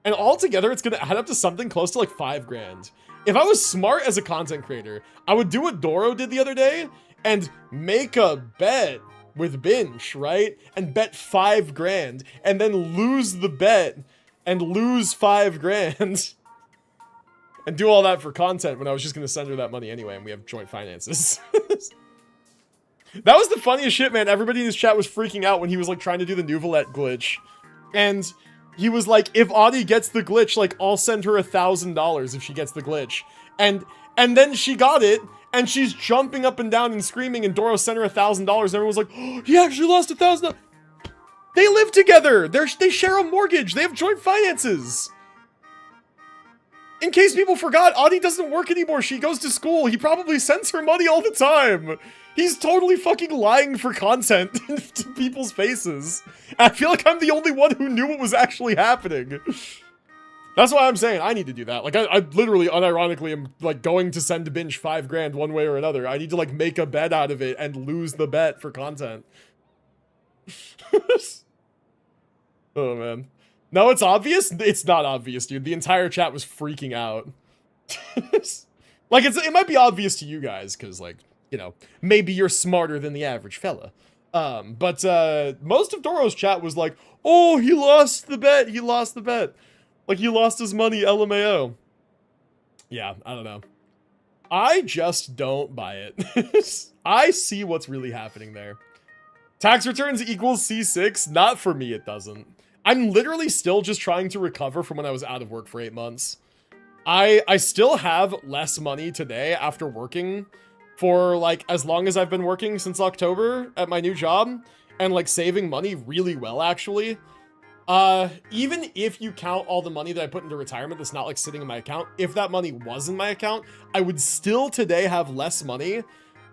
Speaker 1: And altogether, it's gonna add up to something close to, like, 5 grand. If I was smart as a content creator, I would do what Doro did the other day and make a bet with Binge, right? And bet 5 grand and then lose the bet and lose 5 grand and do all that for content when I was just gonna send her that money anyway and we have joint finances. That was the funniest shit, man. Everybody in his chat was freaking out when he was, like, trying to do the Nouvelette glitch. And he was like, if Audie gets the glitch, like, I'll send her $1,000 if she gets the glitch. And then she got it, and she's jumping up and down and screaming, and Doro sent her $1,000, and everyone was like, oh, he actually lost $1,000. They live together! They share a mortgage! They have joint finances! In case people forgot, Audie doesn't work anymore. She goes to school. He probably sends her money all the time. He's totally fucking lying for content to people's faces. I feel like I'm the only one who knew what was actually happening. That's why I'm saying I need to do that. Like, I literally, unironically, am, like, going to send to Binge 5 grand one way or another. I need to, like, make a bet out of it and lose the bet for content. Oh, man. No, it's obvious? It's not obvious, dude. The entire chat was freaking out. Like, it might be obvious to you guys, because, like, you know, maybe you're smarter than the average fella. But most of Doro's chat was like, oh, he lost the bet. He lost the bet. Like, he lost his money, LMAO. Yeah, I don't know. I just don't buy it. I see what's really happening there. Tax returns equals C6? Not for me, it doesn't. I'm literally still just trying to recover from when I was out of work for 8 months. I still have less money today after working for like as long as I've been working since October at my new job and like saving money really well actually. Even if you count all the money that I put into retirement that's not like sitting in my account, if that money was in my account, I would still today have less money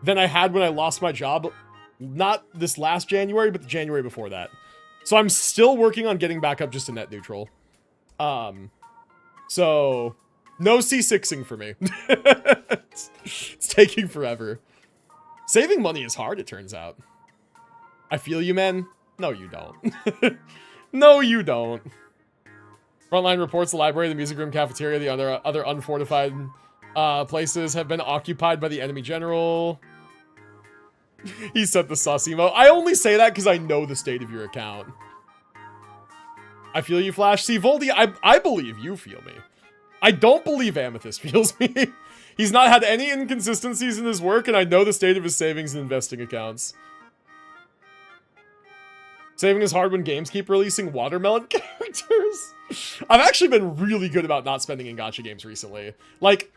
Speaker 1: than I had when I lost my job, not this last January, but the January before that. So I'm still working on getting back up just to net neutral. So no C6ing for me. It's taking forever. Saving money is hard, it turns out. I feel you, man. No, you don't. No, you don't. Frontline reports the library, the music room, cafeteria, the other unfortified places have been occupied by the enemy general. He said the sus emo. I only say that because I know the state of your account. I feel you, Flash. See, Voldy, I believe you feel me. I don't believe Amethyst feels me. He's not had any inconsistencies in his work, and I know the state of his savings and investing accounts. Saving is hard when games keep releasing watermelon characters. I've actually been really good about not spending in gacha games recently. Like,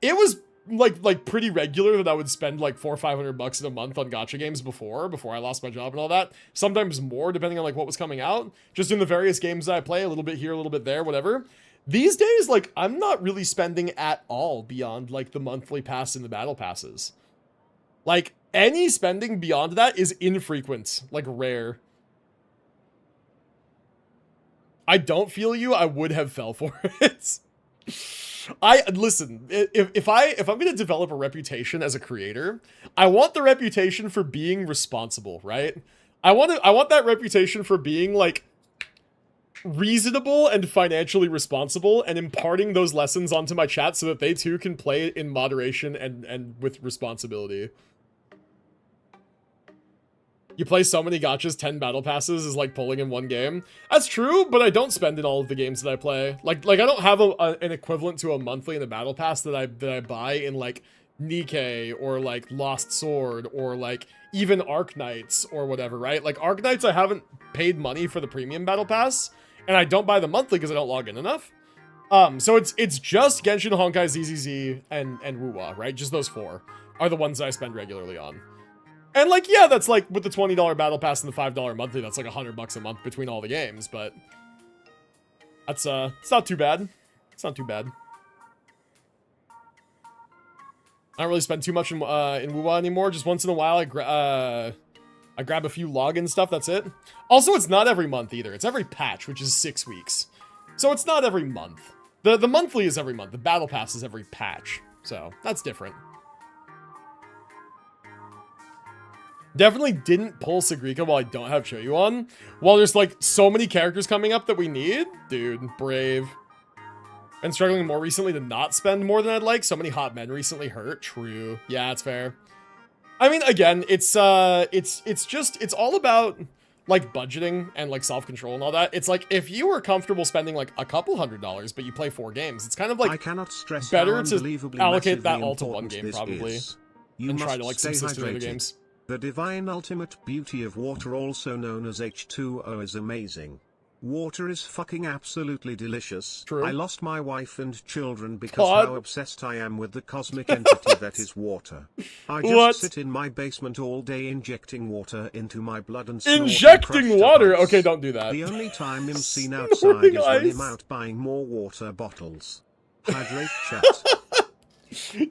Speaker 1: it was like pretty regular that I would spend like $400 or $500 in a month on gacha games before I lost my job and all that. Sometimes more, depending on like what was coming out. Just in the various games that I play, a little bit here, a little bit there, whatever. These days, like, I'm not really spending at all beyond like the monthly pass and the battle passes. Like, any spending beyond that is infrequent, like rare. I don't feel you. I would have fell for it. Listen, if I'm gonna develop a reputation as a creator, I want the reputation for being responsible, right? I want that reputation for being like reasonable and financially responsible and imparting those lessons onto my chat so that they too can play in moderation and with responsibility. You play so many gachas, 10 battle passes is like pulling in one game. That's true, but I don't spend in all of the games that I play. Like I don't have an equivalent to a monthly in the battle pass that I buy in like Nikkei or like Lost Sword or like even Arc Knights or whatever, right? Like Arc Knights, I haven't paid money for the premium battle pass, and I don't buy the monthly because I don't log in enough. So it's just Genshin, Honkai, ZZZ, and Wuwa, right? Just those 4 are the ones that I spend regularly on. And like, yeah, that's like with the $20 battle pass and the $5 monthly, that's like $100 a month between all the games, but that's it's not too bad. It's not too bad. I don't really spend too much in WoWa anymore. Just once in a while, I grab a few login stuff. That's it. Also, it's not every month either. It's every patch, which is 6 weeks. So it's not every month. The monthly is every month. The battle pass is every patch. So that's different. Definitely didn't pull Sagrika while I don't have Choyu on. While there's like so many characters coming up that we need. Dude, brave. And struggling more recently to not spend more than I'd like. So many hot men recently hurt. True. Yeah, it's fair. I mean, again, it's all about like budgeting and like self-control and all that. It's like if you were comfortable spending like a couple $100, but you play 4 games, it's kind of like
Speaker 4: I cannot stress
Speaker 1: better to allocate that all to one game probably.
Speaker 4: You
Speaker 1: and
Speaker 4: must
Speaker 1: try to like
Speaker 4: stay
Speaker 1: subsist in other
Speaker 4: hydrated.
Speaker 1: games.
Speaker 4: The divine ultimate beauty of water, also known as H2O, is amazing. Water is fucking absolutely delicious.
Speaker 1: True.
Speaker 4: I lost my wife and children because
Speaker 1: God.
Speaker 4: how obsessed I am with the cosmic entity that is water. I just
Speaker 1: What?
Speaker 4: sit in my basement all day injecting water into my blood and snort and
Speaker 1: Injecting
Speaker 4: crushed
Speaker 1: water?
Speaker 4: ice.
Speaker 1: Okay, don't do that.
Speaker 4: The only time I'm seen
Speaker 1: Snorting
Speaker 4: outside is when
Speaker 1: ice.
Speaker 4: I'm out buying more water bottles. Hydrate, chat.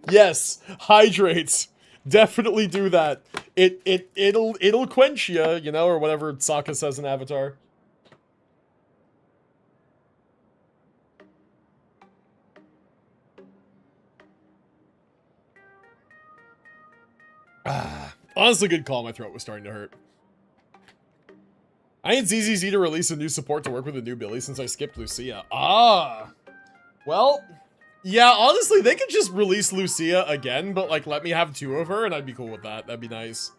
Speaker 1: Yes, hydrate. Definitely do that. It'll quench you know, or whatever Sokka says in Avatar. Honestly, good call. My throat was starting to hurt. I need ZZZ to release a new support to work with a new Billy since I skipped Lucia. Well, yeah, honestly, they could just release Lucia again, but like let me have 2 of her and I'd be cool with that. That'd be nice.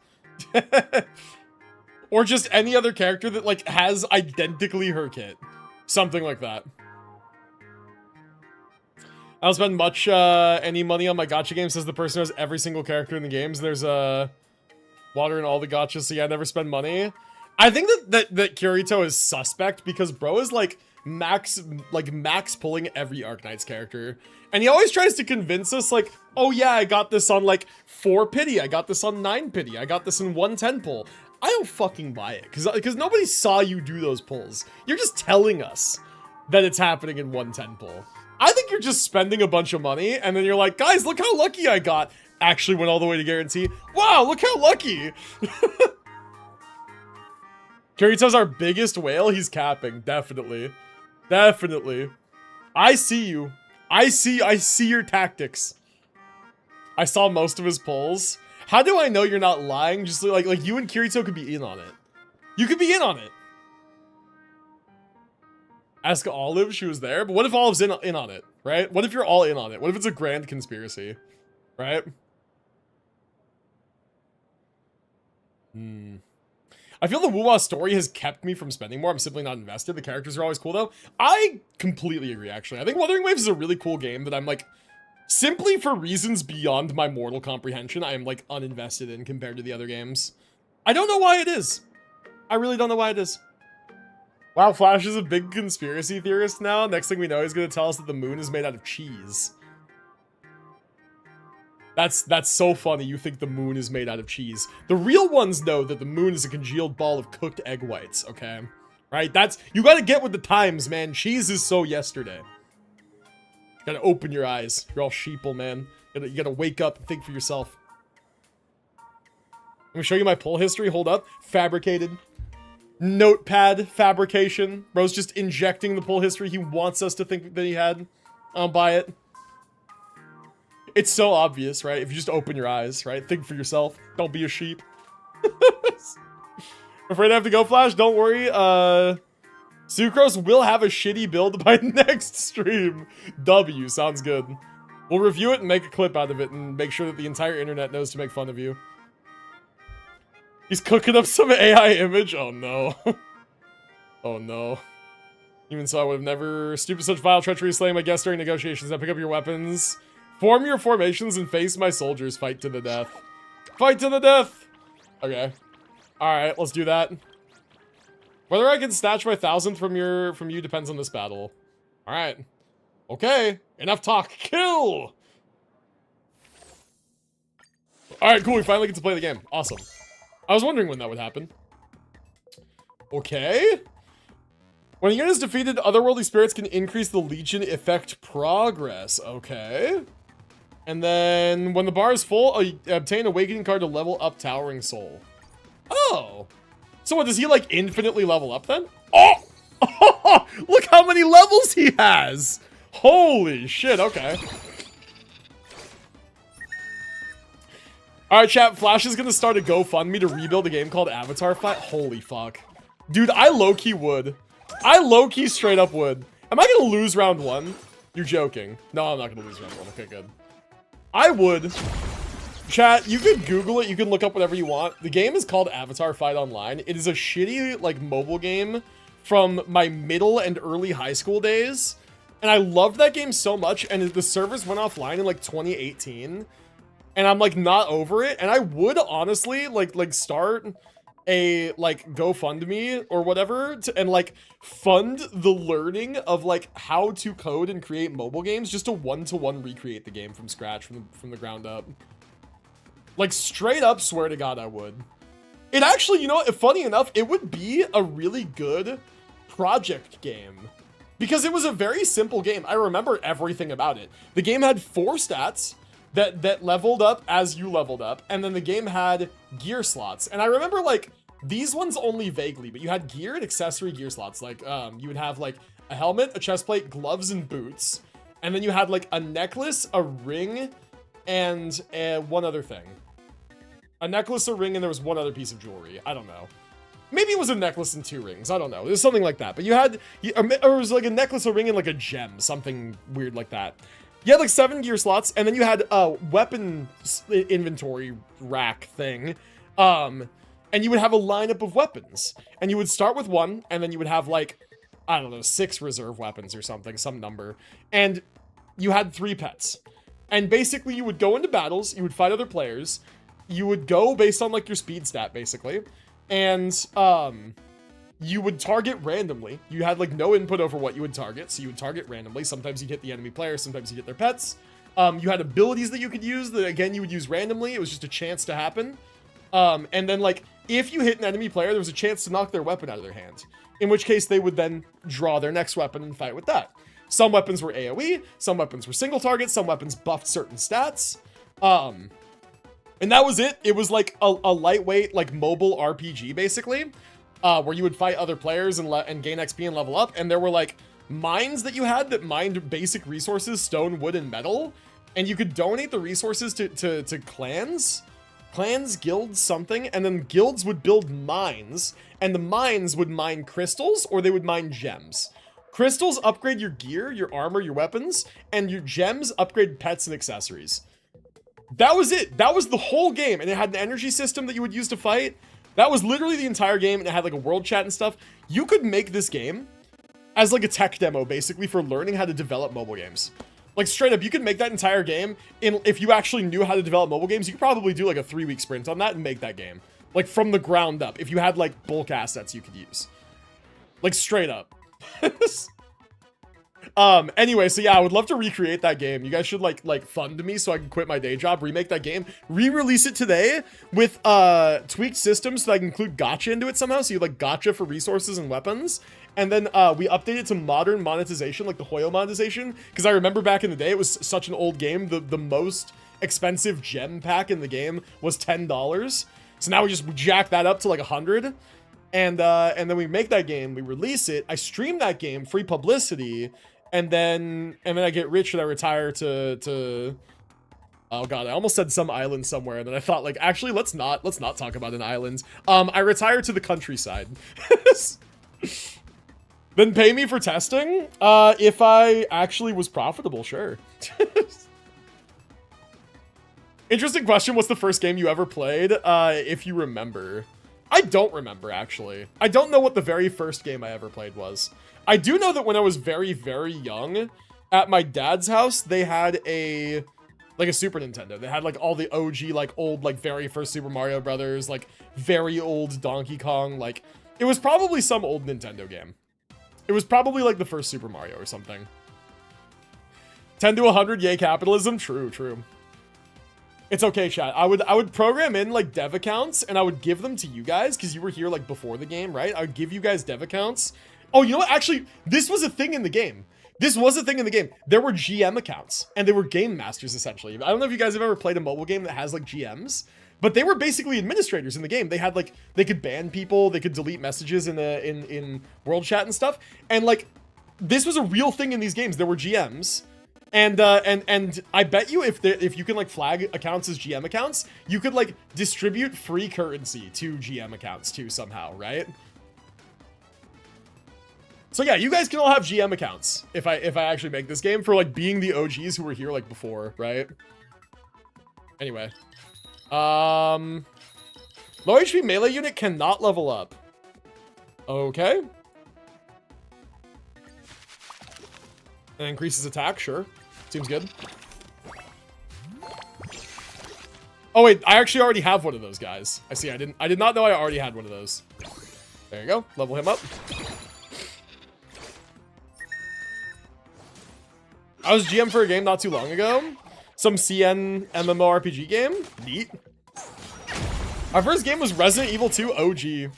Speaker 1: Or just any other character that like has identically her kit. Something like that. I don't spend much any money on my gacha game, says the person who has every single character in the games. There's water in all the gachas, so yeah, I never spend money. I think that Kirito is suspect because bro is like max pulling every Arknight's character. And he always tries to convince us like, oh yeah, I got this on like 4 pity, I got this on 9 pity, I got this in 110 pull. I don't fucking buy it because nobody saw you do those pulls. You're just telling us that it's happening in 110 pull. I think you're just spending a bunch of money and then you're like, guys, look how lucky I got. Actually went all the way to guarantee. Wow, look how lucky. Kirito's our biggest whale. He's capping. Definitely. Definitely. I see you. I see your tactics. I saw most of his pulls. How do I know you're not lying? Just like you and Kirito could be in on it. You could be in on it. Ask Olive, she was there. But what if Olive's in on it, right? What if you're all in on it? What if it's a grand conspiracy, right? I feel the Wuwa story has kept me from spending more. I'm simply not invested. The characters are always cool though. I completely agree actually. I think Wuthering Waves is a really cool game that I'm like, simply for reasons beyond my mortal comprehension, I am like uninvested in compared to the other games. I don't know why it is. I really don't know why it is. Wow, Flash is a big conspiracy theorist now. Next thing we know, he's gonna tell us that the moon is made out of cheese. That's so funny, you think the moon is made out of cheese. The real ones know that the moon is a congealed ball of cooked egg whites, okay? Right? You gotta get with the times, man. Cheese is so yesterday. Gotta open your eyes. You're all sheeple, man. You gotta wake up and think for yourself. Let me show you my pull history. Hold up. Fabricated. Notepad fabrication. Bro's just injecting the pull history he wants us to think that he had. I don't buy it. It's so obvious, right? If you just open your eyes, right? Think for yourself. Don't be a sheep. Afraid I have to go, Flash? Don't worry. Sucrose will have a shitty build by next stream. W, sounds good. We'll review it and make a clip out of it and make sure that the entire internet knows to make fun of you. He's cooking up some AI image? Oh no. Oh no. Even so, I would have never stooped to such vile treachery, slaying my guest during negotiations. Now pick up your weapons. Form your formations and face my soldiers. Fight to the death. Fight to the death! Okay. Alright, let's do that. Whether I can snatch my 1000th from you depends on this battle. Alright. Okay. Enough talk. Kill! Alright, cool. We finally get to play the game. Awesome. I was wondering when that would happen. Okay. When a unit is defeated, otherworldly spirits can increase the Legion effect progress. Okay. And then, when the bar is full, obtain Awakening card to level up Towering Soul. Oh. So what, does he, like, infinitely level up then? Oh! Look how many levels he has! Holy shit, okay. Alright, chat, Flash is gonna start a GoFundMe to rebuild a game called Avatar Fight. Holy fuck. Dude, I low-key would. I low-key straight up would. Am I gonna lose round 1? You're joking. No, I'm not gonna lose round 1. Okay, good. I would. Chat, you could Google it. You can look up whatever you want. The game is called Avatar Fight Online. It is a shitty, like, mobile game from my middle and early high school days. And I loved that game so much. And the servers went offline in, like, 2018. And I'm, like, not over it. And I would, honestly, like start a, like, GoFundMe or whatever and, like, fund the learning of, like, how to code and create mobile games just to one-to-one recreate the game from scratch, from the ground up. Like, straight up, swear to God, I would. It actually, you know, funny enough, it would be a really good project game. Because it was a very simple game. I remember everything about it. The game had 4 stats that leveled up as you leveled up. And then the game had gear slots. And I remember, like, these ones only vaguely, but you had gear and accessory gear slots. Like, you would have, like, a helmet, a chest plate, gloves, and boots. And then you had, like, a necklace, a ring, and one other thing. A necklace, a ring, and there was one other piece of jewelry. I don't know. Maybe it was a necklace and 2 rings. I don't know. It was something like that. But you had, or it was like a necklace, a ring, and like a gem. Something weird like that. You had like 7 gear slots, and then you had a weapon inventory rack thing. And you would have a lineup of weapons. And you would start with 1, and then you would have like, I don't know, 6 reserve weapons or something, some number. And you had 3 pets. And basically you would go into battles, you would fight other players, you would go based on like your speed stat basically, and you would target randomly. You had like no input over what you would target, so you would target randomly. Sometimes you'd hit the enemy player, sometimes you'd hit their pets. You had abilities that you could use that again you would use randomly. It was just a chance to happen. And then like if you hit an enemy player, there was a chance to knock their weapon out of their hand, in which case they would then draw their next weapon and fight with that. Some weapons were AoE, some weapons were single target, some weapons buffed certain stats. And that was it. It was like a lightweight, like mobile RPG basically, where you would fight other players and gain XP and level up. And there were like mines that you had that mined basic resources, stone, wood, and metal. And you could donate the resources to clans, guilds, something. And then guilds would build mines, and the mines would mine crystals or they would mine gems. Crystals upgrade your gear, your armor, your weapons, and your gems upgrade pets and accessories. That was it. That was the whole game. And it had an energy system that you would use to fight. That was literally the entire game. And it had like a world chat and stuff. You could make this game as like a tech demo, basically, for learning how to develop mobile games. Like straight up, you could make that entire game. If you actually knew how to develop mobile games, you could probably do like a 3-week sprint on that and make that game. Like from the ground up. If you had like bulk assets you could use. Like straight up. Anyway, so yeah, I would love to recreate that game. You guys should like fund me so I can quit my day job, remake that game, re-release it today with tweaked systems so that I can include gacha into it somehow. So you like gacha for resources and weapons. And then we update it to modern monetization, like the Hoyo monetization. Because I remember back in the day, it was such an old game. The most expensive gem pack in the game was $10. So now we just jack that up to like 100. And then we make that game, we release it, I stream that game, free publicity, and then I get rich and I retire to oh god, I almost said some island somewhere, and then I thought like, actually, let's not talk about an island. I retire to the countryside. Then pay me for testing, if I actually was profitable, sure. Interesting question, what's the first game you ever played, if you remember? I don't remember, actually. I don't know what the very first game I ever played was. I do know that when I was very, very young, at my dad's house, they had a Super Nintendo. They had, like, all the OG, like, old, like, very first Super Mario Brothers, like, very old Donkey Kong, like, it was probably some old Nintendo game. It was probably, like, the first Super Mario or something. 10 to 100, yay capitalism? True, true. It's okay, chat. I would program in like dev accounts and I would give them to you guys because you were here like before the game, right? I would give you guys dev accounts. Oh, you know what? Actually, this was a thing in the game. This was a thing in the game. There were GM accounts and they were game masters essentially. I don't know if you guys have ever played a mobile game that has like GMs, but they were basically administrators in the game. They had like, they could ban people, they could delete messages in world chat and stuff. And like, this was a real thing in these games. There were GMs. And I bet you if you can like flag accounts as GM accounts, you could like distribute free currency to GM accounts too somehow, right? So yeah, you guys can all have GM accounts if I actually make this game for like being the OGs who were here like before, right? Anyway, low HP melee unit cannot level up. Okay. And increases attack, sure. Seems good. Oh wait, I actually already have one of those guys. I see, I did not know I already had one of those. There you go, level him up. I was GM for a game not too long ago. Some CN MMORPG game. Neat. Our first game was Resident Evil 2 OG.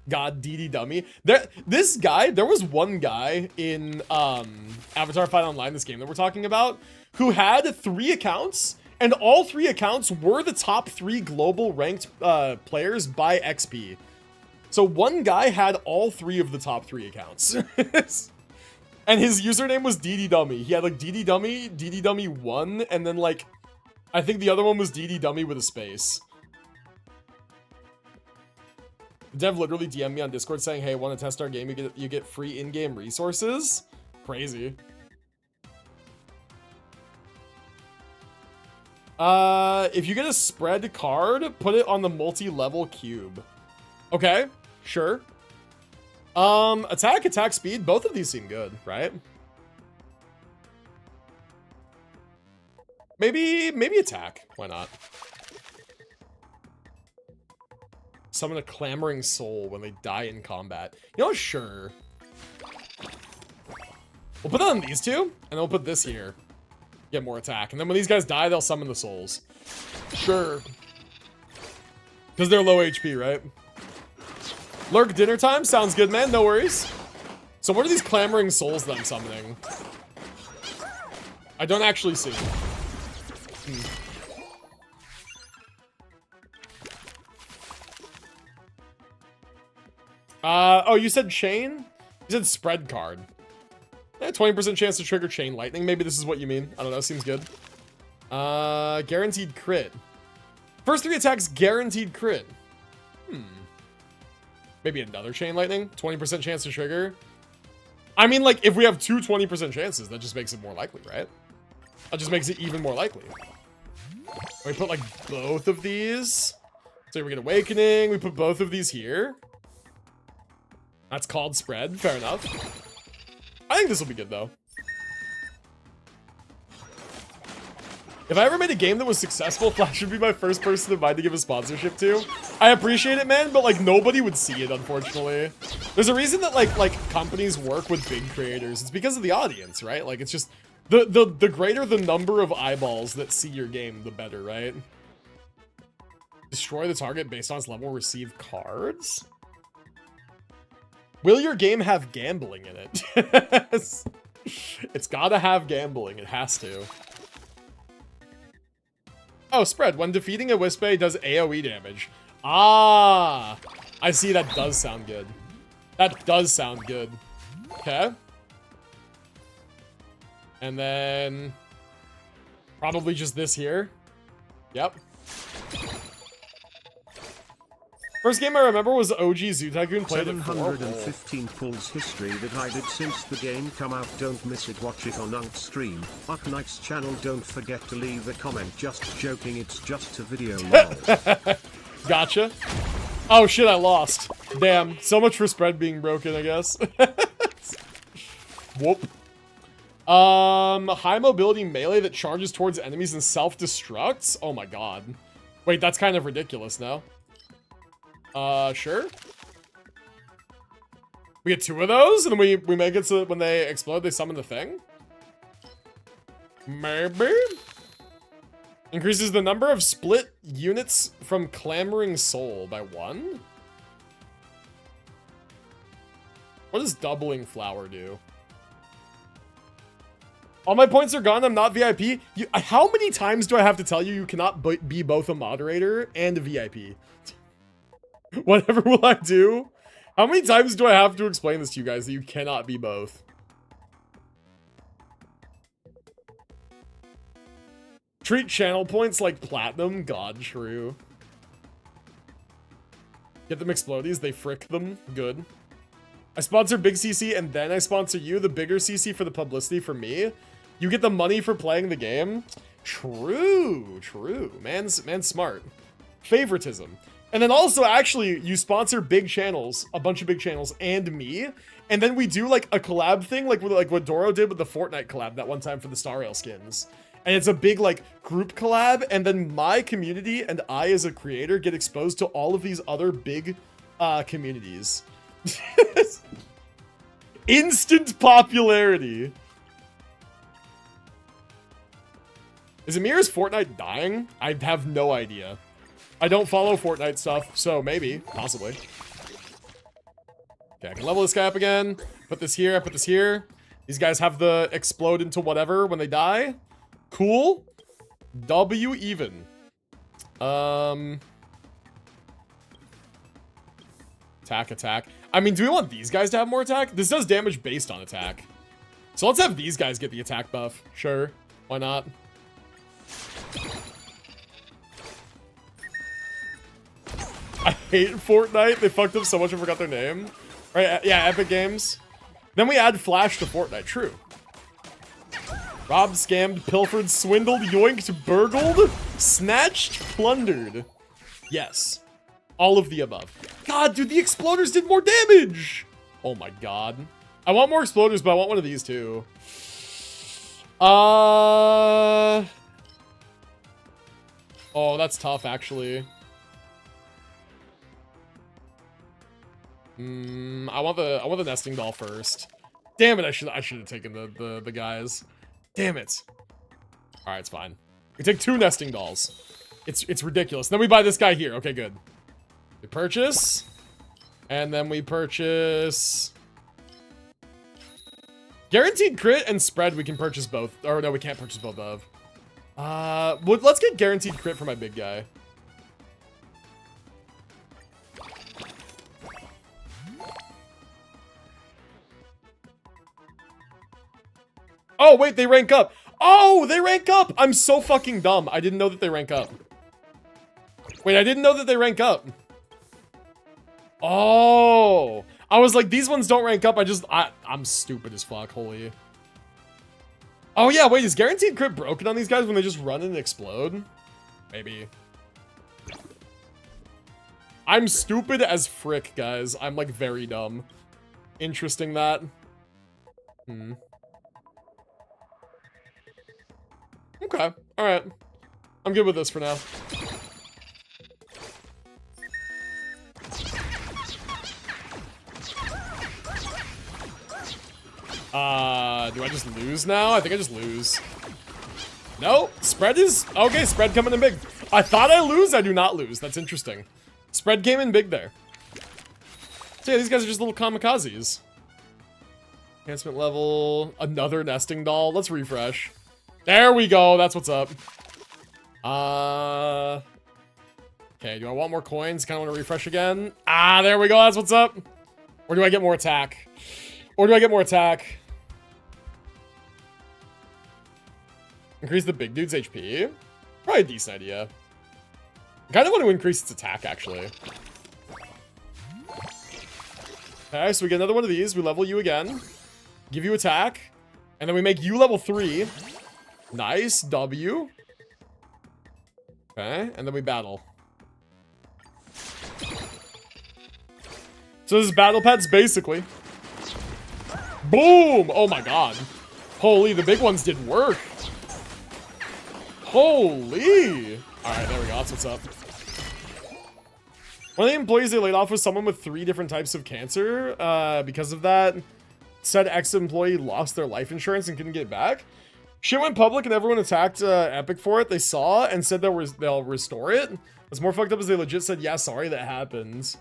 Speaker 1: God, DD dummy. There was one guy in Avatar Fight Online, this game that we're talking about, who had 3 accounts, and all 3 accounts were the top 3 global ranked players by XP. So one guy had all 3 of the top 3 accounts. And his username was DD Dummy. He had like DD Dummy 1, and then like, I think the other one was DD Dummy with a space. Dev literally DM'd me on Discord saying, hey, want to test our game? You get free in-game resources? Crazy. If you get a spread card, put it on the multi-level cube. Okay, sure. Attack speed, both of these seem good, right? Maybe attack. Why not? Summon a clamoring soul when they die in combat. You know, sure. We'll put that on these two, and then we'll put this here. Get more attack. And then when these guys die, they'll summon the souls. Sure. Because they're low HP, right? Lurk dinner time? Sounds good, man. No worries. So what are these clamoring souls that I'm summoning? I don't actually see. Oh, you said chain? You said spread card. Yeah, 20% chance to trigger chain lightning. Maybe this is what you mean. I don't know. Seems good. Guaranteed crit. First 3 attacks, guaranteed crit. Maybe another chain lightning. 20% chance to trigger. I mean, like, if we have 2 20% chances, that just makes it more likely, right? That just makes it even more likely. We put, like, both of these. So we get Awakening. We put both of these here. That's called spread. Fair enough. I think this will be good, though. If I ever made a game that was successful, Flash would be my first person in mind to give a sponsorship to. I appreciate it, man, but, like, nobody would see it, unfortunately. There's a reason that, like companies work with big creators. It's because of the audience, right? Like, it's just... The greater the number of eyeballs that see your game, the better, right? Destroy the target based on its level, receive cards? Will your game have gambling in it? It's gotta have gambling. It has to. Oh, spread. When defeating a Wispe, does AoE damage. Ah! I see. That does sound good. That does sound good. Okay. And then... probably just this here. Yep. First game I remember was OG Zoo Tycoon, played at
Speaker 4: 715 pulls history that I did since the game come out. Don't miss it, watch it on Unk's stream. Uck Knight's channel, don't forget to leave a comment. Just joking, it's just a video, lol.
Speaker 1: Gotcha. Oh shit, I lost. Damn, so much for spread being broken, I guess. Whoop. High mobility melee that charges towards enemies and self-destructs? Oh my god. Wait, that's kind of ridiculous, no? Sure. We get 2 of those, and then we make it so that when they explode, they summon the thing? Maybe? Increases the number of split units from Clamoring Soul by 1? What does Doubling Flower do? All my points are gone, I'm not VIP. How many times do I have to tell you you cannot be both a moderator and a VIP? Whatever will I do? How many times do I have to explain this to you guys that you cannot be both? Treat channel points like platinum? God, true. Get them explodies, they frick them. Good. I sponsor Big CC and then I sponsor you, the bigger CC for the publicity for me. You get the money for playing the game. True, true. Man's smart. Favoritism. And then also, actually, you sponsor big channels, a bunch of big channels, and me. And then we do, like, a collab thing, like what Doro did with the Fortnite collab that one time for the Star Rail skins. And it's a big, like, group collab, and then my community and I, as a creator, get exposed to all of these other big communities. Instant popularity. Is it me or is Fortnite dying? I have no idea. I don't follow Fortnite stuff, so maybe, possibly. Okay, I can level this guy up again. Put this here, I put this here. These guys have the explode into whatever when they die. Cool. W even. Attack, attack. I mean, do we want these guys to have more attack? This does damage based on attack. So let's have these guys get the attack buff. Sure. Why not? I hate Fortnite. They fucked up so much I forgot their name. Right, yeah, Epic Games. Then we add Flash to Fortnite. True. Robbed, scammed, pilfered, swindled, yoinked, burgled, snatched, plundered. Yes. All of the above. God, dude, the exploders did more damage. Oh my god. I want more exploders, but I want one of these too. Oh, that's tough, actually. I want the nesting doll first. Damn it, I should have taken the guys. Damn it. Alright, it's fine. We take 2 nesting dolls. It's ridiculous. Then we buy this guy here. Okay, good. We purchase. And then we purchase... Guaranteed crit and spread we can purchase both. Or no, we can't purchase both of. Let's get guaranteed crit for my big guy. Oh, wait, they rank up. Oh, they rank up. I'm so fucking dumb. I didn't know that they rank up. Wait, I didn't know that they rank up. Oh, I was like, these ones don't rank up. I'm stupid as fuck. Holy. Oh yeah, wait, is guaranteed crit broken on these guys when they just run and explode? Maybe. I'm stupid as frick, guys. I'm like very dumb. Interesting that. Okay, alright. I'm good with this for now. Do I just lose now? I think I just lose. No, spread is... Okay, spread coming in big. I thought I lose, I do not lose. That's interesting. Spread came in big there. So yeah, these guys are just little kamikazes. Enhancement level, another nesting doll. Let's refresh. There we go, that's what's up. Okay, do I want more coins? Kind of want to refresh again. Ah, there we go, that's what's up. Or do I get more attack? Increase the big dude's HP? Probably a decent idea. I kind of want to increase its attack, actually. Okay, so we get another one of these. We level you again. Give you attack. And then we make you level 3. Nice. W. Okay, and then we battle. So this is battle pets, basically. Boom! Oh my god. Holy, the big ones did work. Holy! Alright, there we go. That's what's up. One of the employees they laid off was someone with 3 different types of cancer. Because of that, said ex-employee lost their life insurance and couldn't get it back. Shit went public and everyone attacked Epic for it. They saw and said they'll restore it. What's more fucked up is they legit said, yeah, sorry, that happened.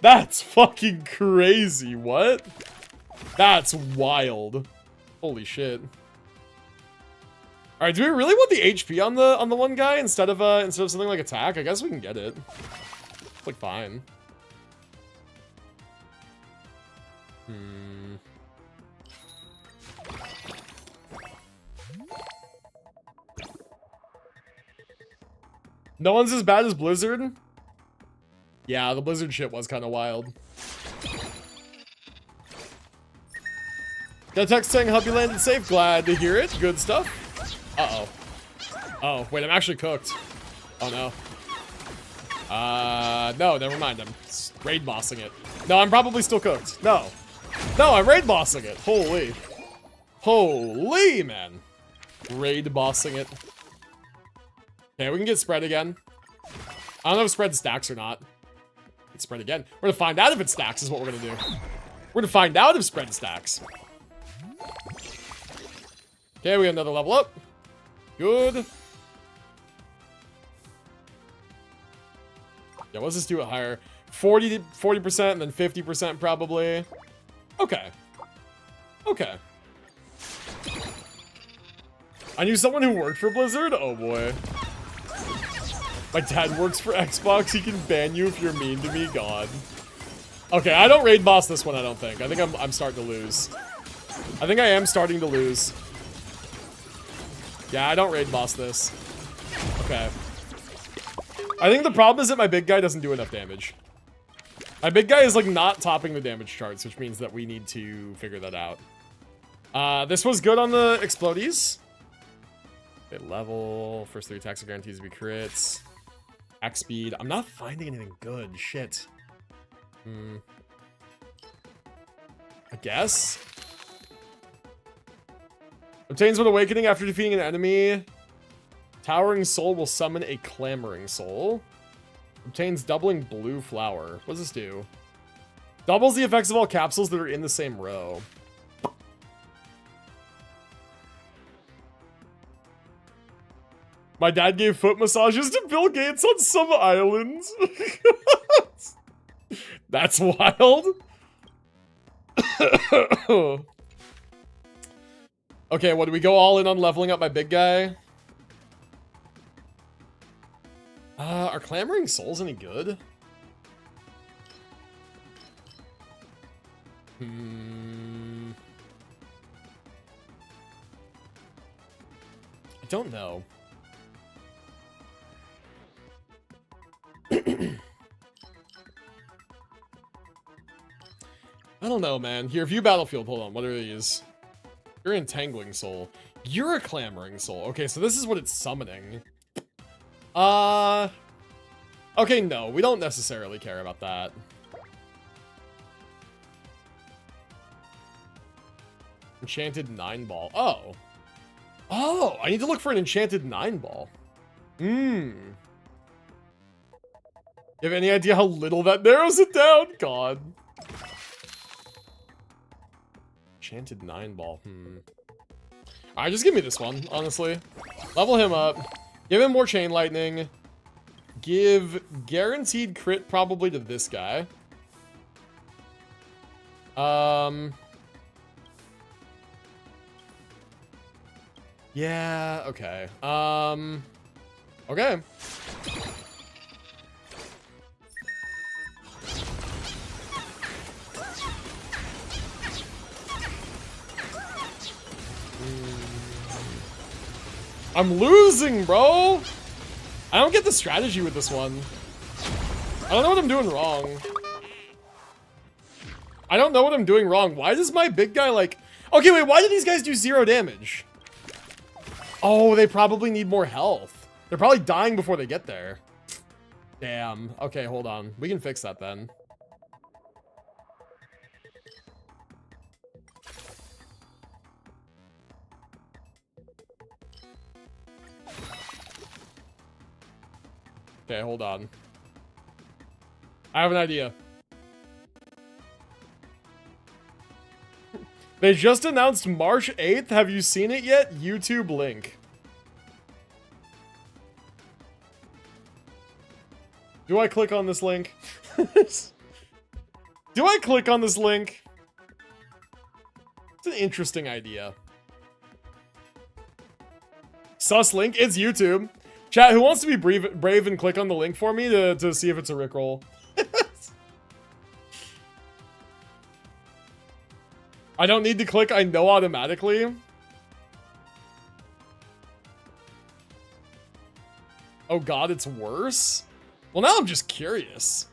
Speaker 1: That's fucking crazy. What? That's wild. Holy shit. All right, do we really want the HP on the one guy instead of something like attack? I guess we can get it. It's like fine. No one's as bad as Blizzard? Yeah, the Blizzard shit was kind of wild. Got a text saying, hope you landed safe. Glad to hear it. Good stuff. Uh-oh. Oh, wait, I'm actually cooked. Oh, no. No, never mind. I'm raid bossing it. No, I'm probably still cooked. No. No, I'm raid bossing it. Holy. Holy, man. Raid bossing it. Okay, we can get spread again. I don't know if spread stacks or not. It's spread again. We're gonna find out if it stacks is what we're gonna do. We're gonna find out if spread stacks. Okay, we got another level up. Good. Yeah, let's just do it higher. 40% and then 50% probably. Okay. Okay. I knew someone who worked for Blizzard? Oh boy. My dad works for Xbox. He can ban you if you're mean to me. God. Okay, I don't raid boss this one, I don't think. I think I'm starting to lose. I think I am starting to lose. Yeah, I don't raid boss this. Okay. I think the problem is that my big guy doesn't do enough damage. My big guy is like not topping the damage charts, which means that we need to figure that out. This was good on the explodies. Okay, level. First 3 attacks are guaranteed to be crits. Attack speed. I'm not finding anything good. Shit. I guess. Obtains one awakening after defeating an enemy. Towering Soul will summon a Clamoring Soul. Obtains doubling blue flower. What does this do? Doubles the effects of all capsules that are in the same row. My dad gave foot massages to Bill Gates on some islands. That's wild. Okay, what do we go all in on leveling up my big guy? Are Clamoring Souls any good? I don't know. I don't know, man. Here, view battlefield. Hold on. What are these? You're Entangling Soul. You're a Clamoring Soul. Okay, so this is what it's summoning. Okay, no. We don't necessarily care about that. Enchanted 9-ball. Oh. Oh, I need to look for an enchanted 9-ball. You have any idea how little that narrows it down? God. Enchanted 9-ball. Alright, just give me this one, honestly. Level him up. Give him more chain lightning. Give guaranteed crit probably to this guy. Yeah, okay. Okay. I'm losing, bro! I don't get the strategy with this one. I don't know what I'm doing wrong. I don't know what I'm doing wrong. Why does my big guy, like... Okay, wait, why do these guys do 0 damage? Oh, they probably need more health. They're probably dying before they get there. Damn. Okay, hold on. We can fix that then. Okay, hold on. I have an idea. They just announced March 8th. Have you seen it yet? YouTube link. Do I click on this link? Do I click on this link? It's an interesting idea. Sus link. It's YouTube. Chat, who wants to be brave and click on the link for me to see if it's a Rickroll? I don't need to click, I know automatically. Oh god, it's worse? Well, now I'm just curious.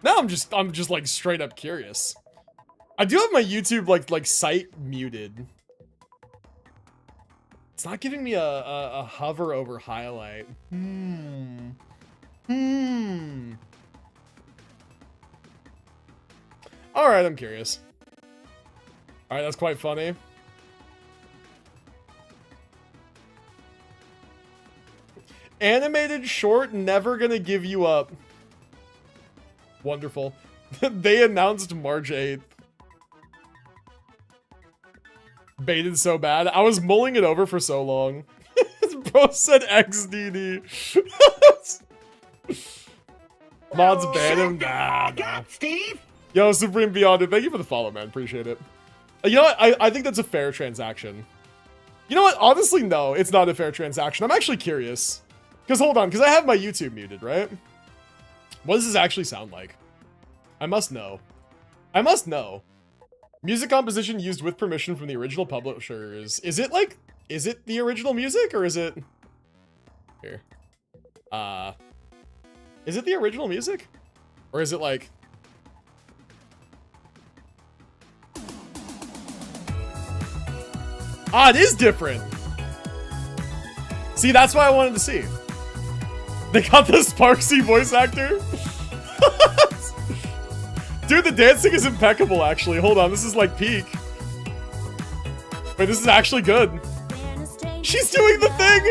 Speaker 1: Now I'm just like straight up curious. I do have my YouTube like site muted. It's not giving me a hover over highlight. Alright, I'm curious. Alright, that's quite funny. Animated short, never gonna give you up. Wonderful. They announced March 8th. Baited so bad. I was mulling it over for so long. Bro said XDD. Mods ban him. Nah.
Speaker 7: Steve?
Speaker 1: Yo, Supreme Beyond, thank you for the follow, man. Appreciate it. You know what? I think that's a fair transaction. You know what? Honestly, no, it's not a fair transaction. I'm actually curious. Because hold on, because I have my YouTube muted, right? What does this actually sound like? I must know. I must know. Music composition used with permission from the original publishers. Is it like, is it the original music or is it... Here. Is it the original music? Or is it like... Ah, it is different. See, that's why I wanted to see. They got the Sparksy voice actor. Dude, the dancing is impeccable, actually. Hold on, this is like peak. Wait, this is actually good. She's doing the thing.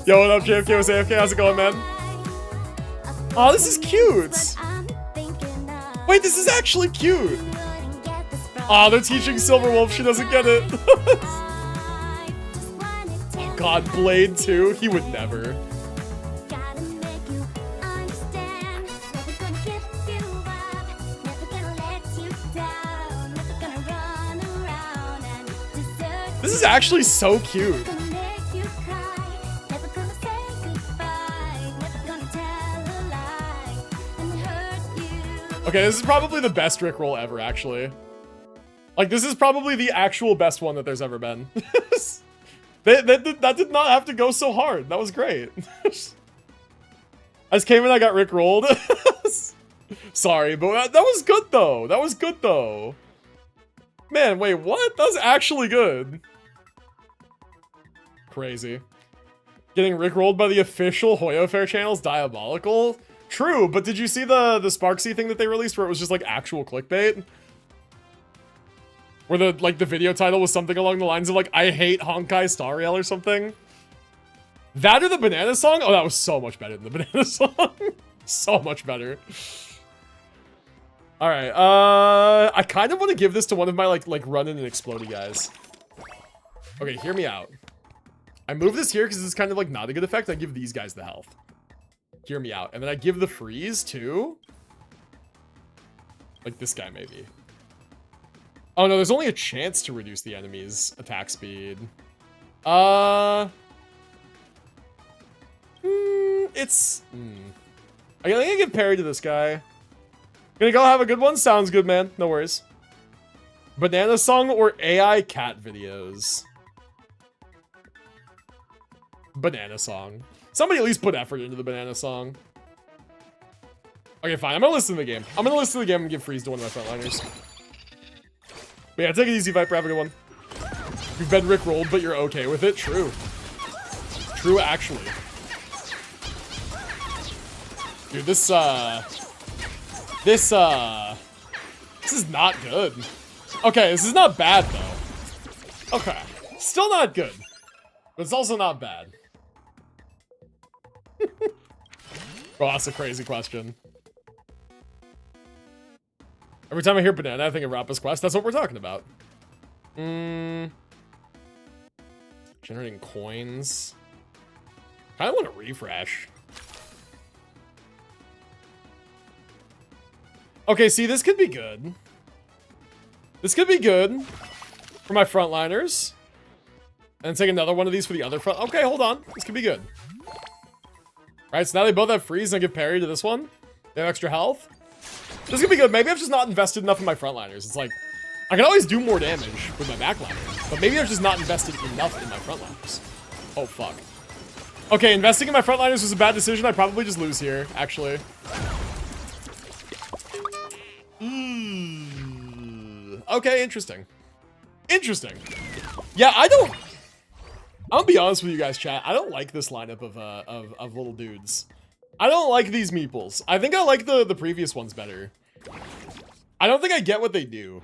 Speaker 1: Yo, what up, JFK? What's AFK? How's it going, man? Oh, this is cute. Wait, this is actually cute. Oh, they're teaching Silverwolf. She doesn't get it. Oh, God, Blade too. He would never. This is actually so cute. Okay, this is probably the best Rickroll ever, actually. Like, this is probably the actual best one that there's ever been. That did not have to go so hard. That was great. I just came in, I got Rickrolled. Sorry, but that was good, though. That was good, though. Man, wait, what? That was actually good. Crazy. Getting Rickrolled by the official Hoyo Fair channel is diabolical. True, but did you see the Sparksy thing that they released where it was just like actual clickbait? Where the video title was something along the lines of like, I hate Honkai Star Rail or something? That or the Banana Song? Oh, that was so much better than the Banana Song. So much better. Alright, I kind of want to give this to one of my like running and exploding guys. Okay, hear me out. I move this here because it's kind of like not a good effect. I give these guys the health. Hear me out. And then I give the freeze too. Like this guy maybe. Oh no, there's only a chance to reduce the enemy's attack speed. It's... I think I give parry to this guy. Gonna go have a good one? Sounds good, man. No worries. Banana Song or AI cat videos? Banana Song. Somebody at least put effort into the Banana Song. Okay, fine. I'm gonna listen to the game. I'm gonna listen to the game and give freeze to one of my frontliners. But yeah, take it easy, Viper. Have a good one. You've been Rickrolled, but you're okay with it. True. True, actually. Dude, this is not good. Okay, this is not bad, though. Okay. Still not good. But it's also not bad. Bro, that's a crazy question. Every time I hear banana, I think of Rappa's Quest. That's what we're talking about. Generating coins. I want to refresh. Okay, see, this could be good. This could be good for my frontliners. And take another one of these for the other front. Okay, hold on. This could be good. Alright, so now they both have freeze and I give parry to this one. They have extra health. This could be good. Maybe I've just not invested enough in my frontliners. It's like, I can always do more damage with my backliners, but maybe I've just not invested enough in my frontliners. Oh, fuck. Okay, investing in my frontliners was a bad decision. I probably just lose here, actually. Okay, interesting. Interesting. Yeah, I'll be honest with you guys, chat. I don't like this lineup of little dudes. I don't like these meeples. I think I like the previous ones better. I don't think I get what they do.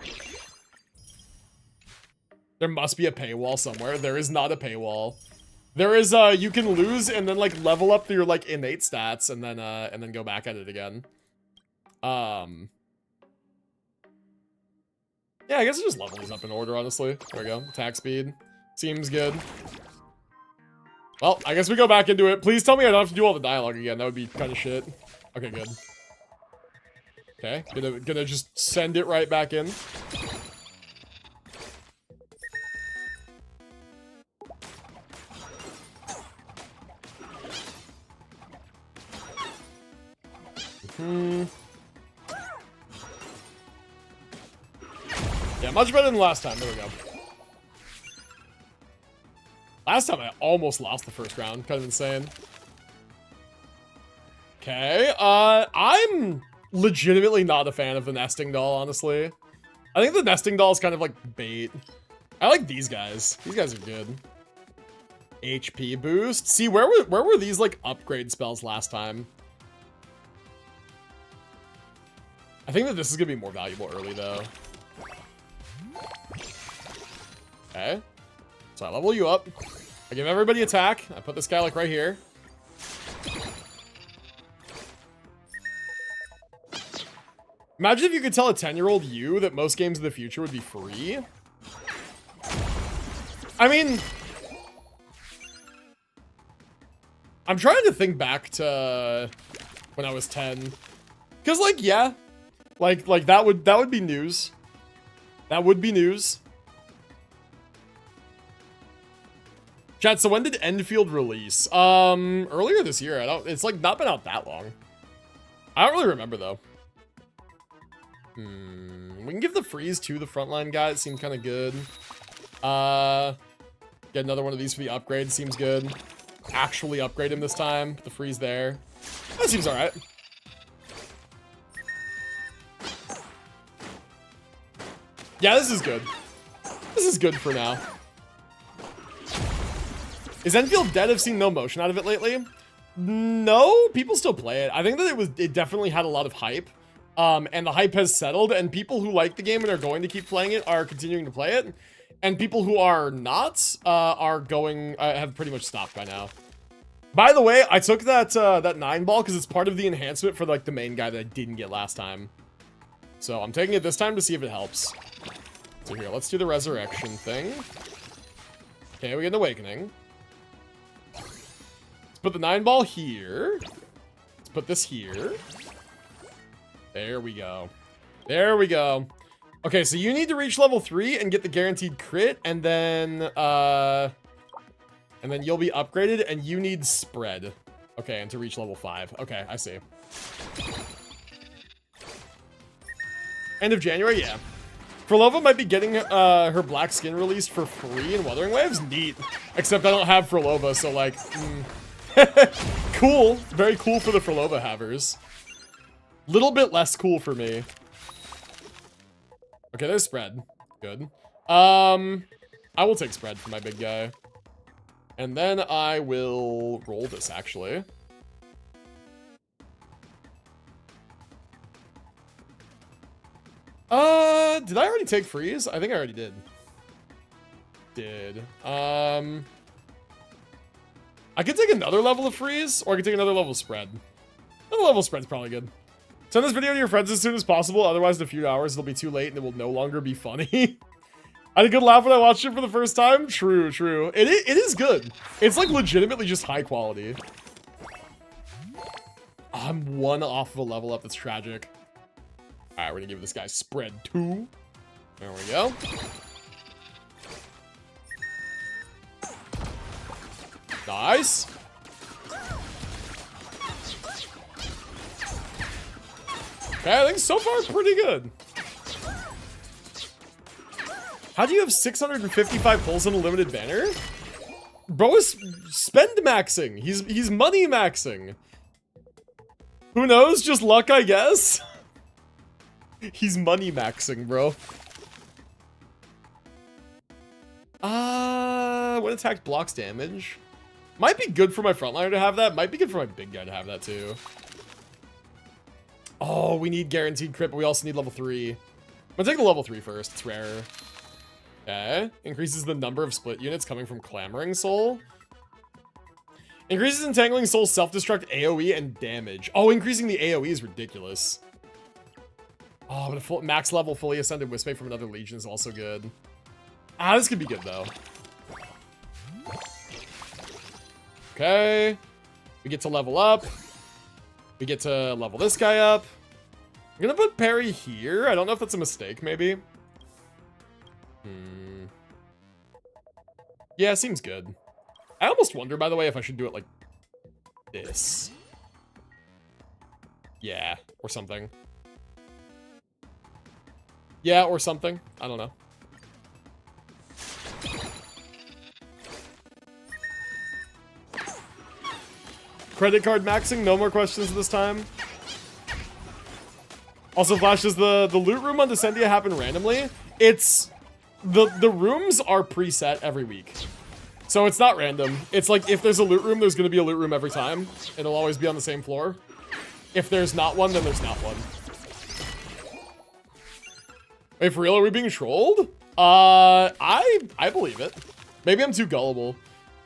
Speaker 1: There must be a paywall somewhere. There is not a paywall. There is you can lose and then like level up your like innate stats and then go back at it again. Yeah, I guess it just level these up in order, honestly. There we go. Attack speed. Seems good. Well, I guess we go back into it. Please tell me I don't have to do all the dialogue again. That would be kind of shit. Okay, good. Okay, gonna just send it right back in. Yeah, much better than last time. There we go. Last time I almost lost the first round. Kind of insane. Okay, I'm legitimately not a fan of the nesting doll, honestly. I think the nesting doll is kind of like bait. I like these guys. These guys are good. HP boost. See, where were these like upgrade spells last time? I think that this is gonna be more valuable early though. Okay. So I level you up. I give everybody attack. I put this guy like right here. Imagine if you could tell a 10-year-old you that most games in the future would be free. I mean, I'm trying to think back to when I was 10. Cause like, yeah, like that would be news. That would be news. Chat, so when did Enfield release? Earlier this year. It's like not been out that long. I don't really remember though. We can give the freeze to the frontline guy. It seems kind of good. Get another one of these for the upgrade. Seems good. Actually upgrade him this time. Put the freeze there. That seems all right. Yeah, this is good. This is good for now. Is Enfield dead? I've seen no motion out of it lately. No, people still play it. I think that it definitely had a lot of hype. And the hype has settled, and people who like the game and are going to keep playing it are continuing to play it. And people who are not, have pretty much stopped by now. By the way, I took that 9-ball because it's part of the enhancement for like the main guy that I didn't get last time. So I'm taking it this time to see if it helps. So here, let's do the resurrection thing. Okay, we get an awakening. Let's put the 9-ball here. Let's put this here. There we go. There we go. Okay, so you need to reach level 3 and get the guaranteed crit, and then you'll be upgraded, and you need spread. Okay, and to reach level 5. Okay, I see. End of January, yeah. Frolova might be getting her black skin released for free in Wuthering Waves. Neat. Except I don't have Frolova, so like, cool. Very cool for the Frolova havers. Little bit less cool for me. Okay, there's spread. Good. I will take spread for my big guy. And then I will roll this, actually. Did I already take freeze? I think I already did. I could take another level of freeze, or I could take another level of spread. Another level of spread's probably good. Send this video to your friends as soon as possible, otherwise in a few hours it'll be too late and it will no longer be funny. I had a good laugh when I watched it for the first time. True, true. It is good. It's like legitimately just high quality. I'm 1 off of a level up. That's tragic. All right, we're gonna give this guy spread 2. There we go. Nice. Okay, I think so far it's pretty good. How do you have 655 pulls on a limited banner? Bro is spend maxing. He's money maxing. Who knows? Just luck, I guess. He's money maxing, bro. When attack blocks damage. Might be good for my frontliner to have that. Might be good for my big guy to have that too. Oh, we need guaranteed crit, but we also need level 3. I'm gonna take the level 3 first. It's rarer. Okay. Increases the number of split units coming from Clamoring Soul. Increases Entangling Soul self-destruct AoE and damage. Oh, increasing the AoE is ridiculous. Oh, but a full, max level fully ascended Wispay from another Legion is also good. Ah, this could be good though. Okay. We get to level up. We get to level this guy up. I'm gonna put parry here. I don't know if that's a mistake, maybe. Yeah, seems good. I almost wonder, by the way, if I should do it like this. Yeah, or something. Yeah, or something. I don't know. Credit card maxing, no more questions this time. Also, Flash, does the loot room on Descendia happen randomly? It's... The rooms are preset every week. So it's not random. It's like, if there's a loot room, there's gonna be a loot room every time. It'll always be on the same floor. If there's not one, then there's not one. Wait, for real, are we being trolled? I believe it. Maybe I'm too gullible.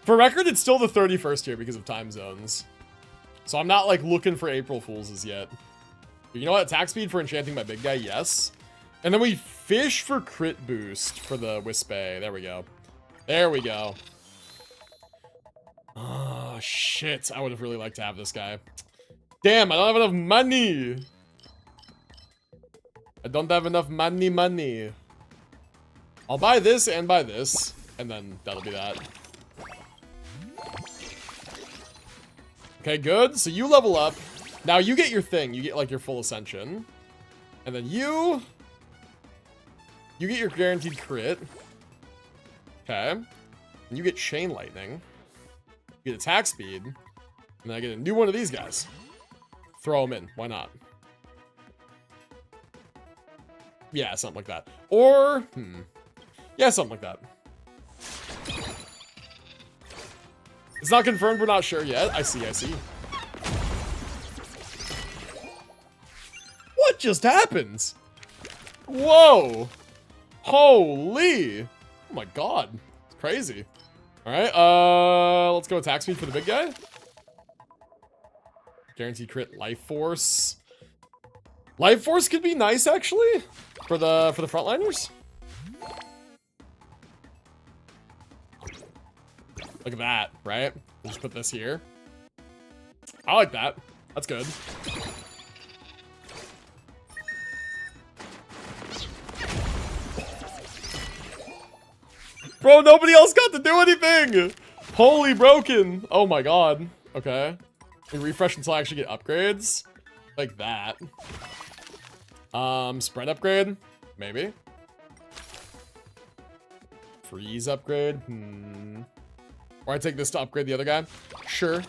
Speaker 1: For record, it's still the 31st here because of time zones. So I'm not like looking for April Fools as yet. But you know what? Attack speed for enchanting my big guy, yes. And then we fish for crit boost for the Wispay. There we go. There we go. Oh, shit. I would have really liked to have this guy. Damn, I don't have enough money. I don't have enough money. I'll buy this and buy this. And then that'll be that. Okay, good. So you level up. Now you get your thing. You get like your full ascension. And then you get your guaranteed crit. Okay. And you get chain lightning. You get attack speed. And then I get a new one of these guys. Throw them in. Why not? Yeah, something like that. Or, yeah, something like that. It's not confirmed. We're not sure yet. I see. What just happened? Whoa. Holy. Oh my god. It's crazy. All right. Let's go attack speed for the big guy. Guaranteed crit life force. Life force could be nice actually for the frontliners. Look at that, right? We'll just put this here. I like that. That's good. Bro, nobody else got to do anything! Holy broken! Oh my god. Okay. We refresh until I actually get upgrades. Like that. Spread upgrade? Maybe. Freeze upgrade? Or I take this to upgrade the other guy? Sure.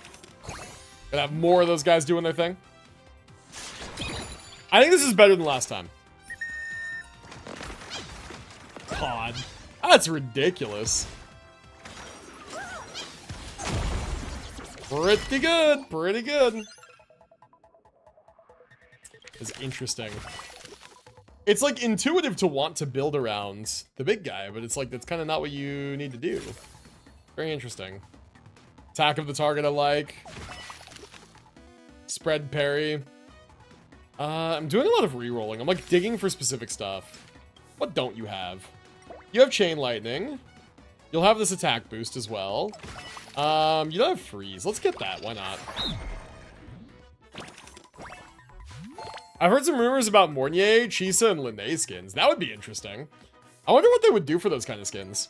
Speaker 1: Gonna have more of those guys doing their thing. I think this is better than last time. God. That's ridiculous. Pretty good. Pretty good. It's interesting. It's like intuitive to want to build around the big guy, but it's like that's kind of not what you need to do. Very interesting. Attack of the target I like. Spread parry. I'm doing a lot of re-rolling. I'm like digging for specific stuff. What don't you have? You have chain lightning. You'll have this attack boost as well. You don't have freeze. Let's get that. Why not? I've heard some rumors about Mornier, Chisa, and Linnae skins. That would be interesting. I wonder what they would do for those kind of skins.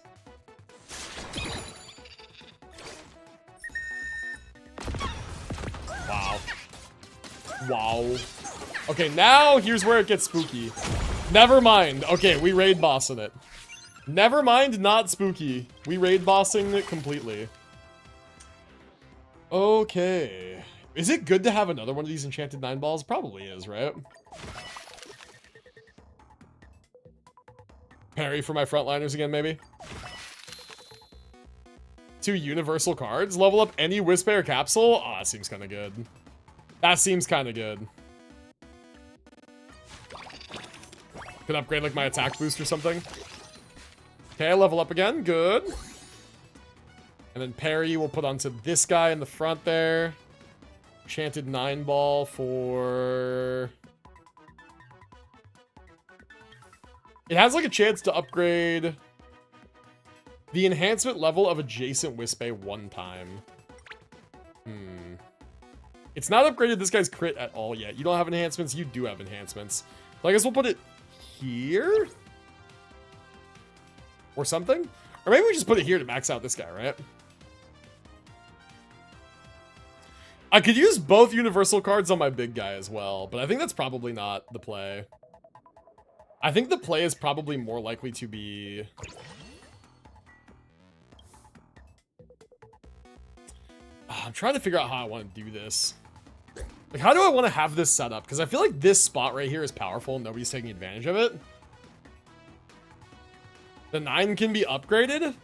Speaker 1: Wow. Wow. Okay, now here's where it gets spooky. Never mind. Okay, we raid bossing it. Never mind, not spooky. We raid bossing it completely. Okay. Is it good to have another one of these enchanted 9 balls? Probably is, right? Parry for my frontliners again, maybe? 2 universal cards? Level up any Wispay or Capsule? Oh, that seems kind of good. That seems kind of good. Could upgrade like my attack boost or something. Okay, level up again. Good. And then parry we'll put onto this guy in the front there. Enchanted 9 ball for... It has like a chance to upgrade the enhancement level of adjacent Wispay 1 time. It's not upgraded this guy's crit at all yet. You don't have enhancements. You do have enhancements. So I guess we'll put it here? Or something? Or maybe we just put it here to max out this guy, right? I could use both universal cards on my big guy as well, but I think that's probably not the play. I think the play is probably more likely to be... I'm trying to figure out how I want to do this. Like, how do I want to have this set up? Because I feel like this spot right here is powerful and nobody's taking advantage of it. The 9 can be upgraded?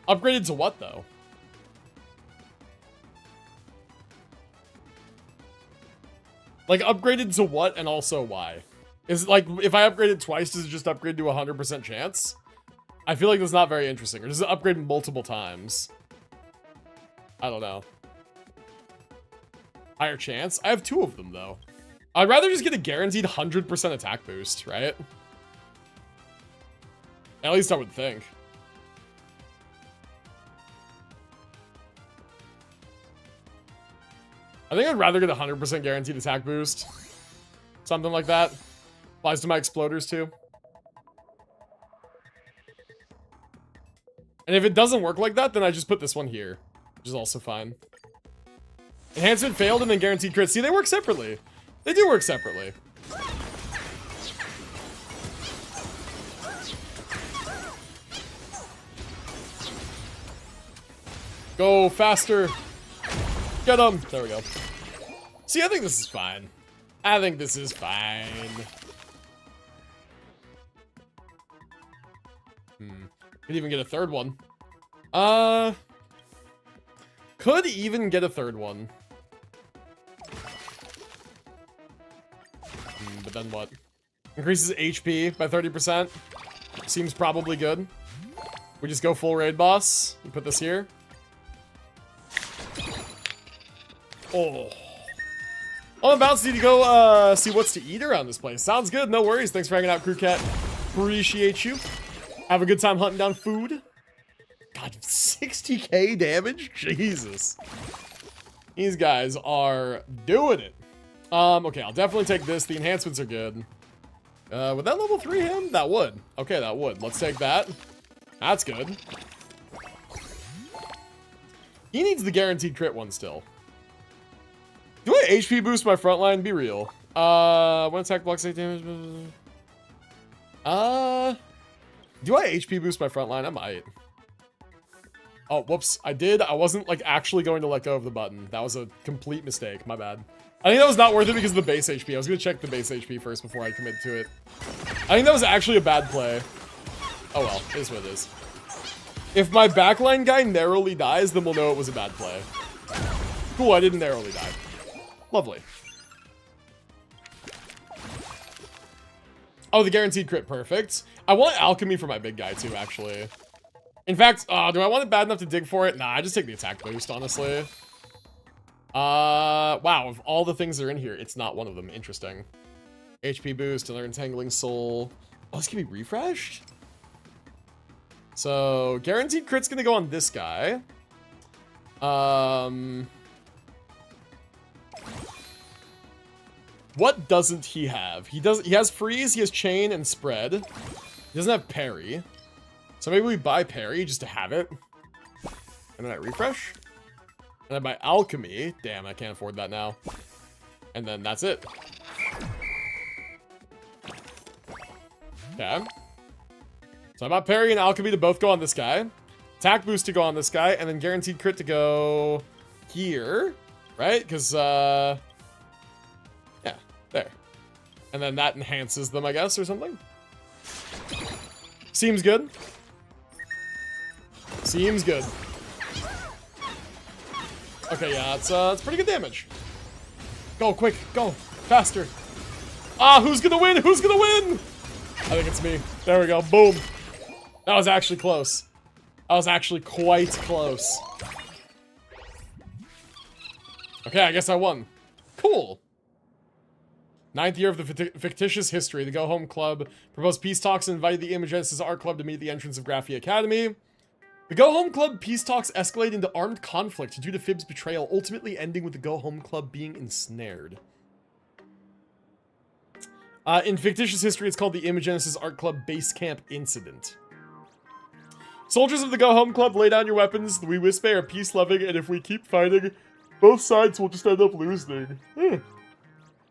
Speaker 1: Upgraded to what, though? Like, upgraded to what and also why? Is it like, if I upgrade it twice, does it just upgrade to 100% chance? I feel like that's not very interesting. Or does it upgrade multiple times? I don't know. Higher chance? I have 2 of them, though. I'd rather just get a guaranteed 100% attack boost, right? At least I would think. I think I'd rather get a 100% guaranteed attack boost. Something like that. Applies to my exploders, too. And if it doesn't work like that, then I just put this one here, which is also fine. Enhancement failed and then guaranteed crit. See, they work separately. They do work separately. Go faster. Get him. There we go. See, I think this is fine. I think this is fine. Could even get a third one. Could even get a third one. But then what? Increases HP by 30%. Seems probably good. We just go full raid boss. You put this here. Oh. On the bounce, need to go see what's to eat around this place. Sounds good. No worries. Thanks for hanging out, Crew Cat. Appreciate you. Have a good time hunting down food. God, 60k damage? Jesus. These guys are doing it. Okay, I'll definitely take this. The enhancements are good. Would that level 3 him? That would. Okay, that would. Let's take that. That's good. He needs the guaranteed crit one still. Do I HP boost my frontline? Be real. One attack blocks 8 damage. Do I HP boost my frontline? I might. Oh, whoops. I did. I wasn't, like, actually going to let go of the button. That was a complete mistake. My bad. I think that was not worth it because of the base HP. I was going to check the base HP first before I commit to it. I think that was actually a bad play. Oh, well. It is what it is. If my backline guy narrowly dies, then we'll know it was a bad play. Cool, I didn't narrowly die. Lovely. Oh, the guaranteed crit. Perfect. I want alchemy for my big guy, too, actually. In fact, do I want it bad enough to dig for it? Nah, I just take the attack boost, honestly. Wow, of all the things that are in here, it's not one of them. Interesting. HP boost, another entangling soul. Oh, this can be refreshed? So, guaranteed crit's gonna go on this guy. What doesn't he have? He has freeze, he has chain, and spread. He doesn't have parry. So maybe we buy parry just to have it. And then I refresh. And I buy alchemy. Damn, I can't afford that now. And then that's it. Okay. So I bought parry and alchemy to both go on this guy. Attack boost to go on this guy. And then guaranteed crit to go here. Right? Because, yeah. There. And then that enhances them, I guess, or something. Seems good. Seems good. Okay, yeah, it's pretty good damage. Go, quick, go, faster. Ah, who's gonna win? Who's gonna win? I think it's me. There we go, boom. That was actually close. That was actually quite close. Okay, I guess I won. Cool. 9th year of the fictitious history. The Go Home Club proposed peace talks and invited the Imogenesis Art Club to meet at the entrance of Graphia Academy. The Go Home Club peace talks escalate into armed conflict due to Fib's betrayal, ultimately ending with the Go Home Club being ensnared. In fictitious history, it's called the Imogenesis Art Club Base Camp Incident. Soldiers of the Go Home Club, lay down your weapons. We Wispe are peace-loving, and if we keep fighting, both sides will just end up losing.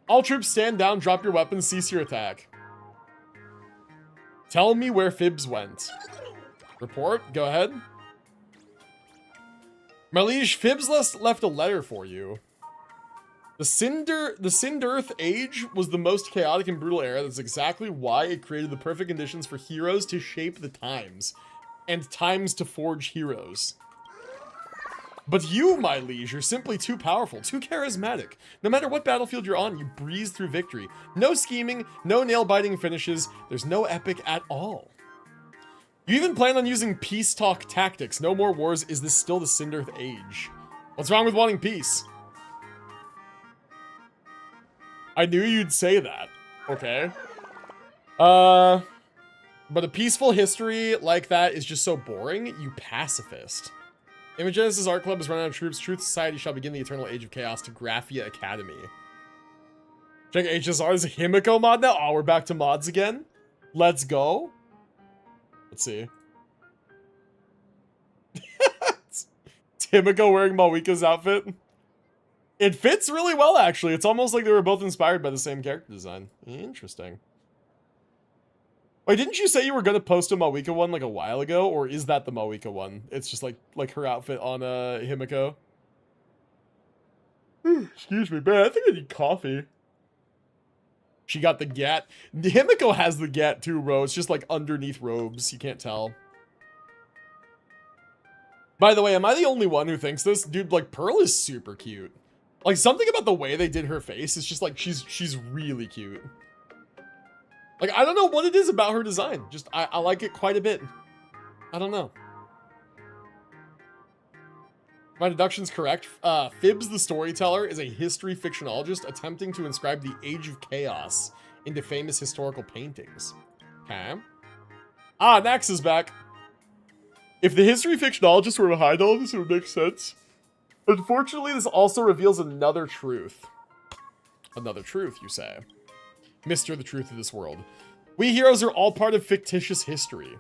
Speaker 1: All troops stand down, drop your weapons, cease your attack. Tell me where Fibs went. Report, go ahead. My liege, Fibs left a letter for you. The Cinderth Age was the most chaotic and brutal era. That's exactly why it created the perfect conditions for heroes to shape the times, and times to forge heroes. But you, my liege, are simply too powerful, too charismatic. No matter what battlefield you're on, you breeze through victory. No scheming, no nail-biting finishes, there's no epic at all. You even plan on using peace talk tactics. No more wars. Is this still the Cinderth Age? What's wrong with wanting peace? I knew you'd say that. Okay. But a peaceful history like that is just so boring, you pacifist. Imagenesis Art Club is run out of troops. Truth Society shall begin the eternal age of chaos to Graphia Academy. Check HSR's Himiko mod now. Oh, we're back to mods again. Let's go. Let's see. It's Himiko wearing Malwika's outfit. It fits really well, actually. It's almost like they were both inspired by the same character design. Interesting. Wait, didn't you say you were gonna post a Malwika one like a while ago, or is that the Malwika one? It's just like her outfit on Himiko. Excuse me, man. I think I need coffee. She got the gat. Himiko has the gat too, bro. It's just like underneath robes. You can't tell. By the way, am I the only one who thinks this? Dude, like Pearl is super cute. Like something about the way they did her face is just like she's really cute. Like, I don't know what it is about her design. Just, I like it quite a bit. I don't know. My deduction's correct. Phibbs the Storyteller is a history fictionologist attempting to inscribe the Age of Chaos into famous historical paintings. Okay. Ah, Nax is back. If the history fictionologist were behind all of this, it would make sense. Unfortunately, this also reveals another truth. Another truth, you say. Mr. The Truth of this world. We heroes are all part of fictitious history.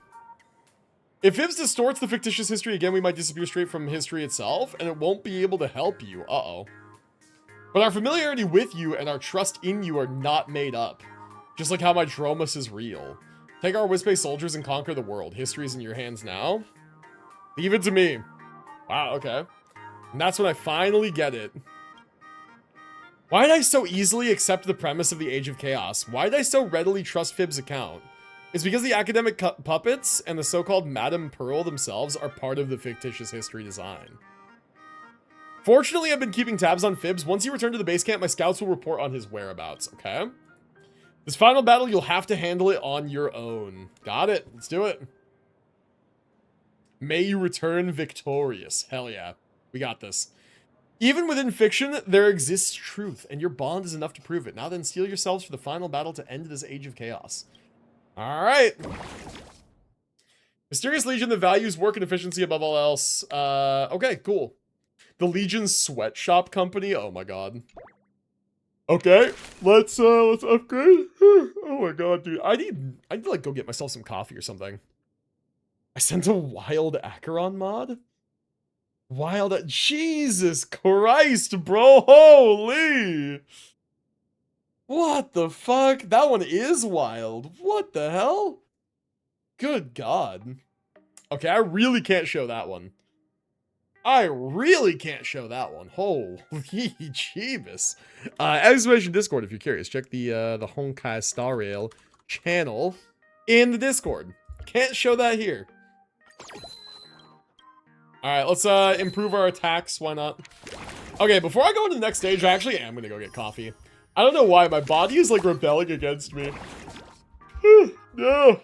Speaker 1: If Phibbs distorts the fictitious history again, we might disappear straight from history itself, and it won't be able to help you. Uh-oh. But our familiarity with you and our trust in you are not made up. Just like how my Dromus is real. Take our Wispe soldiers and conquer the world. History is in your hands now. Leave it to me. Wow, okay. And that's when I finally get it. Why did I so easily accept the premise of the Age of Chaos? Why did I so readily trust Phibbs' account? It's because the academic puppets and the so-called Madame Pearl themselves are part of the fictitious history design. Fortunately, I've been keeping tabs on Phibbs. Once you return to the base camp, my scouts will report on his whereabouts, okay? This final battle, you'll have to handle it on your own. Got it. Let's do it. May you return victorious. Hell yeah. We got this. Even within fiction, there exists truth, and your bond is enough to prove it. Now then, steel yourselves for the final battle to end this Age of Chaos. Alright. Mysterious Legion that values work and efficiency above all else. Okay, cool. The Legion's sweatshop company? Oh my god. Okay, let's upgrade. Oh my god, dude. I need to, like, go get myself some coffee or something. I sent a Wild Acheron mod? Jesus Christ, bro. Holy. What the fuck? That one is wild. What the hell? Good God. Okay, I really can't show that one. I really can't show that one. Holy Jeebus. Exclamation Discord, if you're curious. Check the Honkai Star Rail channel in the Discord. Can't show that here. Alright, let's improve our attacks. Why not? Okay, before I go into the next stage, I actually am gonna go get coffee. I don't know why, my body is like rebelling against me. No.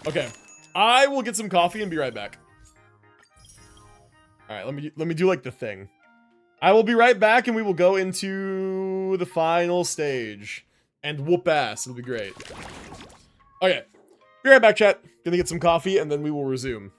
Speaker 1: Okay, I will get some coffee and be right back. Alright, let me do like the thing. I will be right back and we will go into the final stage. And whoop ass, it'll be great. Okay, be right back, chat. Gonna get some coffee and then we will resume.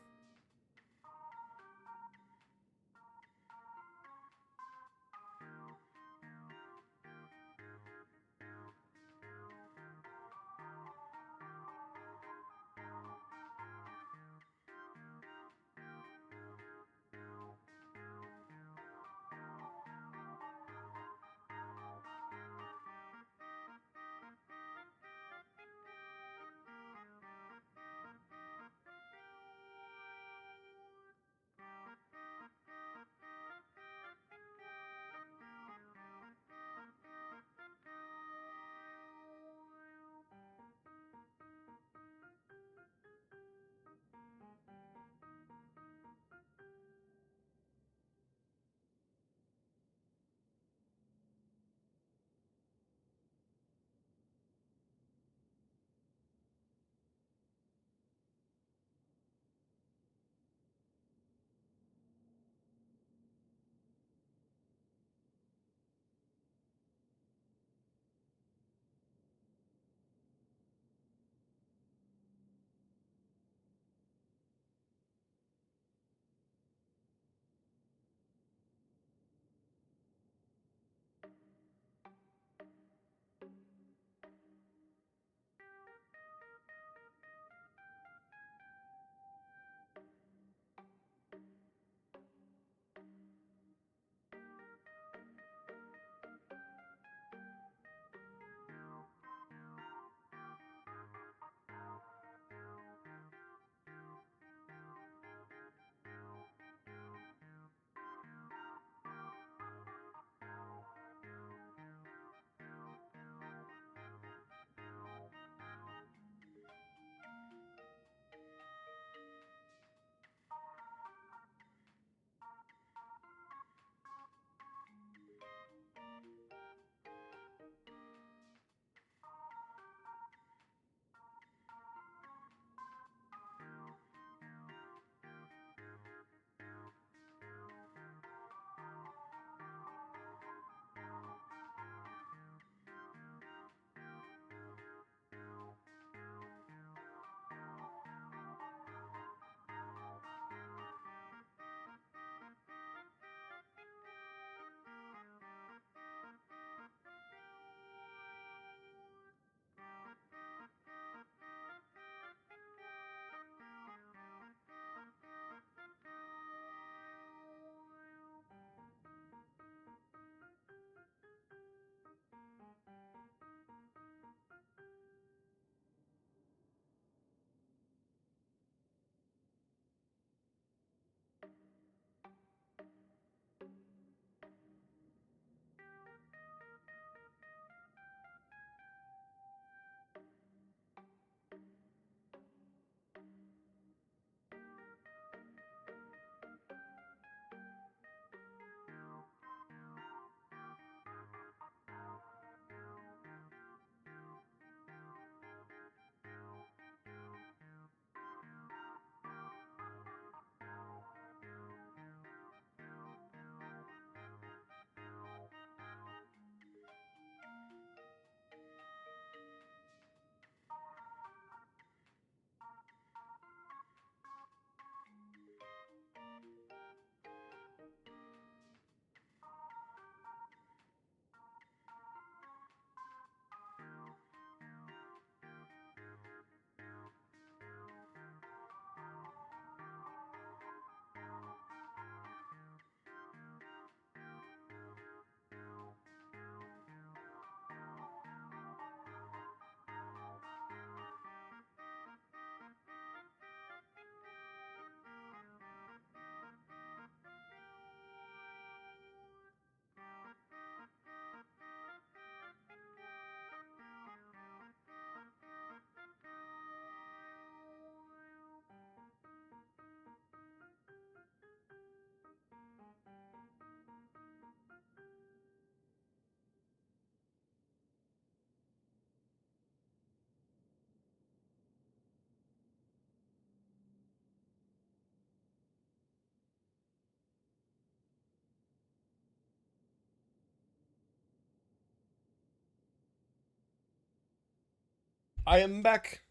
Speaker 1: I am back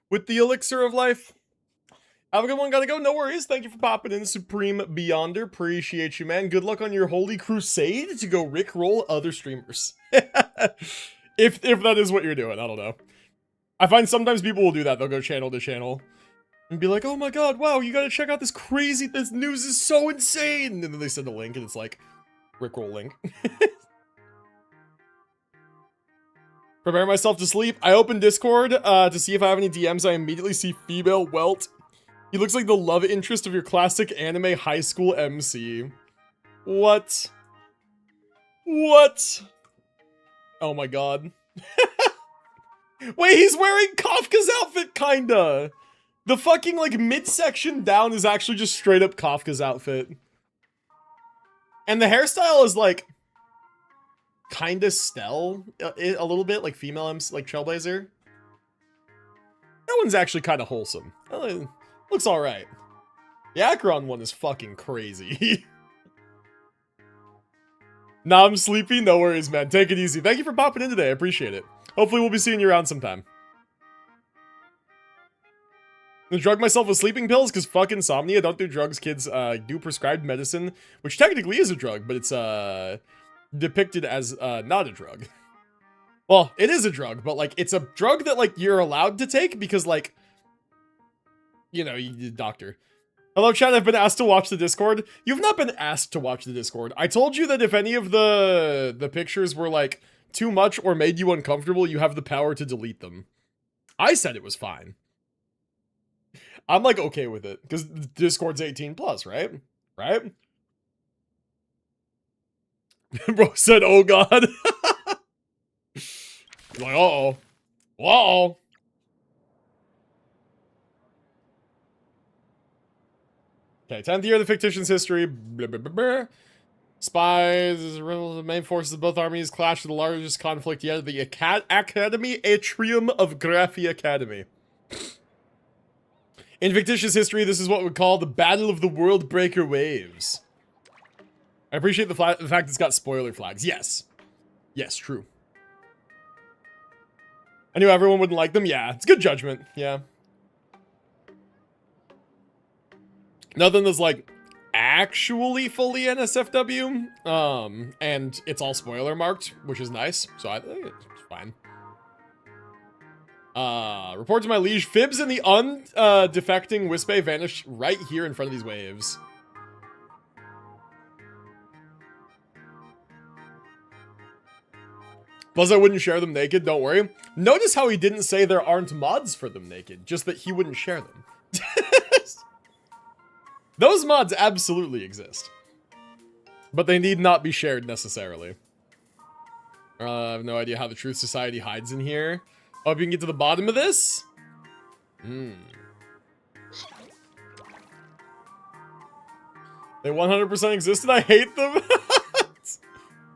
Speaker 1: with the elixir of life. Have a good one, gotta go. No worries. Thank you for popping in, Supreme Beyonder. Appreciate you, man. Good luck on your holy crusade to go rickroll other streamers. if that is what you're doing, I don't know. I find sometimes people will do that. They'll go channel to channel and be like, oh my god, wow, you gotta check out this crazy, this news is so insane. And then they send a link and it's like, rickroll link. Prepare myself to sleep. I open Discord to see if I have any DMs. I immediately see female welt. He looks like the love interest of your classic anime high school MC. What? What? Oh my god. Wait, he's wearing Kafka's outfit, kinda. The fucking, like, midsection down is actually just straight up Kafka's outfit. And the hairstyle is, like, kinda Stell a little bit, like female MC, like Trailblazer. That one's actually kinda wholesome. Looks alright. The Acheron one is fucking crazy. Nah, I'm sleepy. No worries, man. Take it easy. Thank you for popping in today. I appreciate it. Hopefully we'll be seeing you around sometime. I drug myself with sleeping pills because fuck insomnia. Don't do drugs, kids. Do prescribed medicine, which technically is a drug, but it's depicted as not a drug. Well, it is a drug, but like it's a drug that like you're allowed to take because like, you know, you doctor. Hello, chat. I've been asked to watch the Discord. You've not been asked to watch the Discord. I told you that if any of the pictures were like too much or made you uncomfortable, you have the power to delete them. I said it was fine. I'm like okay with it because Discord's 18 plus, right? Right? Bro said, "Oh God." Like, uh-oh. Uh-oh. Okay, 10th year of the fictitious history. Blah, blah, blah, blah. Spies, the main forces of both armies clash with the largest conflict yet. The Academy Atrium of Graphi Academy. In fictitious history, this is what we call the Battle of the World Breaker Waves. I appreciate the fact it's got spoiler flags. Yes. Yes, true. I knew everyone wouldn't like them. Yeah, it's good judgment. Yeah. Nothing that's like actually fully NSFW. And it's all spoiler marked, which is nice. So I think it's fine. Report to my liege. Fibs and the defecting Wispe vanish right here in front of these waves. Plus, I wouldn't share them naked, don't worry. Notice how he didn't say there aren't mods for them naked, just that he wouldn't share them. Those mods absolutely exist. But they need not be shared necessarily. I have no idea how the Truth Society hides in here. Hope you can get to the bottom of this. They 100% existed. I hate them.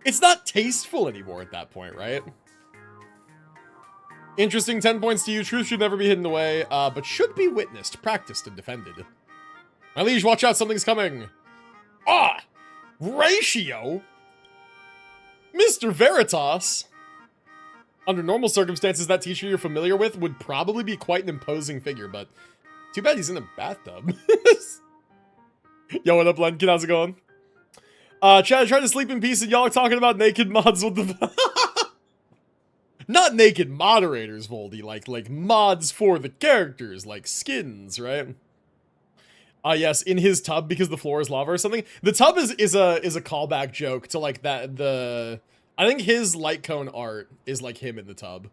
Speaker 1: It's not tasteful anymore at that point, right? Interesting 10 points to you. Truth should never be hidden away, but should be witnessed, practiced, and defended. My liege, watch out, something's coming. Ah! Ratio? Mr. Veritas? Under normal circumstances, that teacher you're familiar with would probably be quite an imposing figure, but too bad he's in a bathtub. Yo, what up, Lenkin? How's it going? Chad, I tried to sleep in peace and y'all are talking about naked mods with the... Not naked moderators, Voldy, like mods for the characters, like skins, right? Yes, in his tub because the floor is lava or something. The tub is a callback joke to like that I think his light cone art is like him in the tub.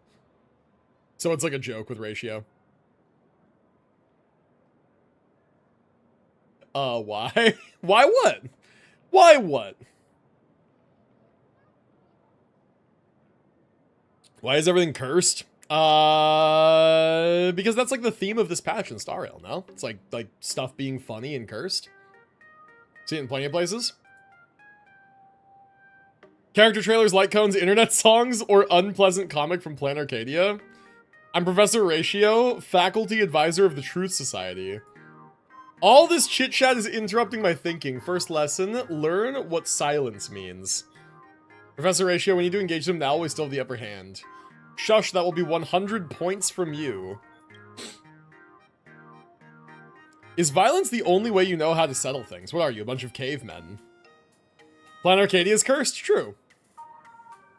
Speaker 1: So it's like a joke with Ratio. Why? Why what? Why what? Why is everything cursed? Because that's like the theme of this patch in Star Rail, no? It's like stuff being funny and cursed. See it in plenty of places. Character trailers, light cones, internet songs, or unpleasant comic from Plan Arcadia. I'm Professor Ratio, faculty advisor of the Truth Society. All this chit chat is interrupting my thinking. First lesson, learn what silence means. Professor Ratio, we need to engage them now, we still have the upper hand. Shush, that will be 100 points from you. Is violence the only way you know how to settle things? What are you, a bunch of cavemen? Plan Arcadia is cursed? True.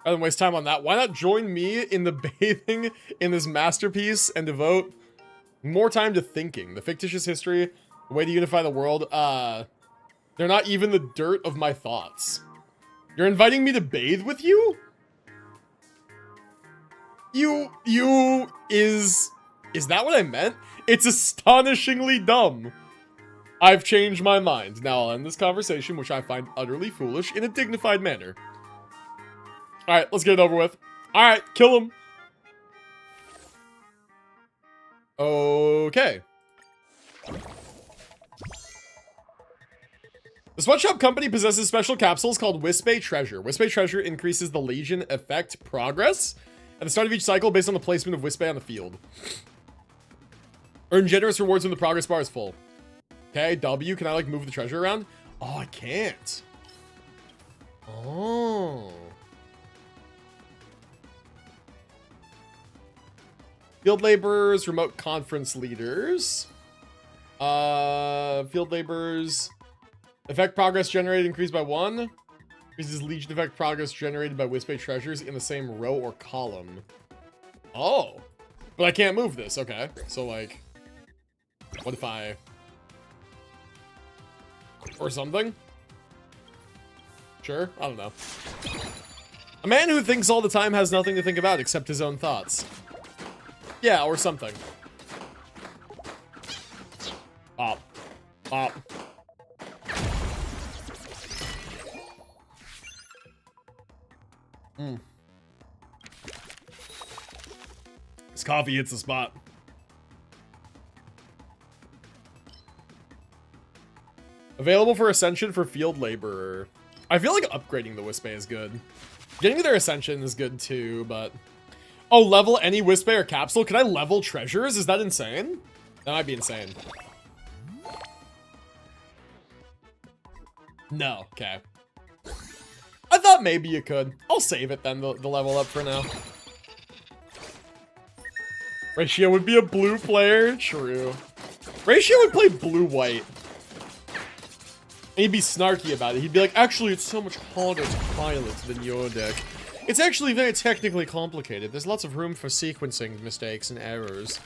Speaker 1: Rather than waste time on that, why not join me in the bathing in this masterpiece and devote more time to thinking? The fictitious history, the way to unify the world, they're not even the dirt of my thoughts. You're inviting me to bathe with you? Is that what I meant? It's astonishingly dumb. I've changed my mind. Now I'll end this conversation, which I find utterly foolish, in a dignified manner. Alright, let's get it over with. Alright, kill him. Okay. The sweatshop company possesses special capsules called Wispay Treasure. Wispay Treasure increases the Legion effect progress at the start of each cycle based on the placement of Wispay on the field. Earn generous rewards when the progress bar is full. Okay, W, can I like move the treasure around? Oh, I can't. Oh. Field laborers, remote conference leaders. Field laborers. Effect progress generated increased by 1. Increases Legion effect progress generated by Wispay treasures in the same row or column. Oh. But I can't move this. Okay. So, like, what if I... or something? Sure. I don't know. A man who thinks all the time has nothing to think about except his own thoughts. Yeah, or something. Pop. Pop. This coffee hits the spot. Available for Ascension for Field Laborer. I feel like upgrading the Wispay is good. Getting their Ascension is good too, but... oh, level any Wispay or capsule? Can I level treasures? Is that insane? That might be insane. No, okay. I thought maybe you could. I'll save it then, the level up for now. Ratio would be a blue player? True. Ratio would play blue-white. And he'd be snarky about it. He'd be like, actually, it's so much harder to pilot than your deck. It's actually very technically complicated. There's lots of room for sequencing mistakes and errors.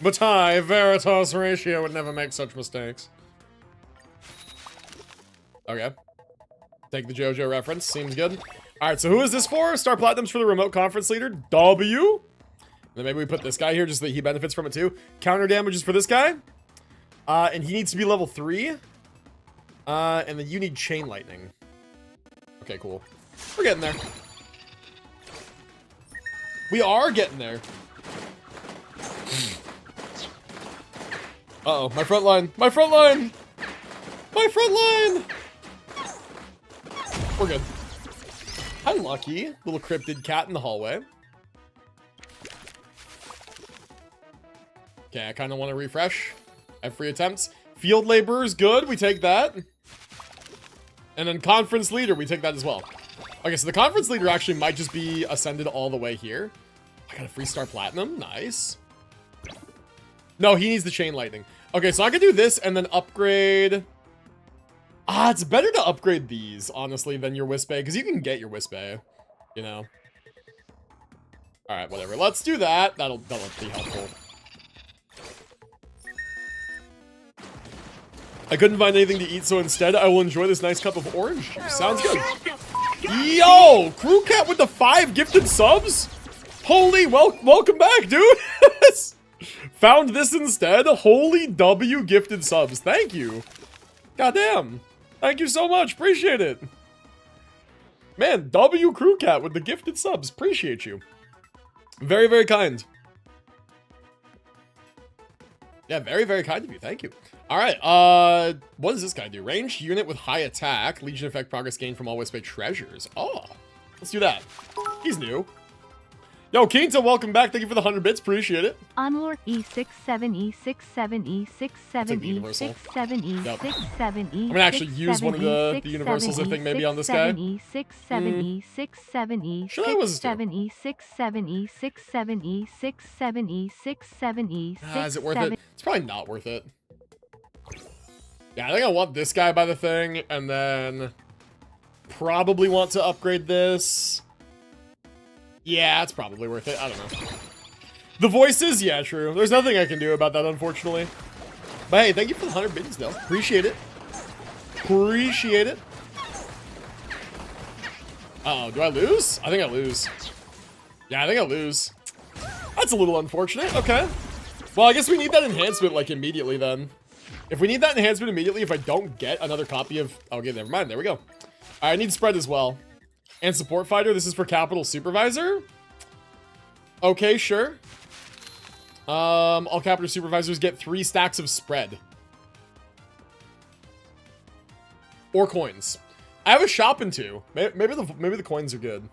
Speaker 1: But I, Veritas Ratio, would never make such mistakes. Okay. Take the JoJo reference. Seems good. Alright, so who is this for? Star Platinum's for the remote conference leader. W. And then maybe we put this guy here just so that he benefits from it too. Counter damage is for this guy. And he needs to be level 3. And then you need Chain Lightning. Okay, cool. We're getting there. We are getting there. Uh-oh, my front line. My front line! My front line! We're good. Hi, Lucky. Little cryptid cat in the hallway. Okay, I kind of want to refresh. I have free attempts. Field laborers, good. We take that. And then conference leader, we take that as well. Okay, so the conference leader actually might just be ascended all the way here. I got a free star platinum. Nice. No, he needs the chain lightning. Okay, so I could do this and then upgrade... ah, it's better to upgrade these, honestly, than your Wispay, because you can get your Wispay, you know. Alright, whatever. Let's do that. That'll be helpful. I couldn't find anything to eat, so instead I will enjoy this nice cup of orange juice. Sounds good. Yo! Crew Cat with the 5 gifted subs? Holy, welcome back, dude! Found this instead? Holy W gifted subs. Thank you. Goddamn. Thank you so much. Appreciate it. Man, W Crew Cat with the gifted subs. Appreciate you. Very, very kind. Yeah, very, very kind of you. Thank you. All right. What does this guy do? Ranged unit with high attack. Legion effect progress gained from all Wispay treasures. Oh, let's do that. He's new. Yo, Quinta, welcome back. Thank you for the 100 bits. Appreciate it.
Speaker 6: Onlord E67, E67, E67,
Speaker 1: universal.
Speaker 6: E67,
Speaker 1: Yep.
Speaker 6: E67, E67.
Speaker 1: I'm gonna actually use one of the universals, I think, maybe on this guy.
Speaker 6: E67, E67,
Speaker 1: Should I was too?
Speaker 6: E67, E67, E67, E67, E67, E67.
Speaker 1: Is it worth it? It's probably not worth it. Yeah, I think I want this guy by the thing, and then probably want to upgrade this. Yeah, it's probably worth it. I don't know. The voices? Yeah, true. There's nothing I can do about that, unfortunately. But hey, thank you for the 100 bits, though. Appreciate it. Appreciate it. Uh-oh, do I lose? I think I lose. Yeah, I think I lose. That's a little unfortunate. Okay. Well, I guess we need that enhancement, like, immediately, then. If we need that enhancement immediately, if I don't get another copy of... Okay, never mind. There we go. All right, I need spread as well. And support fighter. This is for capital supervisor. Okay, sure. All capital supervisors get 3 stacks of spread. Or coins. I have a shop in 2. Maybe the coins are good.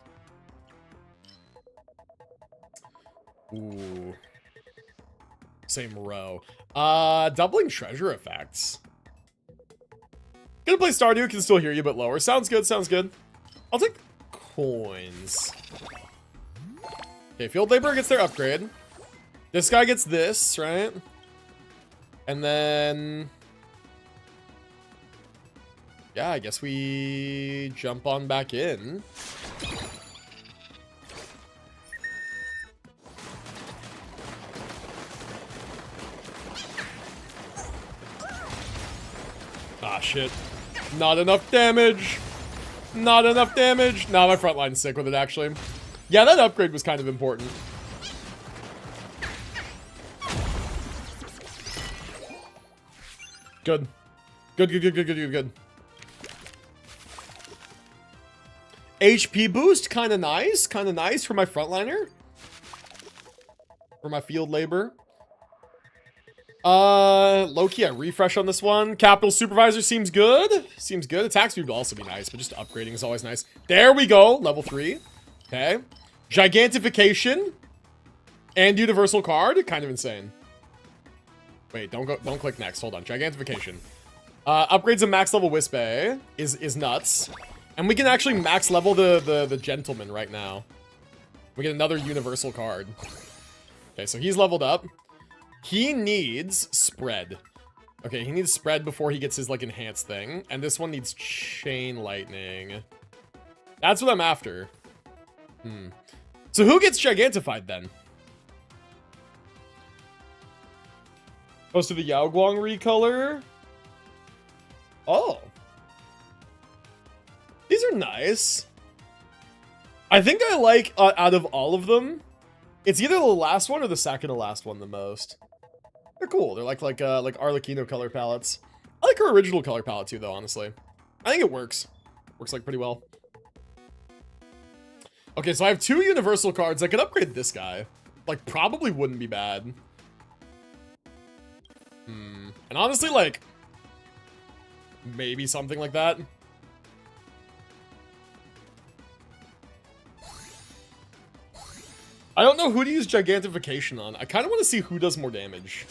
Speaker 1: Ooh. Same row. Doubling treasure effects. Gonna play Stardew, can still hear you, but lower. Sounds good, sounds good. I'll take coins. Okay, field labor gets their upgrade. This guy gets this, right? And then... yeah, I guess we jump on back in. Ah, shit. Not enough damage. Not enough damage. Nah, my front line's sick with it, actually. Yeah, that upgrade was kind of important. Good. Good. HP boost, kind of nice. Kind of nice for my frontliner. For my field labor. Low-key, I refresh on this one. Capital supervisor seems good. Seems good. Attack speed would also be nice, but just upgrading is always nice. There we go. Level 3. Okay. Gigantification. And universal card. Kind of insane. Wait, don't click next. Hold on. Gigantification. Upgrades a max level Wisp-A is nuts. And we can actually max level the gentleman right now. We get another universal card. Okay, so he's leveled up. He needs spread. Okay, he needs spread before he gets his, like, enhanced thing. And this one needs chain lightning. That's what I'm after. So who gets gigantified, then? Goes to the Yao Guang recolor. Oh. These are nice. I think I like, out of all of them, it's either the last one or the second to last one the most. They're cool. They're like Arlecchino color palettes. I like her original color palette too, though, honestly. I think it works. Works, like, pretty well. Okay, so I have 2 universal cards. I could upgrade this guy. Like, probably wouldn't be bad. And honestly, like, maybe something like that. I don't know who to use gigantification on. I kind of want to see who does more damage.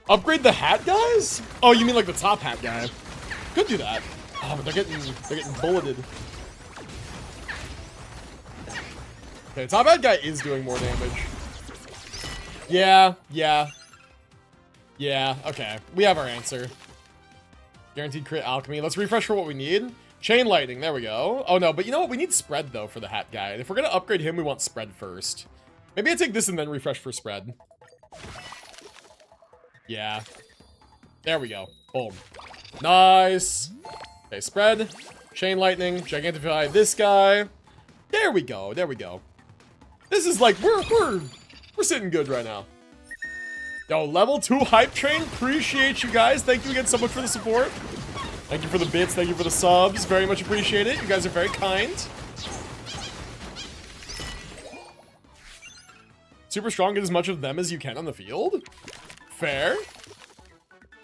Speaker 1: Upgrade the hat guys? Oh, you mean like the top hat guy? Could do that. Oh, but they're getting bulleted. Okay, top hat guy is doing more damage. Yeah. Okay, we have our answer. Guaranteed crit alchemy. Let's refresh for what we need. Chain lightning, there we go. Oh no, but you know what? We need spread though for the hat guy. And if we're gonna upgrade him, we want spread first. Maybe I take this and then refresh for spread. Yeah. There we go. Boom. Nice. Okay, spread. Chain lightning. Gigantify this guy. There we go. This is like, we're sitting good right now. Yo, level 2 hype train. Appreciate you guys. Thank you again so much for the support. Thank you for the bits. Thank you for the subs. Very much appreciate it. You guys are very kind. Super strong. Get as much of them as you can on the field. Fair.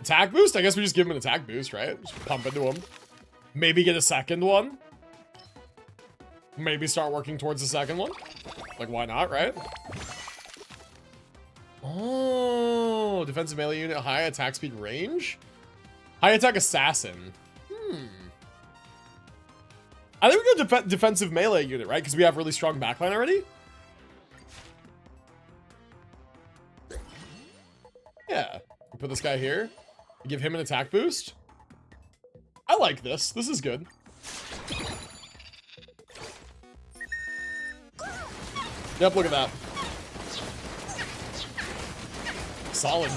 Speaker 1: Attack boost? I guess we just give him an attack boost, right? Just pump into him. Maybe get a second one. Maybe start working towards the second one. Like, why not, right? Oh, defensive melee unit, high attack speed range? High attack assassin. I think we go defensive melee unit, right? Because we have really strong backline already. Yeah. We put this guy here. Give him an attack boost. I like this. This is good. Yep, look at that. Solid.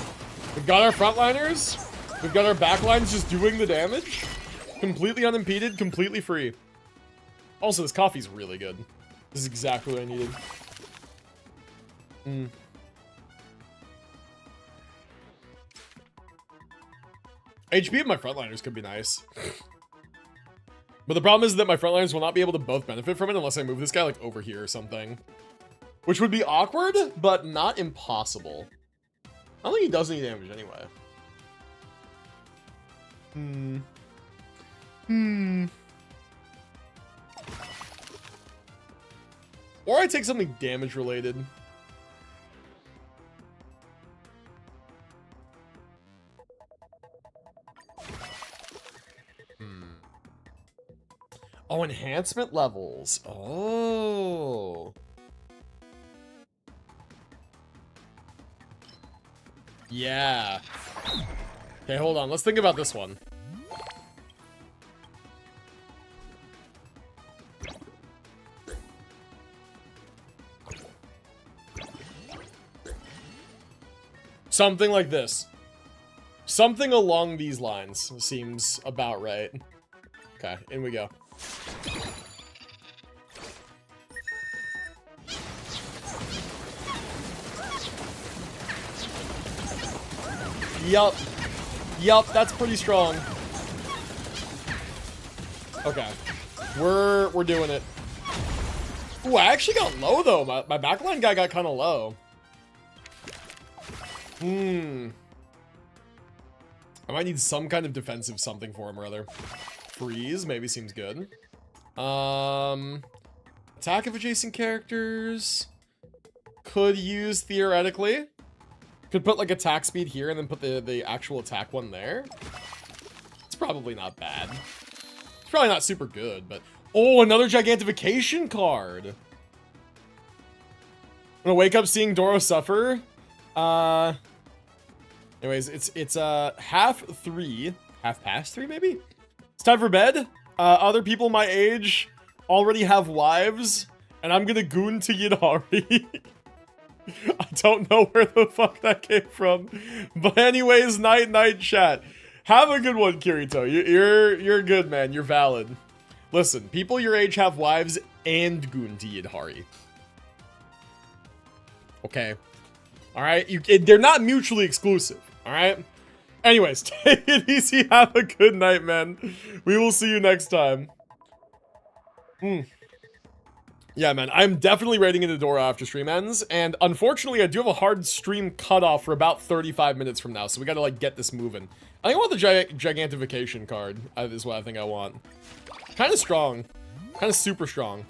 Speaker 1: We've got our frontliners. We've got our backlines just doing the damage. Completely unimpeded, completely free. Also, this coffee's really good. This is exactly what I needed. HP of my frontliners could be nice. But the problem is that my frontliners will not be able to both benefit from it unless I move this guy like over here or something. Which would be awkward, but not impossible. I don't think he does any damage anyway. Or I take something damage related. Oh, enhancement levels. Oh. Yeah. Okay, hold on. Let's think about this one. Something like this. Something along these lines seems about right. Okay, in we go. Yup. Yup, that's pretty strong. Okay. We're doing it. Ooh, I actually got low though. My backline guy got kind of low. I might need some kind of defensive something for him or other. Freeze maybe seems good. Attack of adjacent characters. Could use theoretically. Could put like attack speed here and then put the actual attack one there. It's probably not bad. It's probably not super good, but oh, another gigantification card. I'm gonna wake up seeing Doro suffer. Anyways, it's half past three maybe. It's time for bed. Other people my age already have wives, and I'm gonna goon to Yidari. I don't know where the fuck that came from, but anyways, night chat. Have a good one, Kirito. You're good, man. You're valid. Listen, people your age have wives and goon to Yidari. Okay. All right. They're not mutually exclusive. All right. Anyways, take it easy. Have a good night, man. We will see you next time. Yeah, man, I'm definitely raiding into Dora after stream ends, and unfortunately, I do have a hard stream cutoff for about 35 minutes from now, so we gotta, like, get this moving. I think I want the gigantification card, is what I think I want. Kind of strong. Kind of super strong.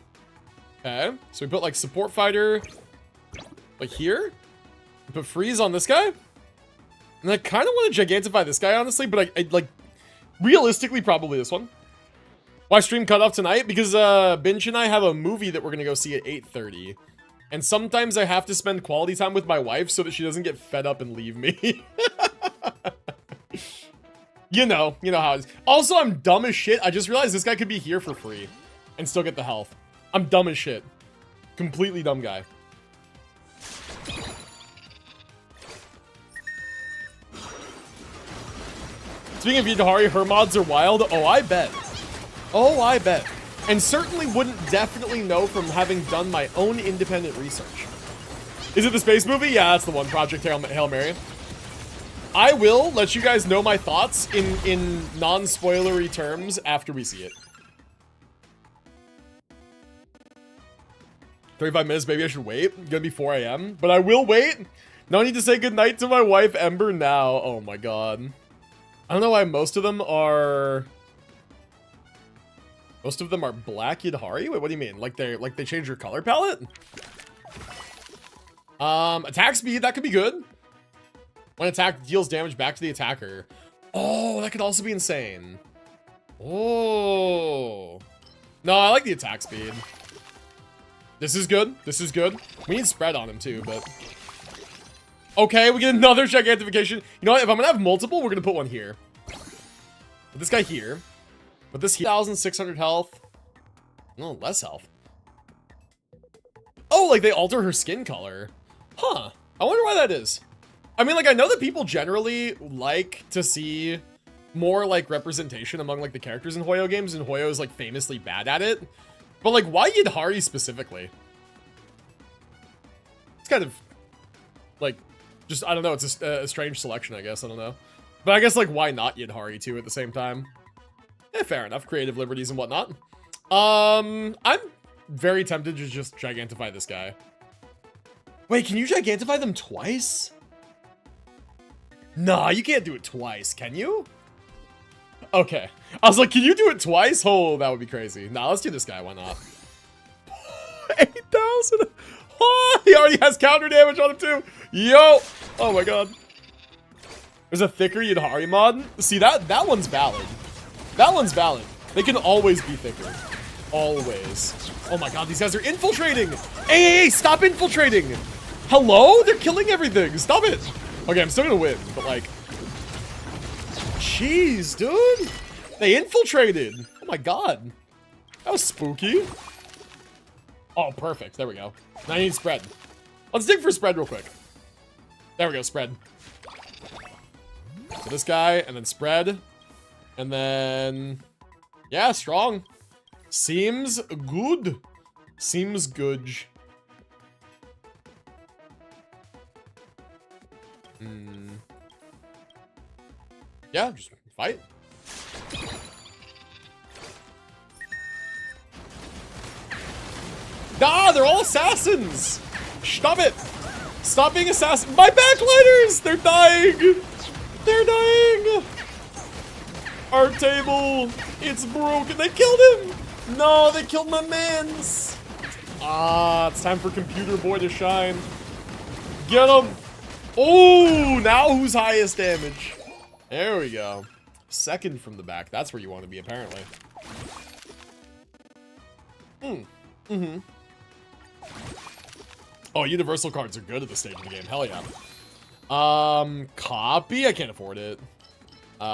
Speaker 1: Okay, so we put, like, support fighter, like, here. We put freeze on this guy. And I kind of want to gigantify this guy, honestly, but I, like, realistically, probably this one. Why stream cut off tonight? Because Binge and I have a movie that we're gonna go see at 8:30. And sometimes I have to spend quality time with my wife so that she doesn't get fed up and leave me. You know how it is. Also, I'm dumb as shit. I just realized this guy could be here for free and still get the health. I'm dumb as shit. Completely dumb guy. Speaking of Yidahari, her mods are wild. Oh, I bet. Oh, I bet. And certainly wouldn't definitely know from having done my own independent research. Is it the space movie? Yeah, that's the one. Project Hail Mary. I will let you guys know my thoughts in non-spoilery terms after we see it. 35 minutes, maybe I should wait. It's gonna be 4 a.m. But I will wait. No need to say goodnight to my wife, Ember, now. Oh my god. I don't know why most of them are... Most of them are black Yidhari? Wait, what do you mean? Like they changed your color palette? Attack speed, that could be good. When attack deals damage back to the attacker. Oh, that could also be insane. Oh. No, I like the attack speed. This is good. This is good. We need spread on him too, but... Okay, we get another gigantification. You know what? If I'm gonna have multiple, we're gonna put one here. Put this guy here. Put this 1,600 health. No, less health. Oh, like they alter her skin color. Huh. I wonder why that is. I mean, like, I know that people generally like to see more, like, representation among, like, the characters in Hoyo games, and Hoyo is, like, famously bad at it. But, like, why Yidhari specifically? It's kind of, like, just, I don't know, it's a strange selection, I guess, I don't know. But I guess, like, why not Yidhari, too, at the same time? Yeah, fair enough, creative liberties and whatnot. I'm very tempted to just gigantify this guy. Wait, can you gigantify them twice? Nah, you can't do it twice, can you? Okay. I was like, can you do it twice? Oh, that would be crazy. Nah, let's do this guy, why not? 8,000? Oh, he already has counter damage on him too. Yo! Oh my god. There's a thicker Yidhari mod. See, that one's valid. That one's valid. They can always be thicker. Always. Oh my god, these guys are infiltrating! Hey, stop infiltrating! Hello? They're killing everything! Stop it! Okay, I'm still gonna win, but like... Jeez, dude! They infiltrated! Oh my god. That was spooky. Oh, perfect. There we go. Now I need spread. Let's dig for spread real quick. There we go, spread. So this guy, and then spread. And then... Yeah, strong. Seems good. Seems good. Yeah, just fight. Ah, they're all assassins! Stop it! Stop being assassins! My backlighters! They're dying! They're dying! Our table! It's broken! They killed him! No, they killed my mans! Ah, it's time for Computer Boy to shine. Get him! Oh, now who's highest damage? There we go. Second from the back. That's where you want to be, apparently. Oh, universal cards are good at this stage of the game. Hell yeah. Copy? I can't afford it.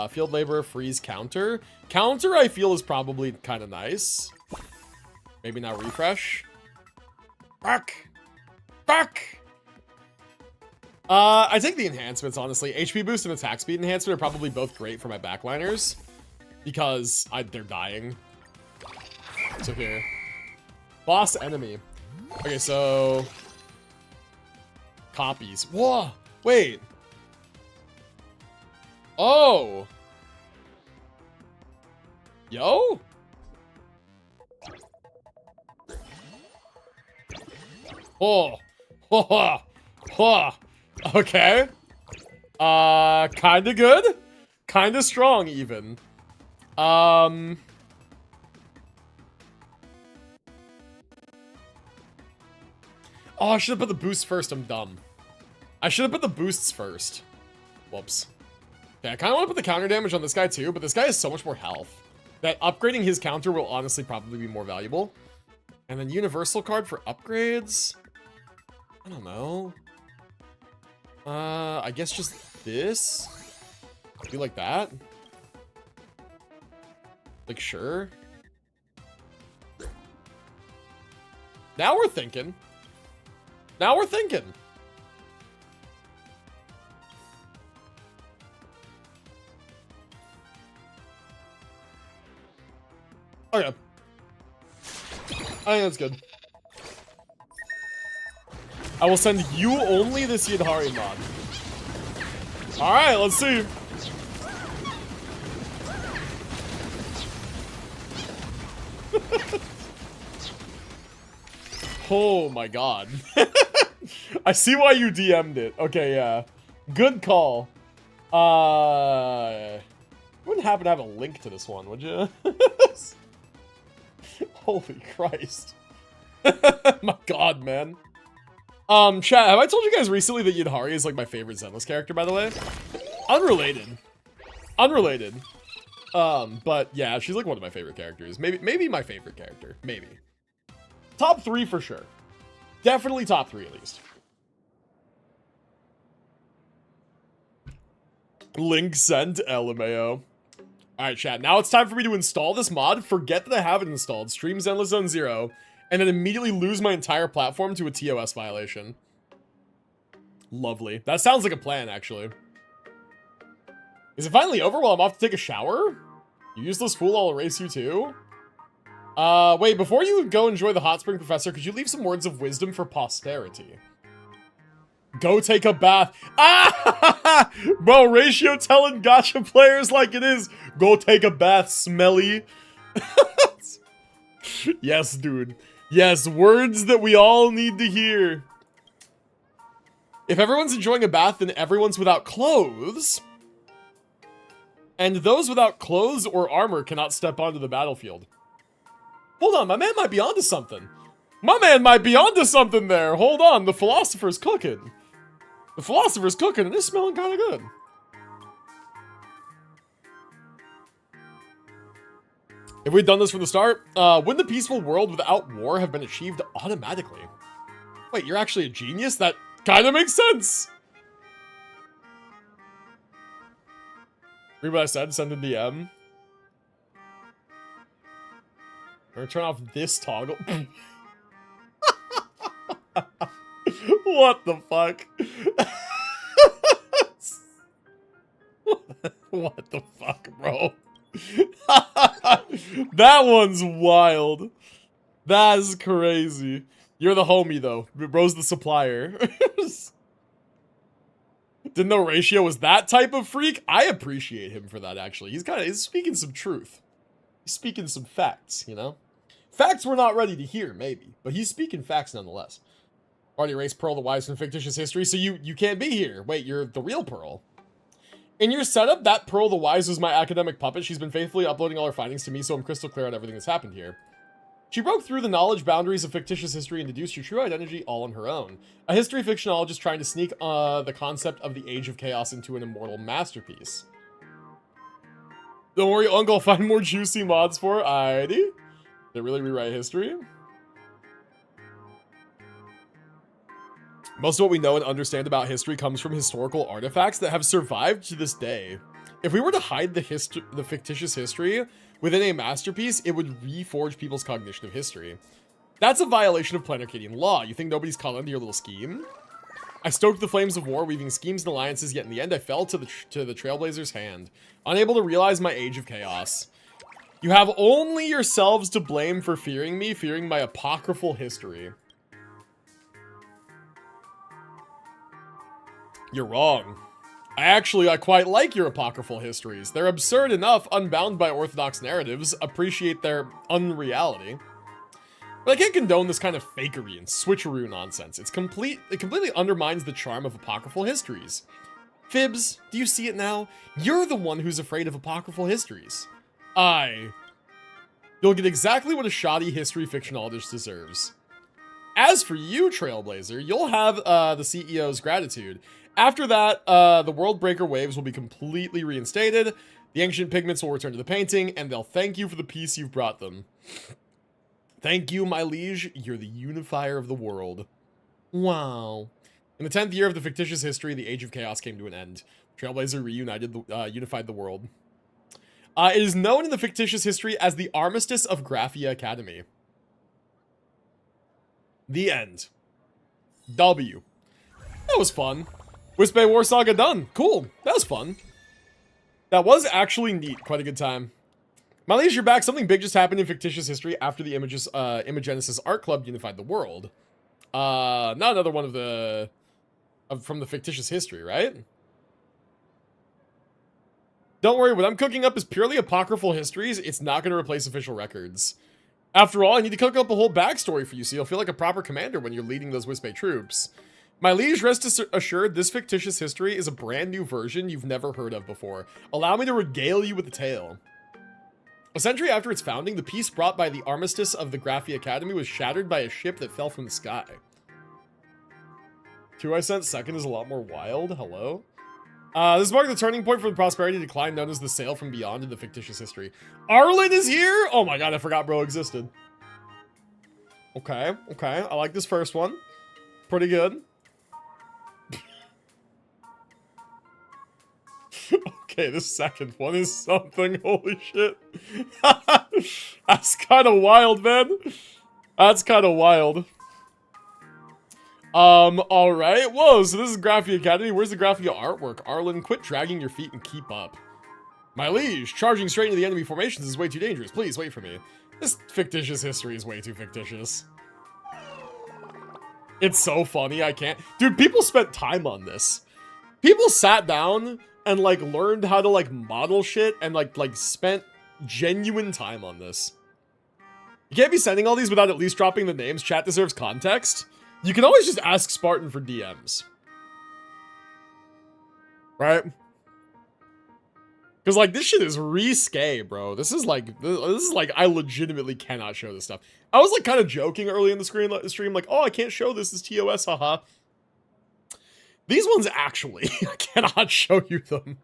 Speaker 1: Field labor, freeze, counter. Counter, I feel, is probably kind of nice. Maybe not refresh. Back! Back! I take the enhancements, honestly. HP boost and attack speed enhancement are probably both great for my backliners. Because they're dying. So here. Boss enemy. Okay, so... Copies. Whoa! Wait. Oh! Yo? Oh! Oh! Oh! Okay. Kinda good. Kinda strong, even. Oh, I should have put the boost first. I'm dumb. I should have put the boosts first. Whoops. Okay, I kind of want to put the counter damage on this guy too, but this guy has so much more health that upgrading his counter will honestly probably be more valuable. And then universal card for upgrades. I don't know. I guess just this. Do like that. Like, sure. Now we're thinking. Now we're thinking. Okay. I think that's good. I will send you only this Yidhari mod. Alright, let's see. Oh my god. I see why you DM'd it. Okay, yeah. Good call. You wouldn't happen to have a link to this one, would you? Holy Christ. My god, man. Chat, have I told you guys recently that Yidhari is like my favorite Zenless character, by the way? Unrelated. But yeah, she's like one of my favorite characters. Maybe my favorite character. Maybe. Top 3 for sure. Definitely top 3 at least. Link sent, LMAO. Alright, chat. Now it's time for me to install this mod, forget that I have it installed, stream Zenless Zone 0, and then immediately lose my entire platform to a TOS violation. Lovely. That sounds like a plan, actually. Is it finally over while I'm off to take a shower? You useless fool, I'll erase you too? Wait, before you go enjoy the hot spring, Professor, could you leave some words of wisdom for posterity? Go take a bath. Ah! Bro, Ratio telling gacha players like it is. Go take a bath, smelly. Yes, dude. Yes, words that we all need to hear. If everyone's enjoying a bath, then everyone's without clothes. And those without clothes or armor cannot step onto the battlefield. Hold on, my man might be onto something. My man might be onto something there. Hold on, the philosopher's cooking. The philosopher's cooking and it's smelling kind of good. If we'd done this from the start, wouldn't the peaceful world without war have been achieved automatically? Wait, you're actually a genius? That kind of makes sense. Read what I said, send a DM. We're gonna turn off this toggle. What the fuck? What the fuck, bro? That one's wild. That is crazy. You're the homie, though. Bro's the supplier. Didn't know Ratio was that type of freak. I appreciate him for that, actually. He's speaking some truth. He's speaking some facts, you know? Facts we're not ready to hear, maybe. But he's speaking facts nonetheless. Already erased Pearl the Wise from fictitious history, so you can't be here. Wait, you're the real Pearl. In your setup, that Pearl the Wise was my academic puppet. She's been faithfully uploading all her findings to me, so I'm crystal clear on everything that's happened here. She broke through the knowledge boundaries of fictitious history and deduced your true identity all on her own. A history fictionologist trying to sneak the concept of the Age of Chaos into an immortal masterpiece. Don't worry, Uncle, I'll find more juicy mods for it. Alrighty. They really rewrite history? Most of what we know and understand about history comes from historical artifacts that have survived to this day. If we were to hide the fictitious history within a masterpiece, it would reforge people's cognition of history. That's a violation of Planarcadian law. You think nobody's caught on to your little scheme? I stoked the flames of war, weaving schemes and alliances, yet in the end I fell to the Trailblazer's hand, unable to realize my Age of Chaos. You have only yourselves to blame for fearing me, fearing my apocryphal history. You're wrong. I quite like your apocryphal histories. They're absurd enough, unbound by orthodox narratives, appreciate their unreality. But I can't condone this kind of fakery and switcheroo nonsense. It completely undermines the charm of apocryphal histories. Fibs, do you see it now? You're the one who's afraid of apocryphal histories. You'll get exactly what a shoddy history fictionologist deserves. As for you, Trailblazer, you'll have the CEO's gratitude. After that, the World Breaker waves will be completely reinstated, the ancient pigments will return to the painting, and they'll thank you for the peace you've brought them. Thank you, my liege, you're the unifier of the world. Wow. In the 10th year of the fictitious history, the Age of Chaos came to an end. Trailblazer unified the world. It is known in the fictitious history as the Armistice of Graphia Academy. The end. W. That was fun. Wisp-Bay War Saga done. Cool. That was fun. That was actually neat. Quite a good time. My liege, you're back. Something big just happened in fictitious history after the Imagenesis Art Club unified the world. Not another one of the... from the fictitious history, right? Don't worry, what I'm cooking up is purely apocryphal histories. It's not going to replace official records. After all, I need to cook up a whole backstory for you so you'll feel like a proper commander when you're leading those Wisp-Bay troops. My liege, rest assured, this fictitious history is a brand new version you've never heard of before. Allow me to regale you with the tale. A century after its founding, the peace brought by the armistice of the Graphi Academy was shattered by a ship that fell from the sky. 2 I cent second is a lot more wild. Hello? This marked the turning point for the prosperity decline known as the sail from beyond in the fictitious history. Arlen is here? Oh my god, I forgot bro existed. Okay, okay. I like this first one. Pretty good. Okay, this second one is something. Holy shit. That's kind of wild, man. That's kind of wild. Alright. Whoa, so this is Graphi Academy. Where's the Graphi artwork? Arlen, quit dragging your feet and keep up. My liege, charging straight into the enemy formations is way too dangerous. Please, wait for me. This fictitious history is way too fictitious. It's so funny, I can't. Dude, people spent time on this. People sat down and, like, learned how to, like, model shit and, like, spent genuine time on this. You can't be sending all these without at least dropping the names. Chat deserves context. You can always just ask Spartan for DMs. Right? Because, like, this shit is risque, bro. This is like, I legitimately cannot show this stuff. I was, like, kind of joking early in the stream, like, oh, I can't show this. It's TOS, haha. These ones, actually, I cannot show you them.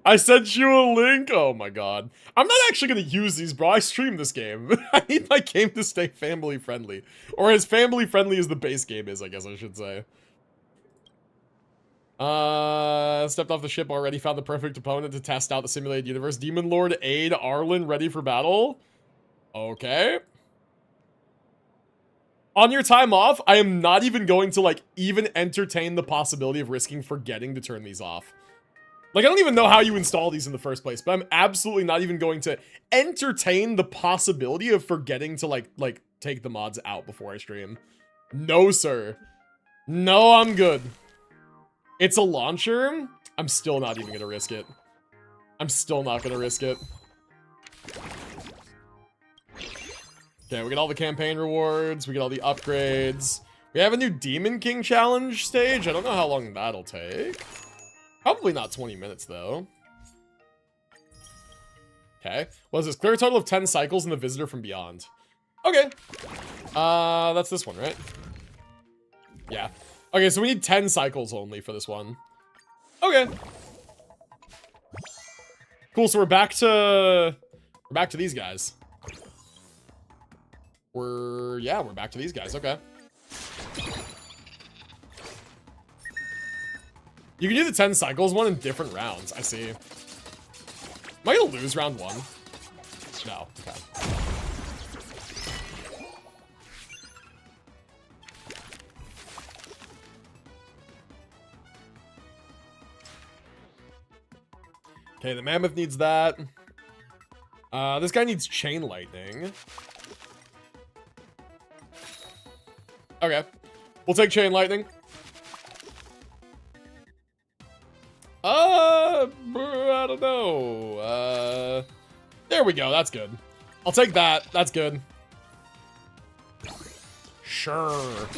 Speaker 1: I sent you a link. Oh, my God. I'm not actually going to use these, bro. I stream this game. I need my game to stay family-friendly. Or as family-friendly as the base game is, I guess I should say. Stepped off the ship already, found the perfect opponent to test out the simulated universe. Demon Lord aid Arlen ready for battle. Okay. On your time off, I am not even going to, like, even entertain the possibility of risking forgetting to turn these off. Like, I don't even know how you install these in the first place, but I'm absolutely not even going to entertain the possibility of forgetting to, like, take the mods out before I stream. No, sir. No, I'm good. It's a launcher. I'm still not even gonna risk it. I'm still not gonna risk it. Okay, we get all the campaign rewards. We get all the upgrades. We have a new Demon King challenge stage. I don't know how long that'll take. Probably not 20 minutes, though. Okay. What is this? Clear a total of 10 cycles in the Visitor from Beyond. Okay. That's this one, right? Yeah. Okay, so we need 10 cycles only for this one. Okay. Cool, so we're back to these guys. We're back to these guys, okay. You can do the 10 cycles one in different rounds, I see. Am I gonna lose round 1? No, okay. Okay, the mammoth needs that. This guy needs chain lightning. Okay, we'll take chain lightning. I don't know. There we go. That's good. I'll take that. That's good. Sure.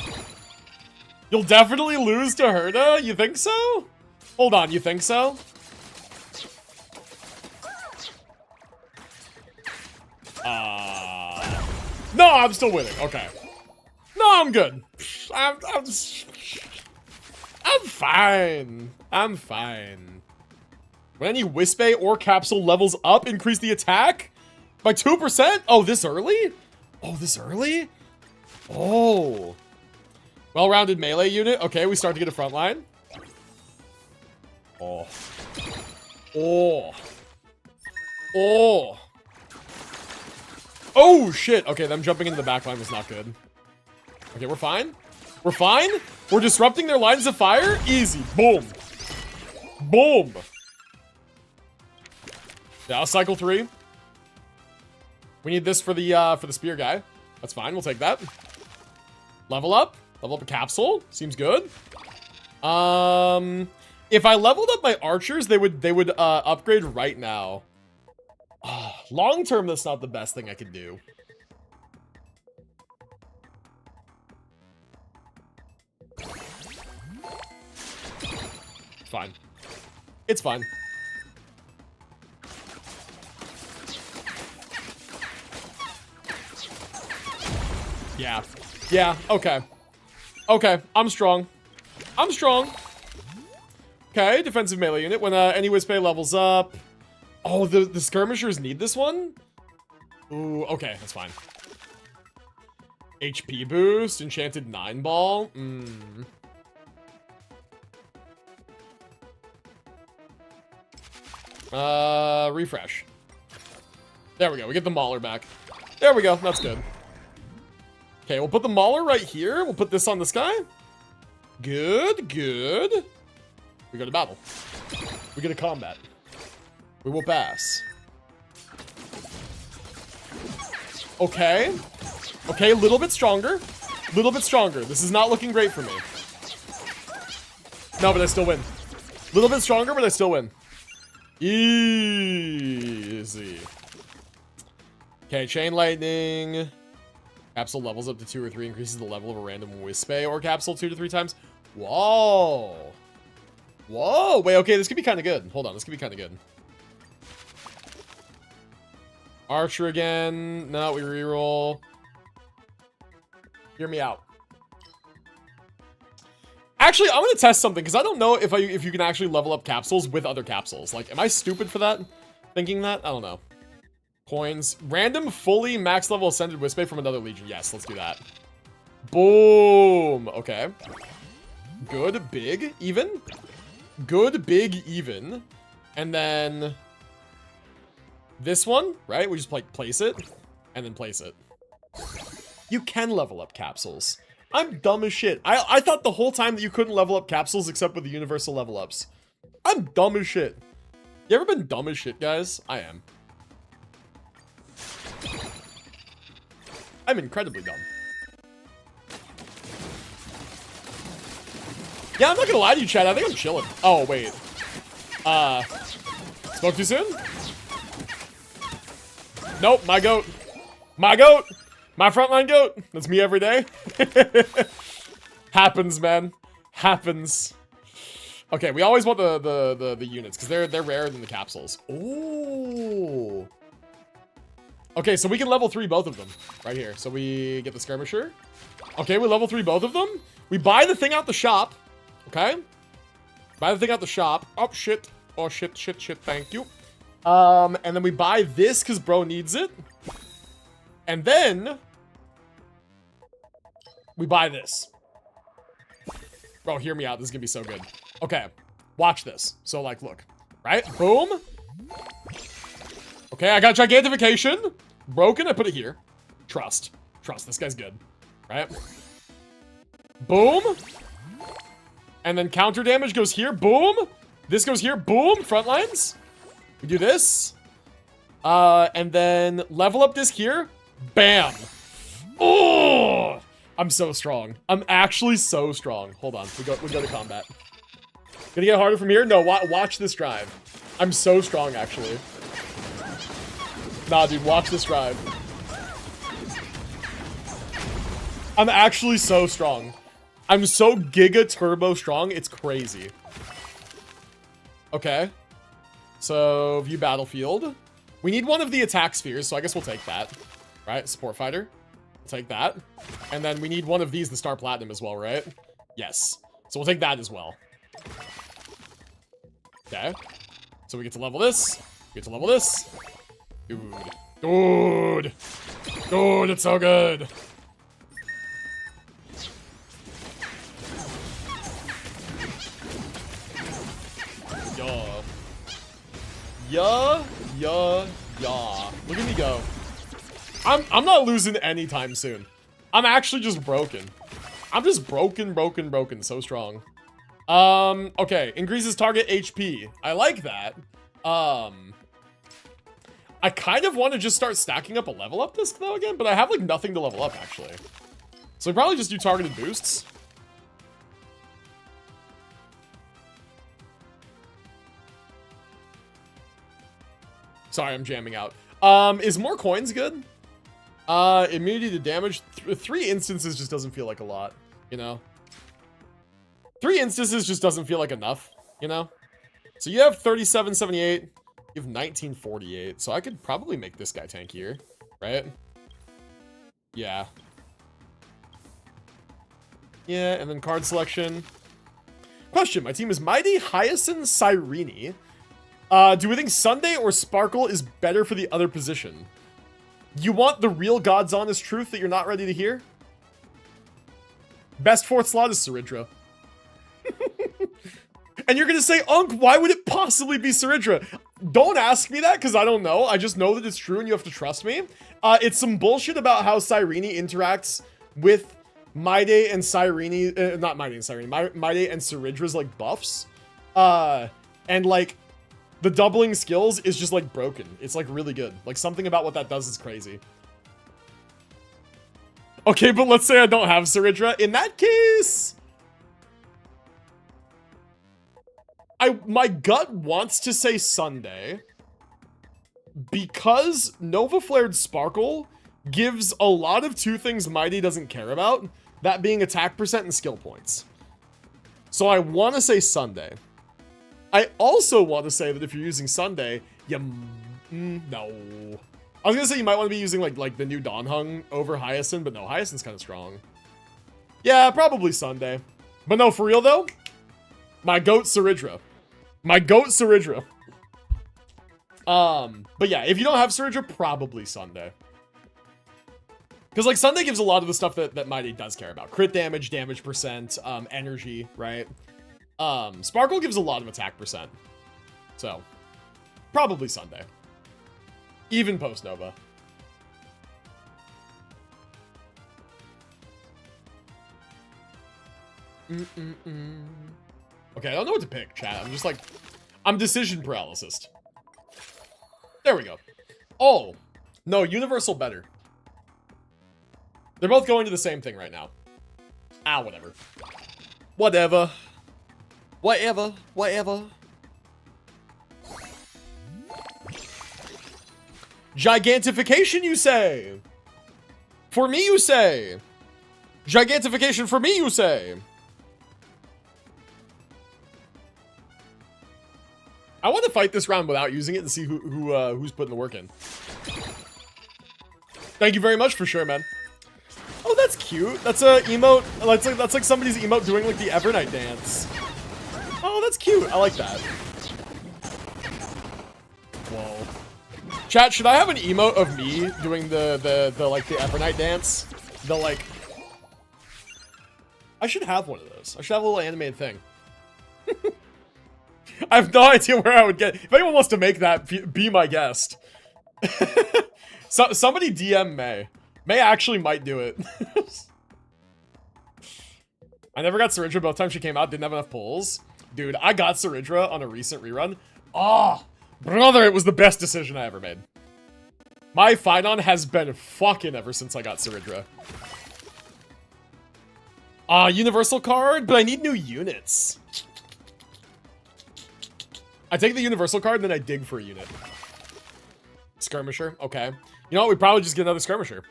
Speaker 1: You'll definitely lose to Herda? You think so? Hold on. You think so? No, I'm still winning. Okay. No, I'm good. I'm fine. I'm fine. When any Wispe or capsule levels up, increase the attack by 2%? Oh, this early? Oh, this early? Oh. Well-rounded melee unit. Okay, we start to get a front line. Oh. Oh. Oh. Oh, shit. Okay, them jumping into the back line was not good. Okay, we're fine. We're fine. We're disrupting their lines of fire. Easy. Boom. Boom. Yeah, cycle 3. We need this for the spear guy. That's fine. We'll take that. Level up. Level up a capsule. Seems good. If I leveled up my archers, they would upgrade right now. Oh, long term, that's not the best thing I could do. It's fine. It's fine. Yeah. Yeah, okay. Okay, I'm strong. I'm strong. Okay, defensive melee unit. When any Wispe levels up. Oh, the skirmishers need this one? Ooh, okay, that's fine. HP boost, enchanted 9-ball. Refresh. There we go, we get the Mauler back. There we go, that's good. Okay, we'll put the Mauler right here. We'll put this on this guy. Good, good. We go to battle. We go to combat. We will pass. Okay. Okay, a little bit stronger. A little bit stronger. This is not looking great for me. No, but I still win. A little bit stronger, but I still win. Easy. Okay, chain lightning. Capsule levels up to 2 or 3, increases the level of a random Wispe or capsule 2 to 3 times. Whoa. Whoa. Wait, okay, this could be kind of good. Hold on, this could be kind of good. Archer again. No, we reroll. Hear me out. Actually, I'm gonna test something because I don't know if you can actually level up capsules with other capsules. Like, am I stupid for that? Thinking that? I don't know. Coins. Random fully max level ascended Wispe from another legion. Yes, let's do that. Boom. Okay. Good, big, even. Good, big, even. And then this one, right? We just like place it and then place it. You can level up capsules. I'm dumb as shit. I thought the whole time that you couldn't level up capsules except with the universal level ups. I'm dumb as shit. You ever been dumb as shit, guys? I am. I'm incredibly dumb. Yeah, I'm not gonna lie to you, Chad. I think I'm chilling. Oh, wait. Spoke too soon? Nope, my goat. My goat. My frontline goat. That's me every day. Happens, man. Happens. Okay, we always want the units because they're rarer than the capsules. Ooh. Okay, so we can level 3 both of them right here. So we get the skirmisher. Okay, we level 3 both of them. We buy the thing out the shop. Okay. Buy the thing out the shop. Oh, shit. Oh, shit, shit, shit. Thank you. And then we buy this because bro needs it. And then we buy this. Bro, hear me out. This is gonna be so good. Okay, watch this. So, like, look. Right? Boom. Okay, I got gigantification. Broken, I put it here. Trust. Trust, this guy's good. Right? Boom. And then counter damage goes here. Boom. This goes here. Boom. Front lines. We do this. And then level up this here. Bam. Oh! I'm so strong. I'm actually so strong. Hold on. We go to combat. Gonna get harder from here? No, watch this drive. I'm so strong, actually. Nah, dude, watch this drive. I'm actually so strong. I'm so giga turbo strong, it's crazy. Okay. So, view battlefield. We need one of the attack spheres, so I guess we'll take that. Right, support fighter. We'll take that. And then we need one of these, the Star Platinum as well, right? Yes. So we'll take that as well. Okay. So we get to level this. We get to level this. Dude. Dude. Dude, it's so good. Yeah. Yeah. Yeah. Yeah. Look at me go. I'm not losing anytime soon. I'm actually just broken. I'm just broken. So strong. Okay. Increases target HP. I like that. I kind of want to just start stacking up a level up disc though again, but I have like nothing to level up actually. So we probably just do targeted boosts. Sorry, I'm jamming out. Is more coins good? Immunity to damage. 3 instances just doesn't feel like a lot, you know? 3 instances just doesn't feel like enough, you know? So you have 3778. You have 1948. So I could probably make this guy tankier, right? Yeah. Yeah, and then card selection. Question, my team is Mighty, Hyacinth, Cyrene. Do we think Sunday or Sparkle is better for the other position? You want the real God's honest truth that you're not ready to hear? Best fourth slot is Saridra. And you're gonna say, Unk, why would it possibly be Saridra? Don't ask me that, because I don't know. I just know that it's true and you have to trust me. It's some bullshit about how Cyrene interacts with Maide and Cyrene, not Maide and Cyrene, Maide and Saridra's, like, buffs. And, like, the doubling skills is just, like, broken. It's, like, really good. Like, something about what that does is crazy. Okay, but let's say I don't have Saridra. In that case... my gut wants to say Sunday because Nova Flared Sparkle gives a lot of two things Mighty doesn't care about, that being attack percent and skill points. So I want to say Sunday. I also want to say that if you're using Sunday, no. I was gonna say you might want to be using like the new Dawn Hung over Hyacinth, but no, Hyacinth's kind of strong. Yeah, probably Sunday. But no, for real though, my goat Saridra. My goat Saridra. But yeah, if you don't have Saridra, probably Sunday. Because like Sunday gives a lot of the stuff that Mighty does care about. Crit damage, damage percent, energy, right? Sparkle gives a lot of attack percent. So, probably Sunday. Even post Nova. Okay, I don't know what to pick, chat. I'm just like, I'm decision paralysis. There we go. Oh, no, Universal better. They're both going to the same thing right now. Ah, whatever. Whatever. Whatever. Whatever. Gigantification, you say? For me, you say? Gigantification for me, you say? I want to fight this round without using it and see who's putting the work in. Thank you very much for sure, man. Oh, that's cute. That's a emote. That's like somebody's emote doing like the Evernight dance. Oh, that's cute. I like that. Whoa. Chat, should I have an emote of me doing the like the Evernight dance? The like. I should have one of those. I should have a little animated thing. I have no idea where I would get. If anyone wants to make that, be my guest. Somebody DM May. May actually might do it. I never got Saridra both times she came out. Didn't have enough pulls. Dude, I got Saridra on a recent rerun. Oh, brother, it was the best decision I ever made. My Phynon has been fucking ever since I got Saridra. Universal card, but I need new units. I take the Universal card, and then I dig for a unit. Skirmisher, okay. You know what, we probably just get another Skirmisher.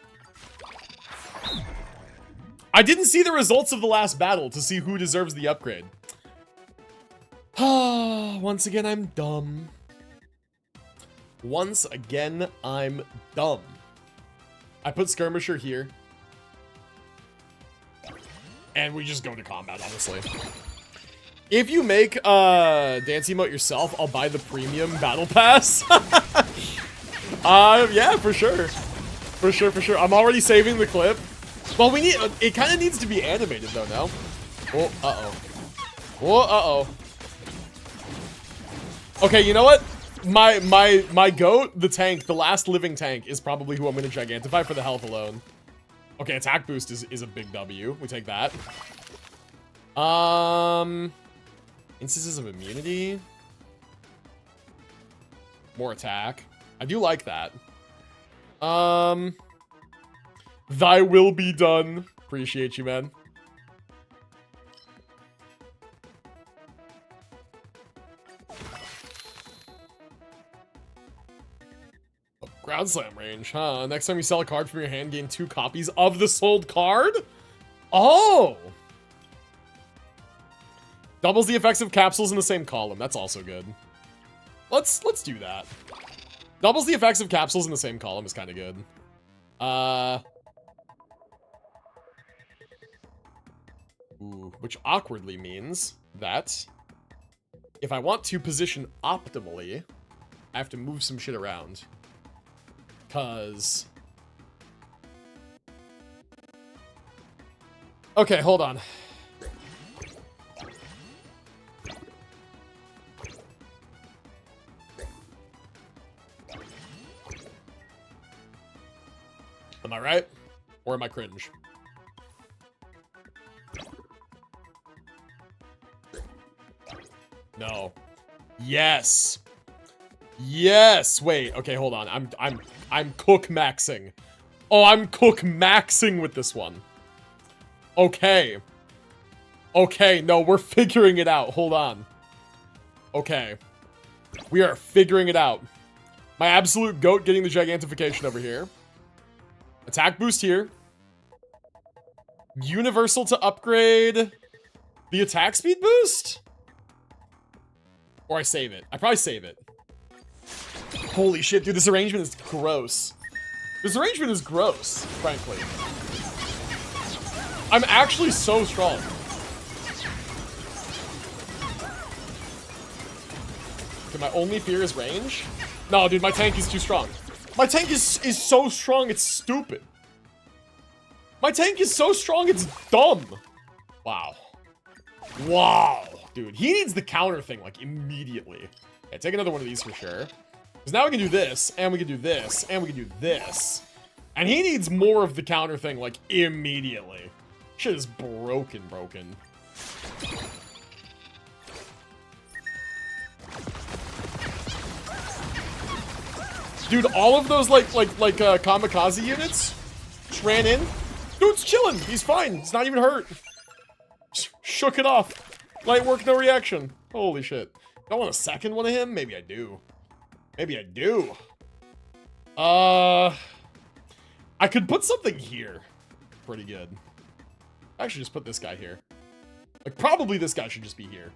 Speaker 1: I didn't see the results of the last battle to see who deserves the upgrade. Once again, I'm dumb. Once again, I'm dumb. I put Skirmisher here. And we just go to combat, honestly. If you make dance emote yourself, I'll buy the premium battle pass. Yeah, for sure. For sure. I'm already saving the clip. Well, we need, it kind of needs to be animated though, no? Oh, uh-oh. Oh, uh-oh. Okay, you know what? My goat, the tank, the last living tank, is probably who I'm gonna gigantify for the health alone. Okay, attack boost is a big W. We take that. Instances of immunity. More attack. I do like that. Thy will be done. Appreciate you, man. Oh, ground slam range, huh? Next time you sell a card from your hand, gain 2 copies of the sold card? Oh! Doubles the effects of capsules in the same column. That's also good. Let's do that. Doubles the effects of capsules in the same column is kind of good. Ooh, which awkwardly means that if I want to position optimally, I have to move some shit around. Cause... Okay, hold on. Am I right? Or am I cringe? No. Yes. Yes. Wait. Okay, hold on. I'm cook maxing. Oh, I'm cook maxing with this one. Okay. Okay, no, we're figuring it out. Hold on. Okay. We are figuring it out. My absolute goat getting the gigantification over here. Attack boost here. Universal to upgrade the attack speed boost? Or I save it. I probably save it. Holy shit, dude, this arrangement is gross. This arrangement is gross, frankly. I'm actually so strong. Okay, my only fear is range. No, dude, my tank is too strong. My tank is so strong, it's stupid. My tank is so strong, it's dumb. Wow. Wow. Dude, he needs the counter thing, like, immediately. Okay, take another one of these for sure. Because now we can do this, and we can do this, and we can do this. And he needs more of the counter thing, like, immediately. Shit is broken. Dude, all of those, kamikaze units just ran in. Dude's chilling. He's fine. He's not even hurt. Just shook it off. Light work, no reaction. Holy shit. Do I want a second one of him? Maybe I do. Maybe I do. I could put something here. Pretty good. Actually, just put this guy here. Like, probably this guy should just be here.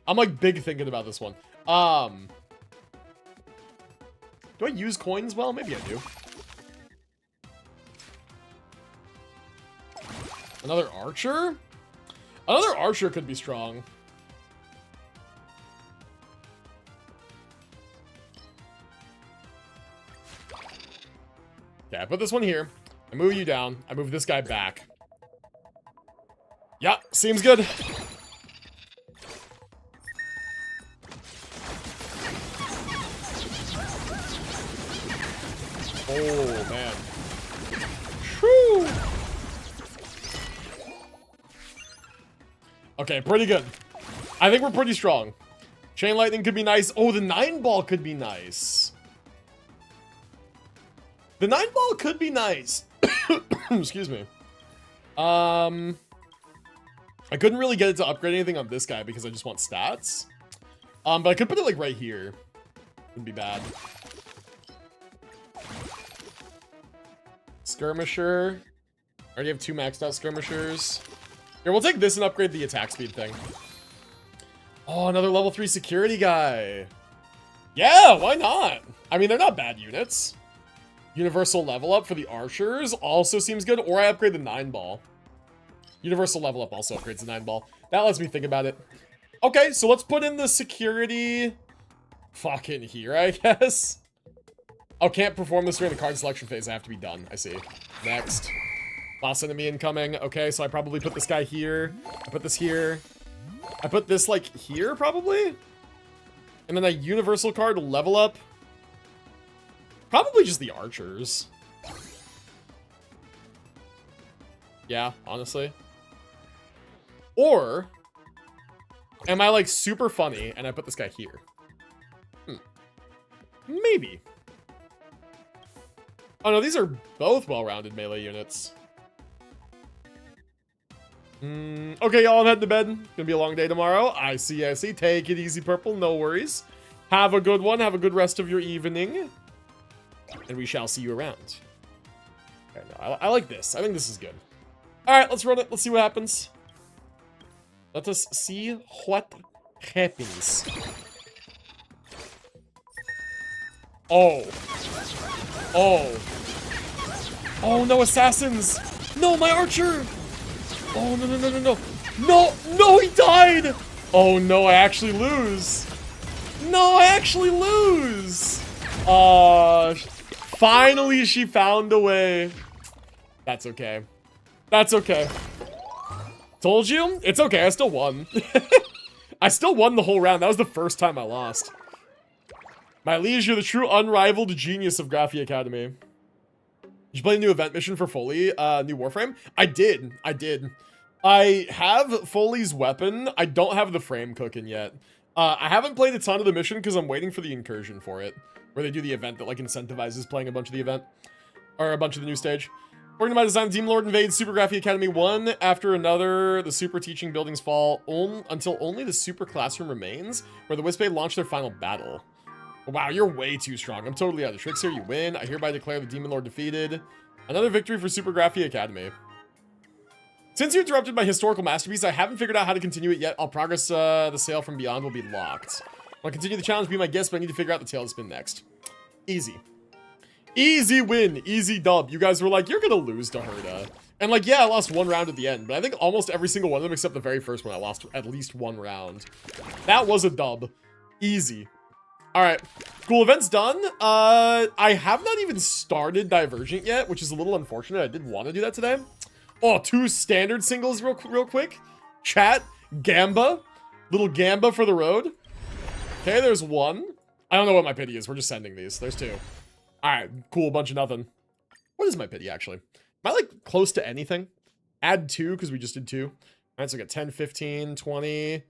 Speaker 1: I'm like big thinking about this one. Do I use coins well? Maybe I do. Another archer? Another archer could be strong. Okay, I put this one here. I move you down. I move this guy back. Yeah, seems good. Oh, man. Whew. Okay, pretty good. I think we're pretty strong. Chain lightning could be nice. Oh, the 9-ball could be nice. The 9-ball could be nice. Excuse me. I couldn't really get it to upgrade anything on this guy because I just want stats. But I could put it like right here. Wouldn't be bad. Skirmisher. I already have 2 maxed out skirmishers. Here, we'll take this and upgrade the attack speed thing. Oh, another level 3 security guy. Yeah, why not? I mean, they're not bad units. Universal level up for the archers also seems good. Or I upgrade the 9-ball. Universal level up also upgrades the 9-ball. That lets me think about it. Okay, so let's put in the security fucking here, I guess. Oh, can't perform this during the card selection phase. I have to be done. I see. Next. Boss enemy incoming. Okay, so I probably put this guy here. I put this here. I put this, like, here, probably? And then a universal card level up. Probably just the archers. Yeah, honestly. Or, am I, like, super funny and I put this guy here? Maybe. Oh, no, these are both well-rounded melee units. Okay, y'all, I'm heading to bed. Gonna be a long day tomorrow. I see. Take it easy, Purple. No worries. Have a good one. Have a good rest of your evening. And we shall see you around. Okay, no, I like this. I think this is good. All right, let's run it. Let's see what happens. Let us see what happens. Oh. Oh. Oh, no, assassins. No, my archer. Oh, no, no, no, no, no. No, no, he died. Oh, no, I actually lose. No, I actually lose. Finally, she found a way. That's okay. That's okay. Told you? It's okay, I still won. I still won the whole round. That was the first time I lost. My liege, you're the true unrivaled genius of Graphy Academy. Did you play a new event mission for Foley, new Warframe? I did. I have Foley's weapon. I don't have the frame cooking yet. I haven't played a ton of the mission because I'm waiting for the incursion for it, where they do the event that like incentivizes playing a bunch of the event, or a bunch of the new stage. According to my design, Demon Lord invades Super Graphy Academy one after another. The super teaching buildings fall until only the super classroom remains, where the Wispay launch their final battle. Wow, you're way too strong. I'm totally out of tricks here. You win. I hereby declare the Demon Lord defeated. Another victory for Super Graphy Academy. Since you interrupted my historical masterpiece, I haven't figured out how to continue it yet. I'll progress. The sail from beyond will be locked. I'll continue the challenge, be my guest, but I need to figure out the tail to spin next. Easy. Easy win. Easy dub. You guys were like, you're gonna lose to Herda. And like, yeah, I lost one round at the end, but I think almost every single one of them, except the very first one, I lost at least one round. That was a dub. Easy. All right, cool, event's done. I have not even started Divergent yet, which is a little unfortunate. I did want to do that today. Oh, 2 standard singles real quick. Chat, Gamba, little Gamba for the road. Okay, there's 1. I don't know what my pity is. We're just sending these. There's 2. All right, cool, bunch of nothing. What is my pity, actually? Am I, like, close to anything? Add 2, because we just did 2. All right, so we got 10, 15, 20...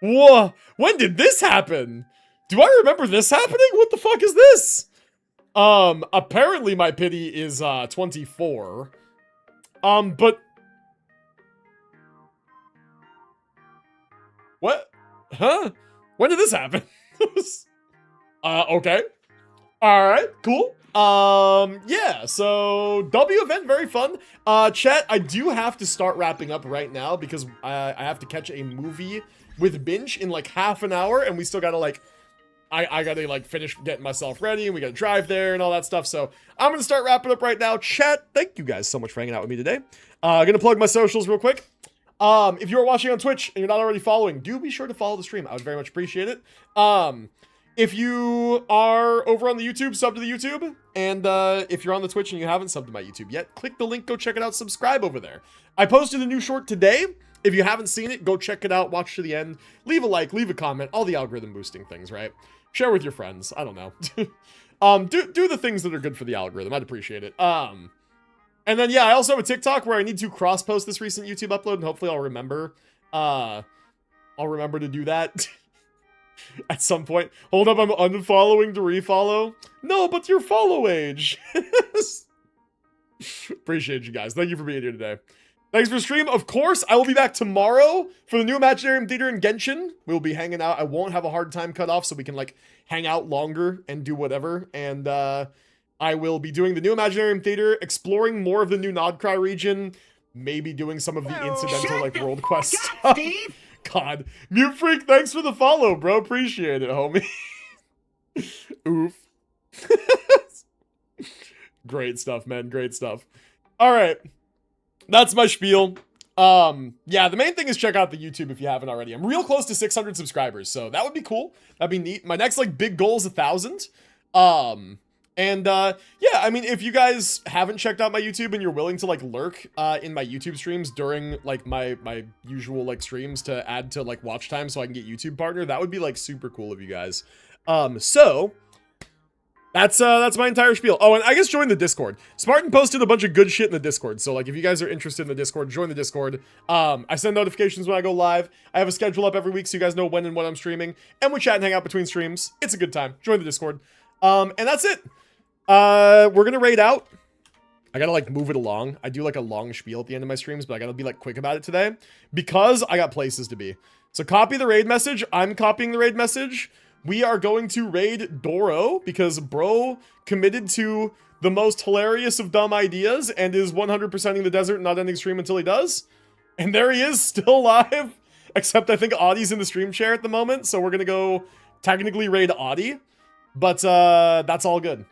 Speaker 1: Whoa, when did this happen? Do I remember this happening? What the fuck is this? Apparently my pity is, 24. But... What? Huh? When did this happen? Okay. Alright, cool. Yeah, so W event, very fun. Chat, I do have to start wrapping up right now because I have to catch a movie with Binge in like half an hour, and we still gotta like, I gotta like finish getting myself ready, and we gotta drive there and all that stuff. So I'm gonna start wrapping up right now. Chat, thank you guys so much for hanging out with me today. Gonna plug my socials real quick. If you are watching on Twitch and you're not already following, do be sure to follow the stream. I would very much appreciate it. If you are over on the YouTube, sub to the YouTube. And if you're on the Twitch and you haven't subbed to my YouTube yet, click the link, go check it out, subscribe over there. I posted a new short today. If you haven't seen it, go check it out, watch to the end. Leave a like, leave a comment, all the algorithm boosting things, right? Share with your friends, I don't know. Do the things that are good for the algorithm, I'd appreciate it. And then, yeah, I also have a TikTok where I need to cross-post this recent YouTube upload, and hopefully I'll remember to do that. At some point. Hold up, I'm unfollowing to refollow. No, but your follow age. Appreciate you guys. Thank you for being here today. Thanks for the stream. Of course, I will be back tomorrow for the new Imaginarium Theater in Genshin. We'll be hanging out. I won't have a hard time cut off so we can like hang out longer and do whatever. And I will be doing the new Imaginarium Theater, exploring more of the new Nodcry region, maybe doing some of the incidental like world quest stuff. God. Mute Freak, thanks for the follow, bro. Appreciate it, homie. Oof. Great stuff, man. Great stuff. All right. That's my spiel. Yeah, the main thing is check out the YouTube if you haven't already. I'm real close to 600 subscribers, so that would be cool. That'd be neat. My next, like, big goal is 1,000. Yeah, I mean, if you guys haven't checked out my YouTube and you're willing to, like, lurk, in my YouTube streams during, like, my usual, like, streams to add to, like, watch time so I can get YouTube partner, that would be, like, super cool of you guys. So... That's my entire spiel. Oh, and I guess join the Discord. Spartan posted a bunch of good shit in the Discord. So, like, if you guys are interested in the Discord, join the Discord. I send notifications when I go live. I have a schedule up every week so you guys know when and what I'm streaming. And we chat and hang out between streams. It's a good time. Join the Discord. And that's it. We're gonna raid out. I gotta, like, move it along. I do, like, a long spiel at the end of my streams, but I gotta be, like, quick about it today. Because I got places to be. So copy the raid message. I'm copying the raid message. we are going to raid Doro because bro committed to the most hilarious of dumb ideas and is 100%ing the desert and not ending stream until he does. And there he is, still live. Except I think Audie's in the stream chair at the moment, so we're gonna go technically raid Audie. But that's all good.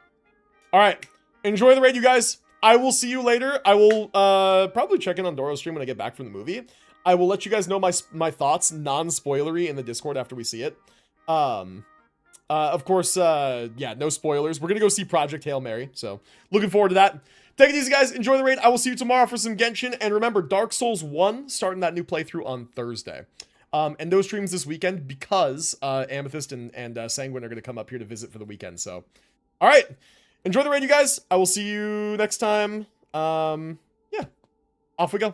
Speaker 1: Alright, enjoy the raid, you guys. I will see you later. I will probably check in on Doro's stream when I get back from the movie. I will let you guys know my thoughts, non-spoilery, in the Discord after we see it. Of course, yeah, no spoilers. We're gonna go see Project Hail Mary, so looking forward to that. Take it easy, guys. Enjoy the raid. I will see you tomorrow for some Genshin. And remember, Dark Souls 1, starting that new playthrough on Thursday. And no streams this weekend because Amethyst and Sanguine are gonna come up here to visit for the weekend, so. Alright, enjoy the raid, you guys. I will see you next time. Yeah, off we go.